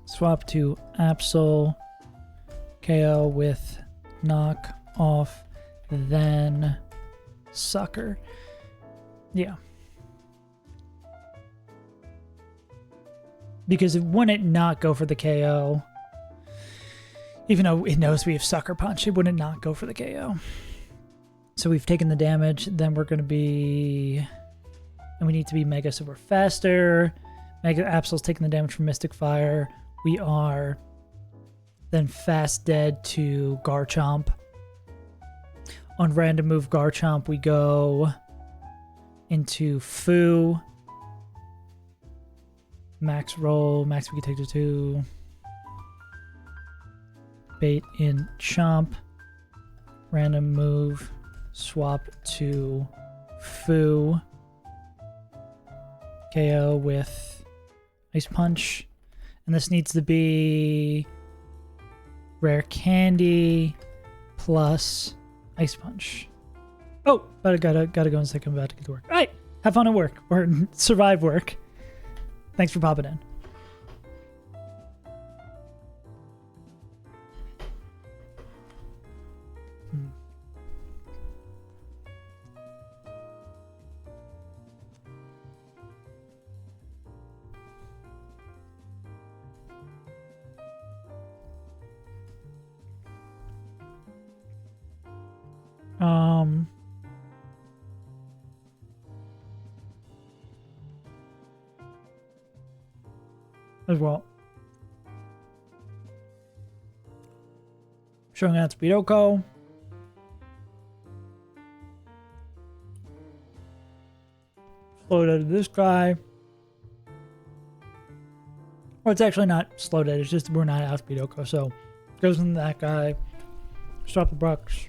Swap to Absol. KO with knock off. Then Sucker. Yeah. Because it wouldn't not go for the KO. Even though it knows we have Sucker Punch, it wouldn't not go for the KO. So we've taken the damage. Then we're going to be... And we need to be Mega, so we're faster. Mega Absol's taking the damage from Mystic Fire. We are then fast dead to Garchomp. On random move Garchomp, we go into Fu. Max roll. Max we can take to 2. Bait in Chomp. Random move. Swap to Fu. KO with Ice Punch. And this needs to be Rare Candy plus Ice Punch. Oh, but I gotta go in a second. I'm about to get to work. All right, have fun at work or survive work. Thanks for popping in. As well. Showing out Speedoko. Slow dead to this guy. Well, it's actually not slow dead, it's just we're not out Speedoko, so goes into that guy. Stop the Brux.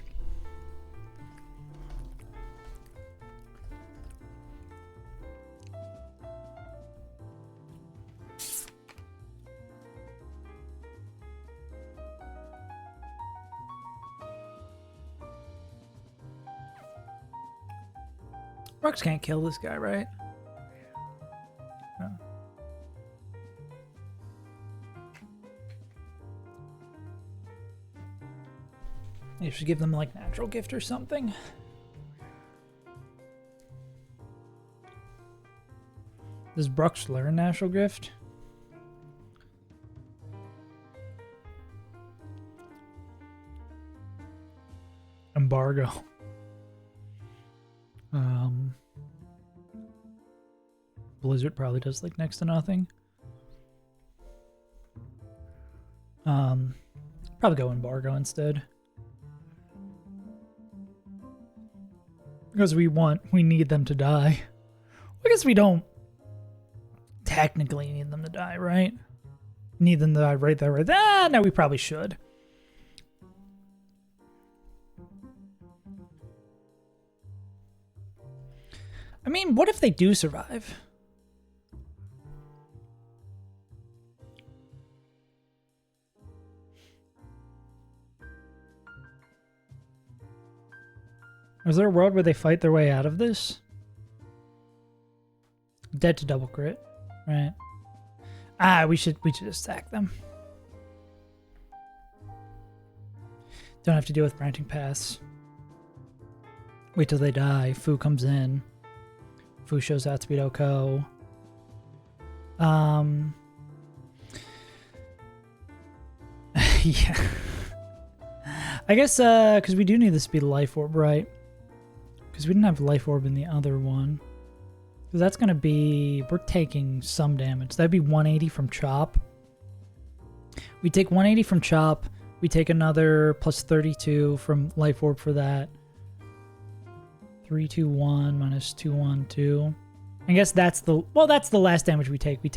Brux can't kill this guy, right? No. You should give them like natural gift or something. Does Brux learn natural gift? Embargo. Blizzard probably does like next to nothing. Probably go Embargo instead. Because we need them to die. I guess we don't technically need them to die, right? Need them to die right there, right there. Ah, no, we probably should. I mean, what if they do survive? Is there a world where they fight their way out of this? Dead to double crit, right? Ah, we should just stack them. Don't have to deal with branching paths. Wait till they die. Fu comes in. Fu shows out Speedoko. Yeah. I guess because we do need the speed of life orb, right? Because we didn't have Life Orb in the other one. So that's going to be... We're taking some damage. That'd be 180 from Chop. We take 180 from Chop. We take another plus 32 from Life Orb for that. 321 minus 212. I guess that's the... Well, that's the last damage we take. We're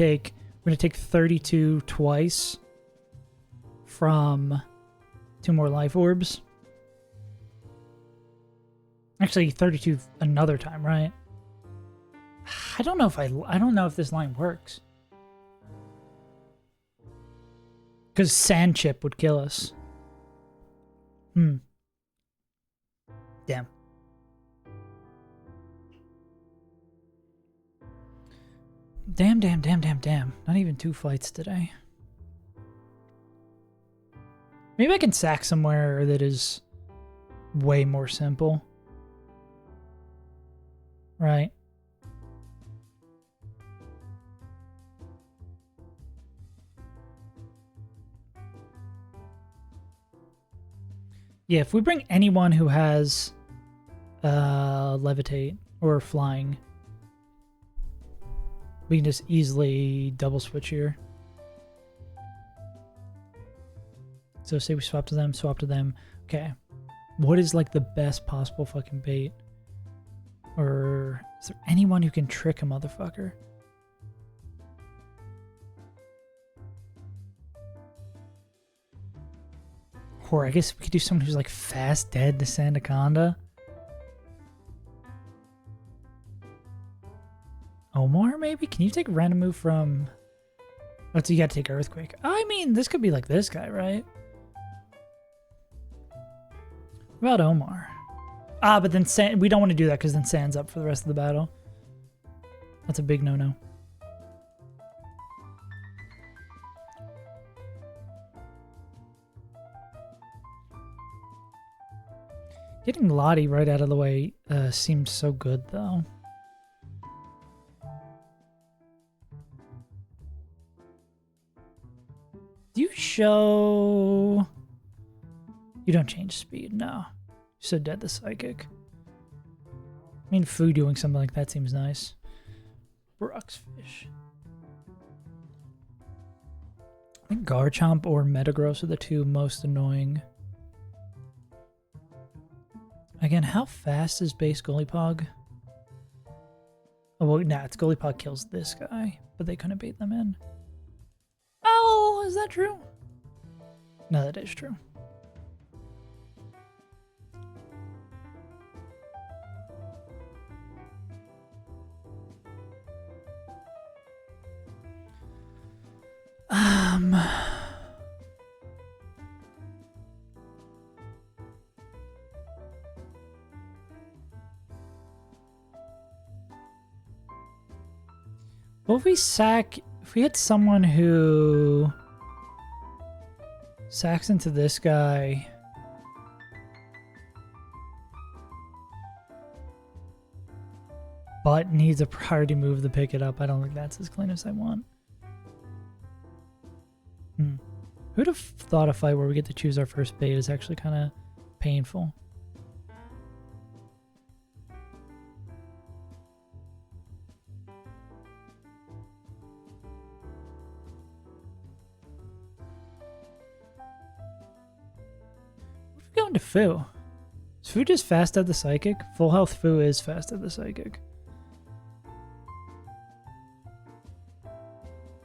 going to take 32 twice from 2 more Life Orbs. Actually, 32 another time, right? I don't know if this line works. Because Sand Chip would kill us. Damn. Damn. Not even 2 fights today. Maybe I can sack somewhere that is way more simple. Right. Yeah, if we bring anyone who has levitate or flying, we can just easily double switch here. So say we swap to them. Okay. What is like the best possible fucking bait? Or is there anyone who can trick a motherfucker? Or I guess we could do someone who's like fast dead to Sandaconda. Omar, maybe? Can you take a random move from... Oh, so you gotta take Earthquake. I mean, this could be like this guy, right? What about Omar? Ah, but then we don't want to do that because then Sand's up for the rest of the battle. That's a big no-no. Getting Lottie right out of the way seems so good, though. Do you show... You don't change speed, no. You're so dead the Psychic. I mean, Fu doing something like that seems nice. Bruxfish. I think Garchomp or Metagross are the two most annoying. Again, how fast is base Gollipog? Oh, well, nah, it's Gollipog kills this guy, but they couldn't bait them in. Oh, is that true? No, that is true. What if we had someone who sacks into this guy, but needs a priority move to pick it up? I don't think that's as clean as I want. Who'd have thought a fight where we get to choose our first bait is actually kind of painful. Going to Fu. Is Fu just fast at the Psychic? Full health Fu is fast at the Psychic.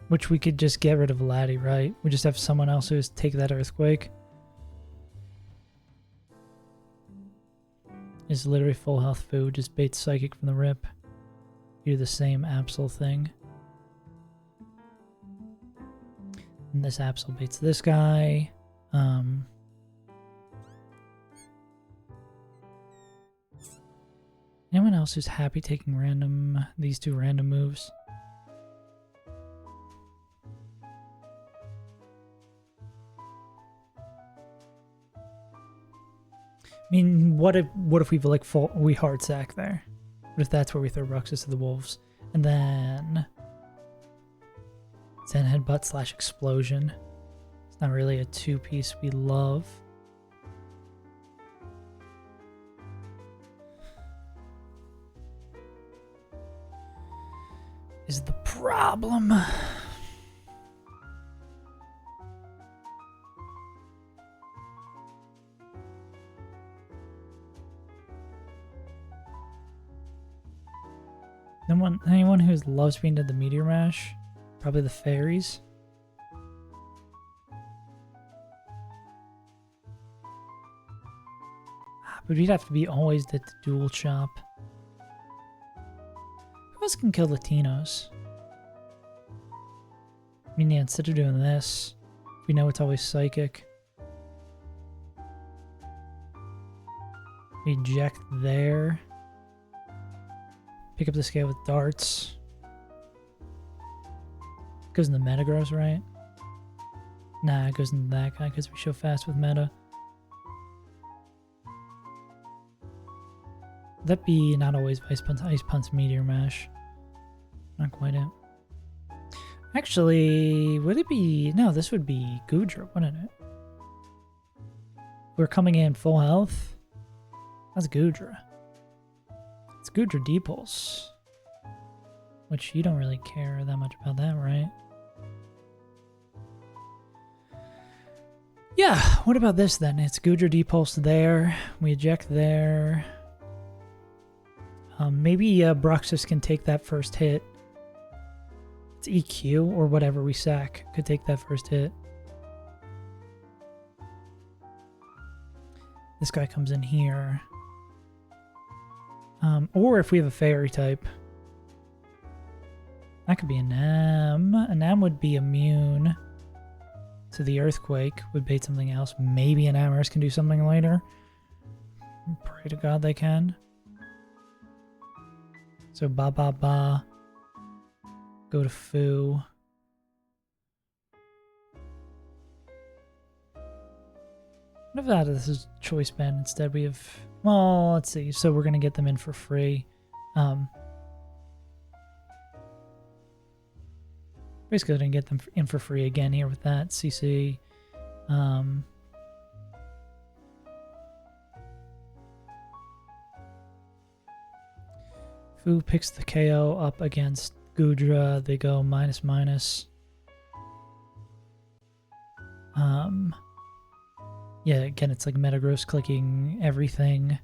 Which we could just get rid of Laddie, right? We just have someone else who's take that Earthquake. Is literally full health Fu, just baits Psychic from the rip. Do the same Absol thing. And this Absol baits this guy. Anyone else who's happy taking these two random moves? I mean, what if we like we hard sack there? What if that's where we throw Bruxus to the wolves, and then Zen Headbutt / Explosion? It's not really a 2-piece we love. is the problem. Anyone who loves being to the meteor mash? Probably the fairies. But we'd have to be always at the dual shop. Who else can kill Latinos? I mean, yeah, instead of doing this, we know it's always psychic. We eject there. Pick up the scale with darts. Goes in the Metagross, right? Nah, it goes into that guy because we show fast with meta. Would that be not always Ice Punch Meteor Mash? Not quite it. Actually, would it be... No, this would be Goodra, wouldn't it? We're coming in full health. That's Goodra. It's Goodra D-Pulse. Which you don't really care that much about that, right? Yeah, what about this then? It's Goodra D-Pulse there. We eject there. Maybe Bruxus can take that first hit. It's EQ or whatever we sack could take that first hit. This guy comes in here. Or if we have a fairy type. That could be a Nam. A Nam would be immune to the earthquake. Would bait something else. Maybe an Amorous can do something later. Pray to God they can. So ba ba ba. Go to Foo. What if that this is choice band instead? We have, well, let's see. So we're gonna get them in for free. Basically gonna get them in for free again here with that CC. Foo picks the KO up against Goodra. They go minus minus. Yeah, again, it's like Metagross clicking everything.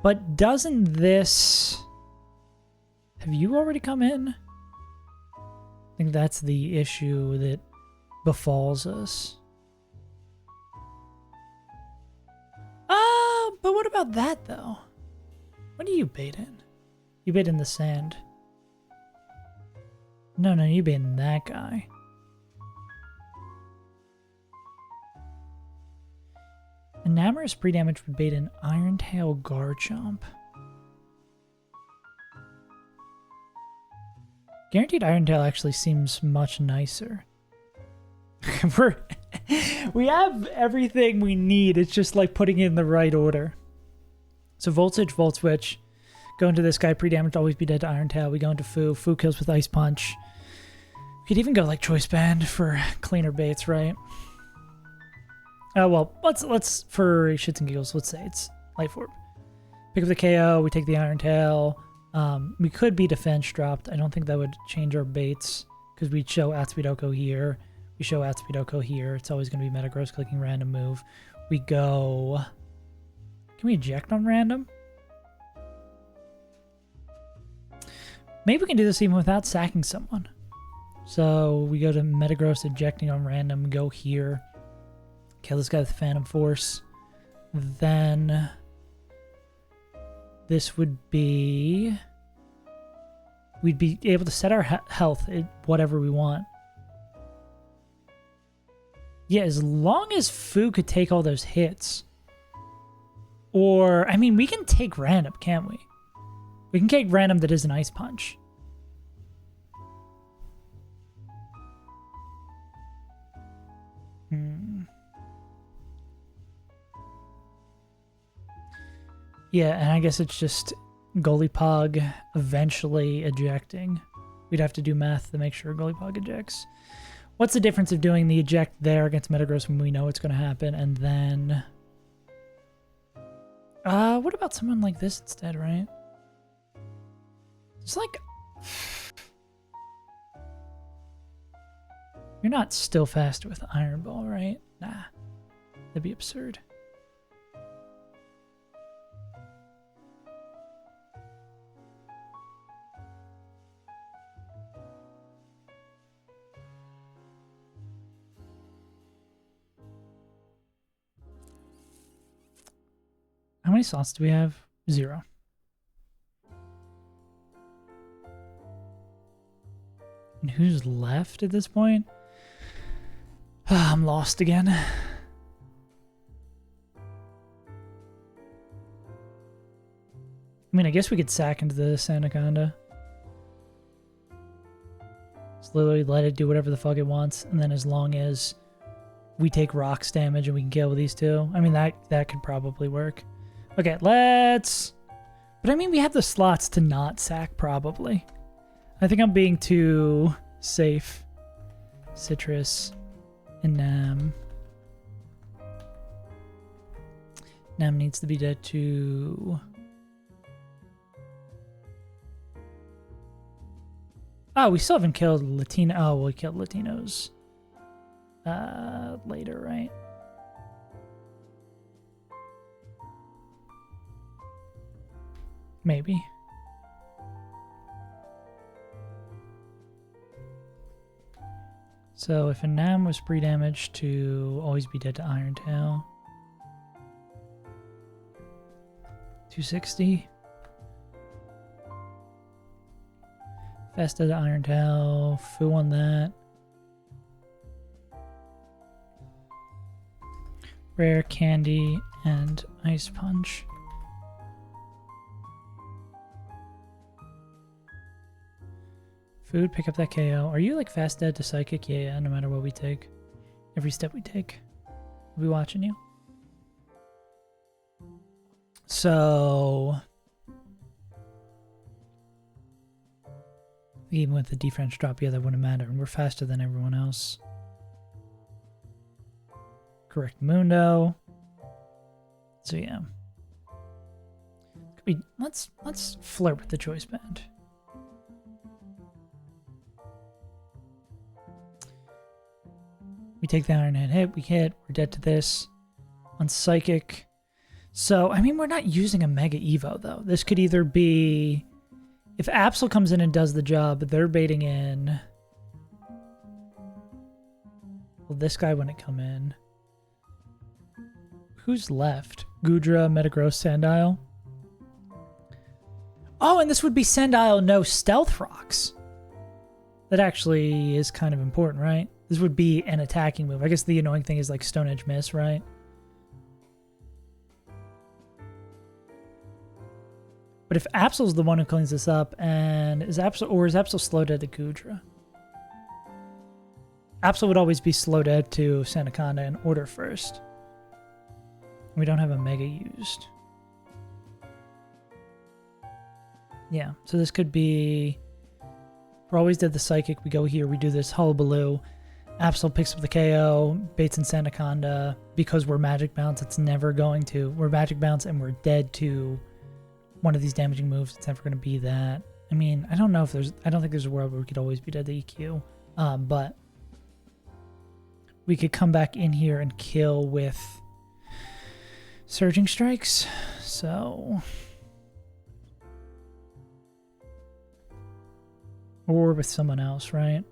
But doesn't this... Have you already come in? I think that's the issue that befalls us. But what about that, though? What do you bait in? You bait in the sand. No, you bait in that guy. Enamorous pre-damage would bait in Iron Tail Garchomp. Guaranteed Iron Tail actually seems much nicer. We have everything we need. It's just like putting it in the right order. So Voltage, Volt Switch. Go into this guy, pre-damage, always be dead to Iron Tail. We go into Foo. Foo kills with Ice Punch. We could even go like Choice Band for cleaner baits, right? Well, let's for shits and giggles, let's say it's Life Orb. Pick up the KO, we take the Iron Tail. We could be defense dropped. I don't think that would change our baits because we'd show Atsupidoko here. We show Atsupidoko here. It's always going to be Metagross clicking random move. We go... Can we eject on random? Maybe we can do this even without sacking someone. So we go to Metagross ejecting on random, go here. Kill this guy with Phantom Force. Then this would be... We'd be able to set our health at whatever we want. Yeah, as long as Foo could take all those hits. Or, I mean, we can take random, can't we? We can take random that is an Ice Punch. Yeah, and I guess it's just Golipog eventually ejecting. We'd have to do math to make sure Golipog ejects. What's the difference of doing the eject there against Metagross when we know it's going to happen, and then What about someone like this instead, right? It's like... You're not still faster with Iron Ball, right? Nah. That'd be absurd. How many slots do we have? 0. And who's left at this point? I'm lost again. I mean, I guess we could sack into this Anaconda. Just literally let it do whatever the fuck it wants, and then as long as we take rocks damage and we can kill with these two, I mean, that could probably work. Okay, let's... But I mean, we have the slots to not sack, probably. I think I'm being too safe. Citrus and Nam. Nam needs to be dead too. Oh, we still haven't killed Latino. Oh, we killed Latinos later, right? Maybe. So if a Nam was pre-damaged to always be dead to Iron Tail. 260. Fast dead to Iron Tail. Fu on that. Rare Candy and Ice Punch. Food, pick up that KO. Are you like fast dead to Psychic? Yeah, no matter what we take. Every step we take. We'll be watching you. So... Even with the defense drop, yeah, that wouldn't matter. And we're faster than everyone else. Correct Mundo. So yeah. Let's flirt with the choice band. We take the Iron Head hit, we hit, we're dead to this. On Psychic. So, I mean, we're not using a Mega Evo, though. This could either be... If Absol comes in and does the job, they're baiting in... Well, this guy wouldn't come in. Who's left? Gudra, Metagross, Sandile? Oh, and this would be Sandile, no Stealth Rocks. That actually is kind of important, right? This would be an attacking move. I guess the annoying thing is like Stone Edge Miss, right? But if Absol's the one who cleans this up, and is Absol slow dead to Gudra? Absol would always be slow dead to Sandaconda in order first. We don't have a Mega used. Yeah, so this could be... We're always dead the Psychic. We go here, we do this Hullabaloo. Absol picks up the KO, baits in Sandaconda. Because we're Magic Bounce, it's never going to. We're Magic Bounce and we're dead to one of these damaging moves. It's never going to be that. I mean, I don't know if there's... I don't think there's a world where we could always be dead to EQ. But we could come back in here and kill with Surging Strikes. So... Or with someone else, right?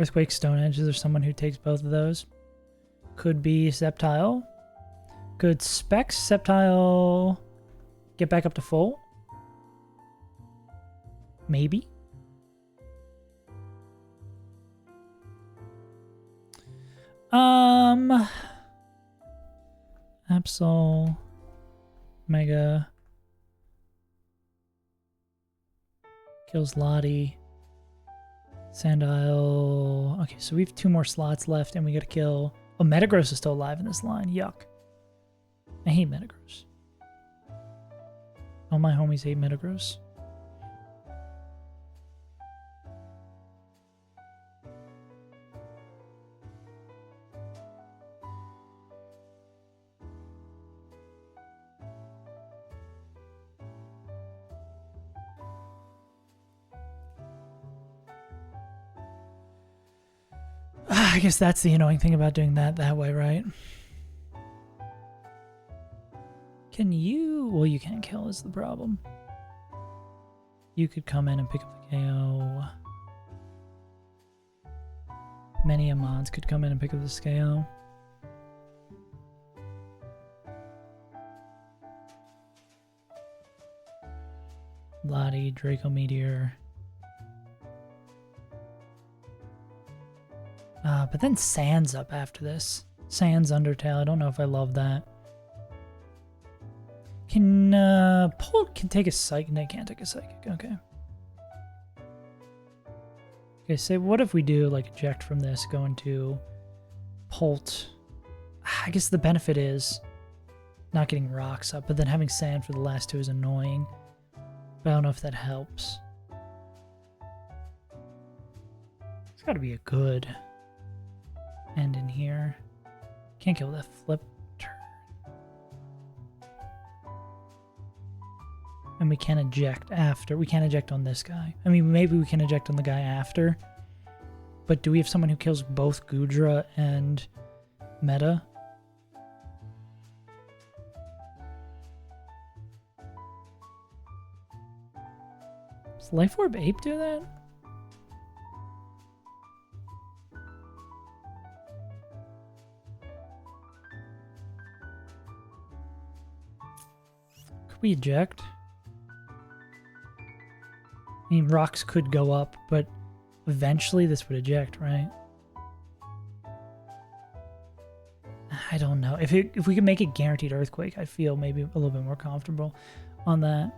Earthquake, Stone Edge, is there someone who takes both of those? Could be Sceptile. Could Specs Sceptile get back up to full? Maybe. Absol. Mega. Kills Lottie. Sandile. Okay, so we have 2 more slots left and we gotta kill... Oh, Metagross is still alive in this line. Yuck. I hate Metagross. All my homies hate Metagross. I guess that's the annoying thing about doing that way, right? Can you... Well, you can't kill is the problem. You could come in and pick up the KO. Many Amons could come in and pick up the KO. Lottie, Draco Meteor. But then Sand's up after this. Sand's Undertale. I don't know if I love that. Can Pole can take a psychic? No, can't take a psychic. Okay. Okay, so what if we do like eject from this, go into Polt? I guess the benefit is not getting rocks up, but then having sand for the last two is annoying. But I don't know if that helps. It's got to be a good end in here. Can't kill that flip turn. And we can eject after. We can't eject on this guy. I mean, maybe we can eject on the guy after. But do we have someone who kills both Gudra and Meta? Does Life Orb Ape do that? Could we eject? I mean, rocks could go up, but eventually this would eject, right? I don't know. If we could make it guaranteed earthquake, I feel maybe a little bit more comfortable on that.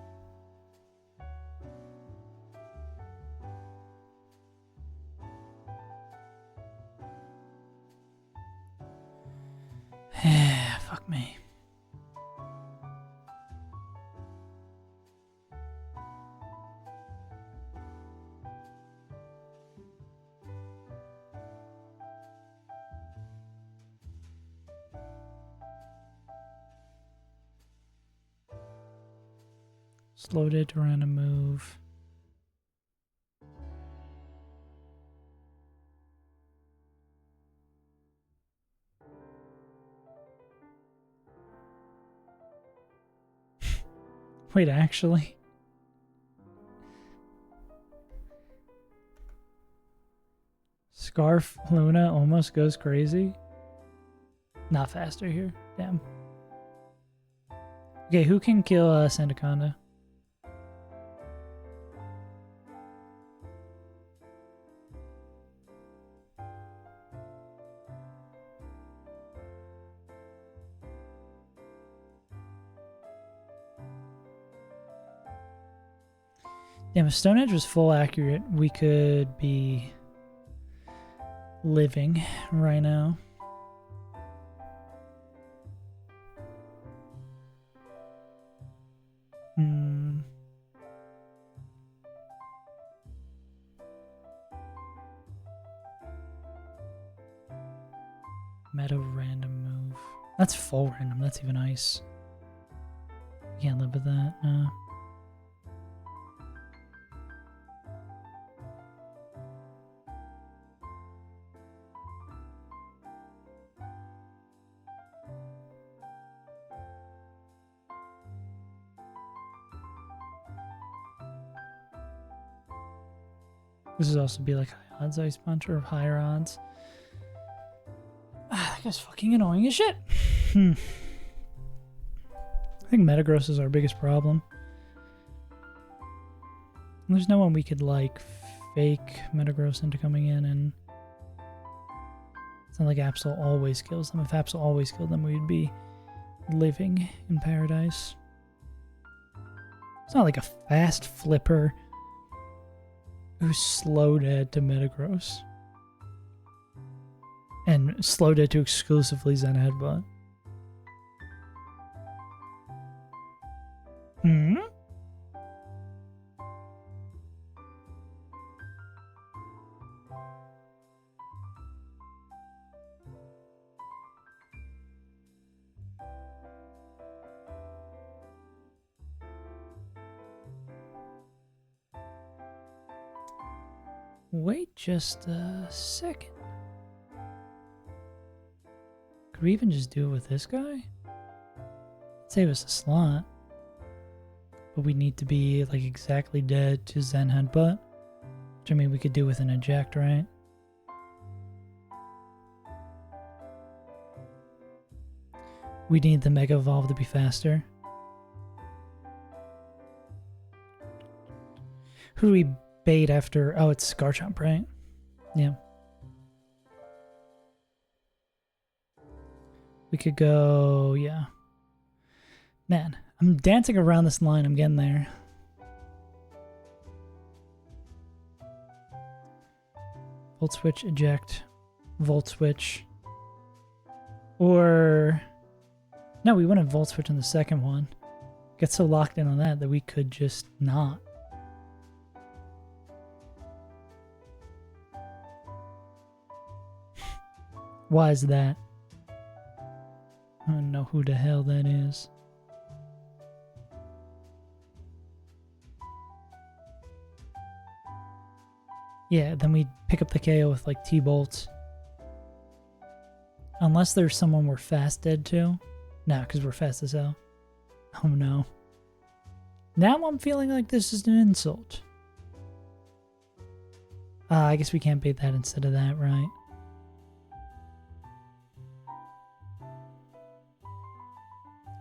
Fuck me. Slowed it to random move. Wait, actually? Scarf Luna almost goes crazy. Not faster here. Damn. Okay, who can kill Sandaconda? Damn, if Stone Edge was full accurate, we could be living right now. Meta random move. That's full random. That's even nice. Can't live with that. No. This would also be like high odds Ice Punch or higher odds. That guy's fucking annoying as shit. I think Metagross is our biggest problem. There's no one we could like fake Metagross into coming in, and it's not like Absol always kills them. If Absol always killed them, we'd be living in paradise. It's not like a fast flipper who's slow dead to Metagross. And slow dead to exclusively Zen Headbutt. Wait just a second. we even just do it with this guy? Save us a slot. But we need to be like exactly dead to Zen Headbutt. Which I mean we could do with an eject, right? We need the Mega Evolve to be faster. Who do we bait after? Oh, it's Garchomp, right? Yeah. We could go, yeah. Man, I'm dancing around this line. I'm getting there. Volt Switch, eject. Volt Switch. Or... No, we wouldn't Volt Switch on the second one. Get so locked in on that we could just not. Why is that? I don't know who the hell that is. Yeah, then we pick up the KO with like T-Bolts. Unless there's someone we're fast dead to. No, because we're fast as hell. Oh no. Now I'm feeling like this is an insult. I guess we can't bait that instead of that, right?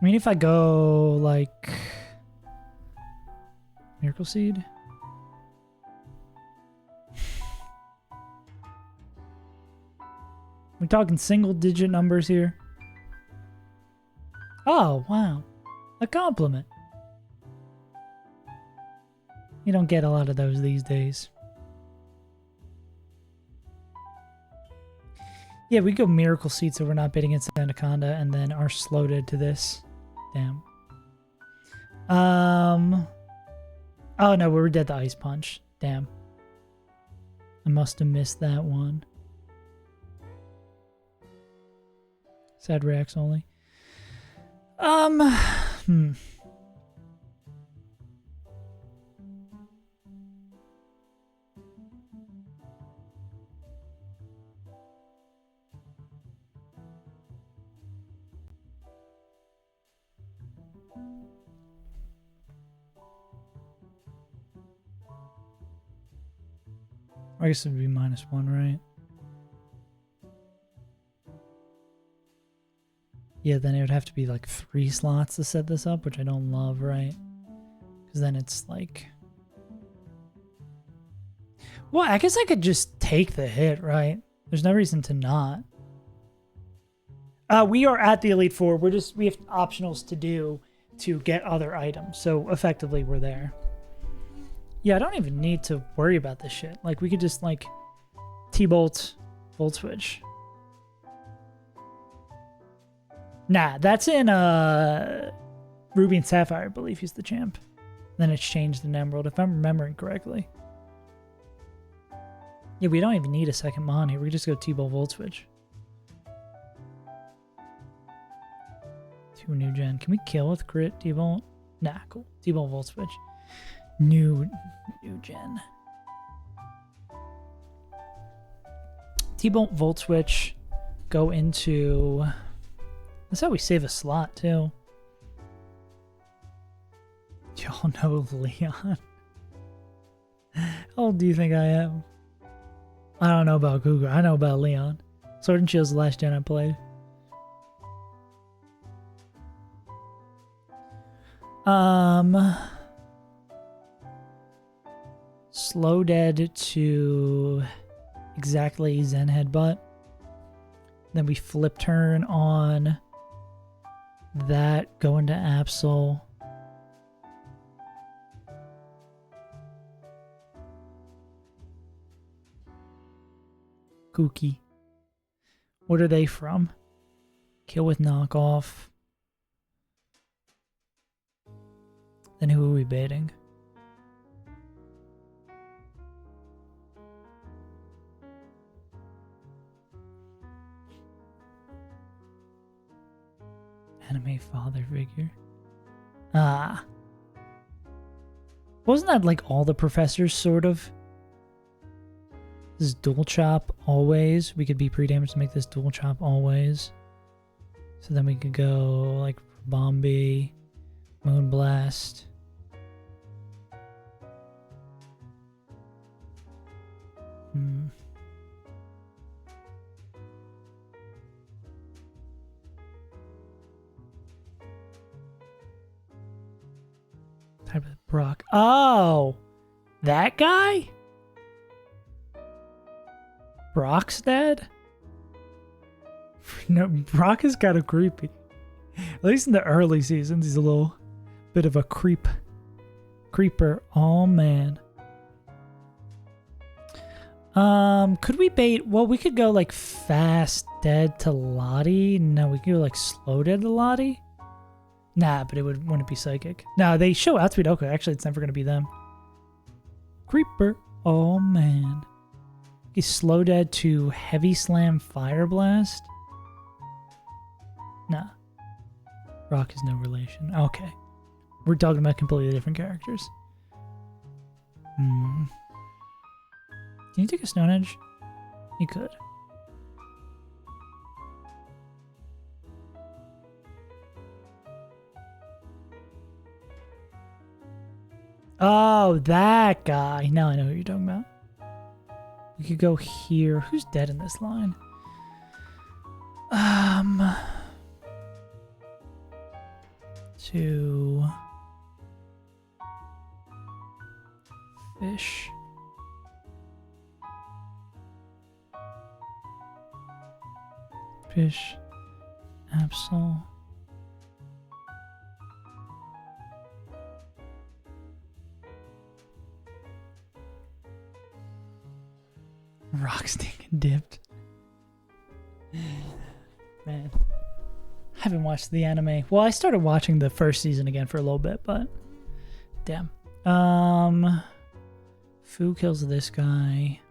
I mean, if I go like Miracle Seed. We're talking single digit numbers here. Oh, wow. A compliment. You don't get a lot of those these days. Yeah, we go Miracle Seed so we're not bidding against Anaconda and then are slow dead to this. Damn. Oh no, we were dead to Ice Punch. Damn. I must have missed that one. Sad reacts only. I guess it would be -1, right? Yeah, then it would have to be like 3 slots to set this up, which I don't love, right? Because then it's like... Well, I guess I could just take the hit, right? There's no reason to not. We are at the Elite Four. We have optionals to do to get other items. So effectively, we're there. Yeah, I don't even need to worry about this shit. Like, we could just, like, T-Bolt, Volt Switch. Nah, that's in Ruby and Sapphire, I believe he's the champ. Then it's changed in Emerald, if I'm remembering correctly. Yeah, we don't even need a second Mon here. We just go T-Bolt Volt Switch. 2 new gen. Can we kill with crit T-Bolt? Nah, cool. T-Bolt Volt Switch. New gen. T-Bolt Volt Switch. Go into... That's how we save a slot, too. Y'all know Leon. How old do you think I am? I don't know about Cougar. I know about Leon. Sword and Shield's the last gen I played. Slow dead to exactly Zen Headbutt. Then we flip turn on that, go into Absol. Kooky. What are they from? Kill with knockoff. Then who are we baiting? Anime father figure. Ah. Wasn't that like all the professors, sort of? This is dual chop always. We could be pre-damaged to make this dual chop always. So then we could go like Bombi, Moonblast. Type of Brock. Oh, that guy? Brock's dead? No, Brock is kind of creepy. At least in the early seasons, he's a little bit of a creeper. Oh man. Could we bait? Well, we could go like fast dead to Lottie. No, we could go like slow dead to Lottie. Nah, but wouldn't be psychic. No, they show outspeed. Okay, actually, it's never gonna be them. Creeper. Oh man. He's slow dead to heavy slam fire blast. Nah. Rock is no relation. Okay. We're talking about completely different characters. Can you take a Stone Edge? You could. Oh, that guy. Now I know who you're talking about. We could go here. Who's dead in this line? To fish. Fish. Absol. Rock stinking dipped. Man. I haven't watched the anime. Well, I started watching the first season again for a little bit, but damn. Fu kills this guy.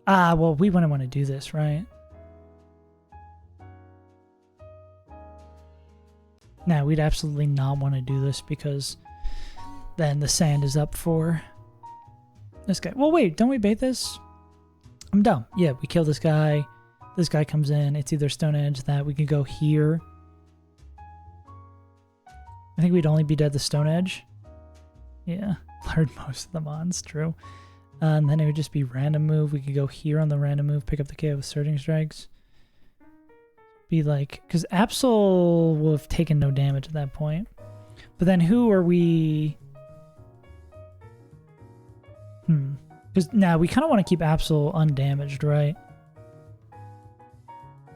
Ah, well, we wouldn't want to do this, right? No, we'd absolutely not want to do this because then the sand is up for this guy. Well, wait, don't we bait this? I'm dumb. Yeah, we kill this guy. This guy comes in. It's either Stone Edge that we could go here. I think we'd only be dead the Stone Edge. Yeah, blurred most of the mons, true. And then it would just be random move. We could go here on the random move, pick up the KO with Surging Strikes. Be like, because Absol will have taken no damage at that point. But then who are we? Because now we kind of want to keep Absol undamaged, right?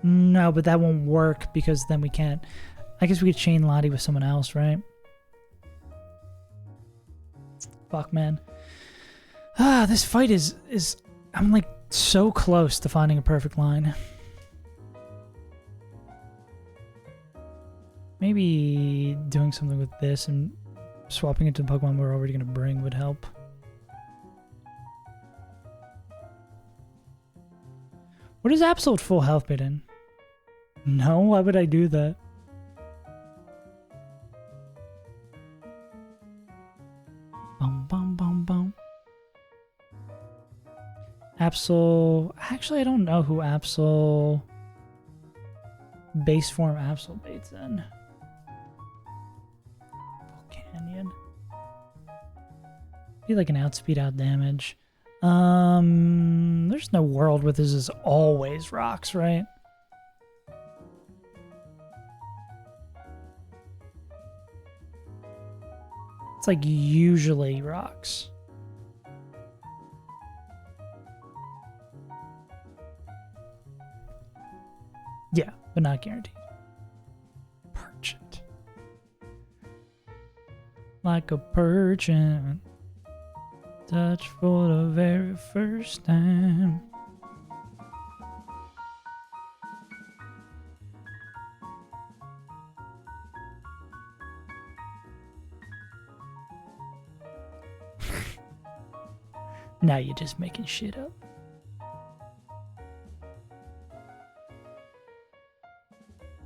No, but that won't work because then we can't. I guess we could chain Lottie with someone else, right? Fuck, man. Ah, this fight is I'm like so close to finding a perfect line. Maybe doing something with this and swapping it to the Pokemon we're already going to bring would help. What is absolute full health bit in? No, why would I do that? Bum bum bum bum. Absol. Actually, I don't know who Absol base form Absol baits in. Canyon. Be like an outspeed out damage. There's no world where this is always rocks, right? It's like usually rocks. Yeah, but not guaranteed. Perchant. Like a perchant. Touch for the very first time. Now you're just making shit up.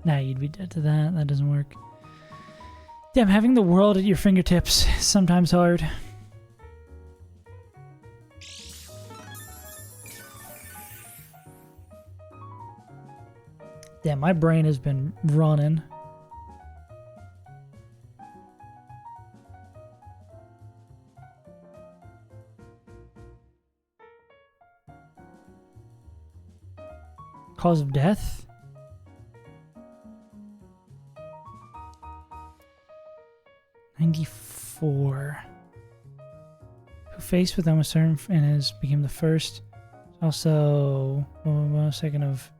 Nah, you'd be dead to that. That doesn't work. Damn, having the world at your fingertips is sometimes hard. Damn, my brain has been running. Cause of death? '94. Who faced with almost certain and became the first. Also, 1 second of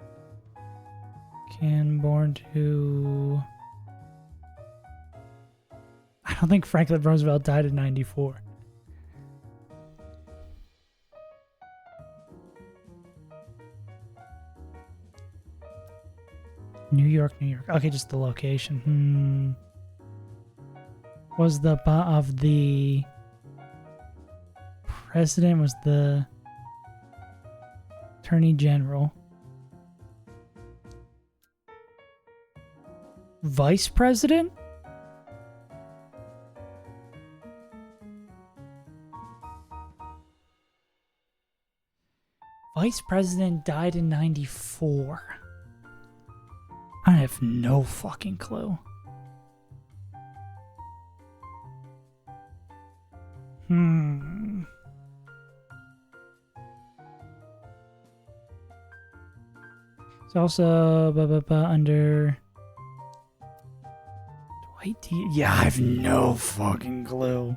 born to. I don't think Franklin Roosevelt died in '94. New York, New York. Okay, just the location. Was the of the president was the Attorney General. Vice President? Vice President died in '94. I have no fucking clue. It's also under Dwight D. Yeah, I have no fucking clue.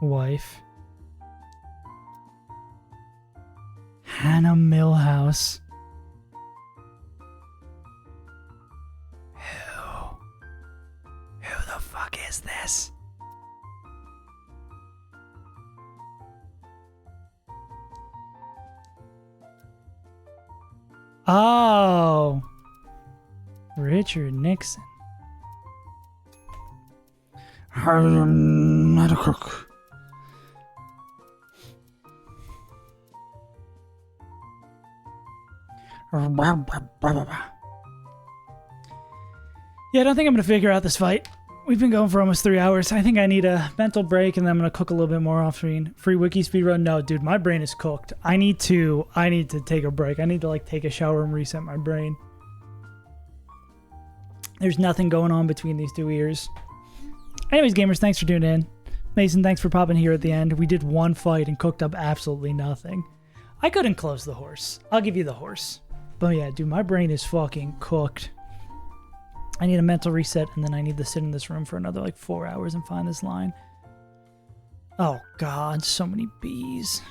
Wife. Hannah Milhouse. Who the fuck is this? Oh, Richard Nixon. I am not a cook. Yeah, I don't think I'm going to figure out this fight. We've been going for almost 3 hours. I think I need a mental break, and then I'm going to cook a little bit more off screen. Free wiki speedrun? No, dude, my brain is cooked. I need to take a break. I need to, like, take a shower and reset my brain. There's nothing going on between these 2 ears. Anyways, gamers, thanks for tuning in. Mason, thanks for popping here at the end. We did one fight and cooked up absolutely nothing. I couldn't close the horse. I'll give you the horse. But yeah, dude, my brain is fucking cooked. I need a mental reset, and then I need to sit in this room for another, like, 4 hours and find this line. Oh, God, so many bees.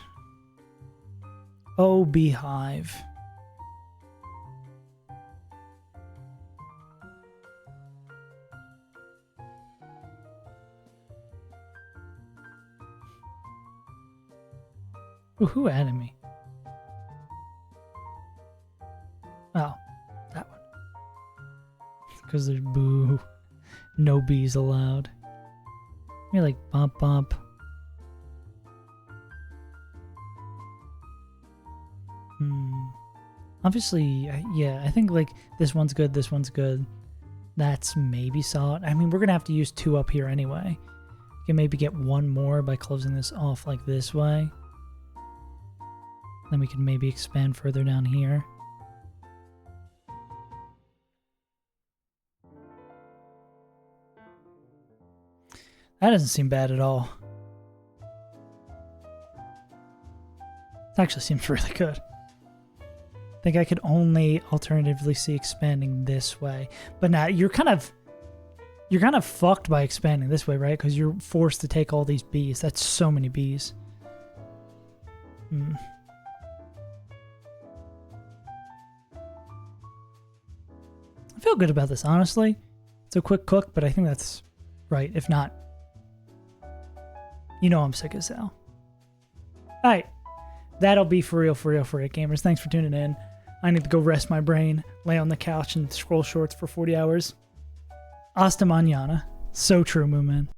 Oh, beehive. Ooh, who added me? Oh, that one. Because there's boo. No bees allowed. Maybe like bump bump. Obviously, yeah, I think like this one's good, this one's good. That's maybe solid. I mean, we're going to have to use 2 up here anyway. We can maybe get 1 more by closing this off like this way. Then we can maybe expand further down here. That doesn't seem bad at all. It actually seems really good. I think I could only alternatively see expanding this way. But now you're kind of fucked by expanding this way, right? Because you're forced to take all these bees. That's so many bees. I feel good about this, honestly. It's a quick cook, but I think that's right. If not, you know I'm sick as hell. Alright. That'll be for real, gamers. Thanks for tuning in. I need to go rest my brain, lay on the couch, and scroll shorts for 40 hours. Hasta mañana. So true, Moon Man.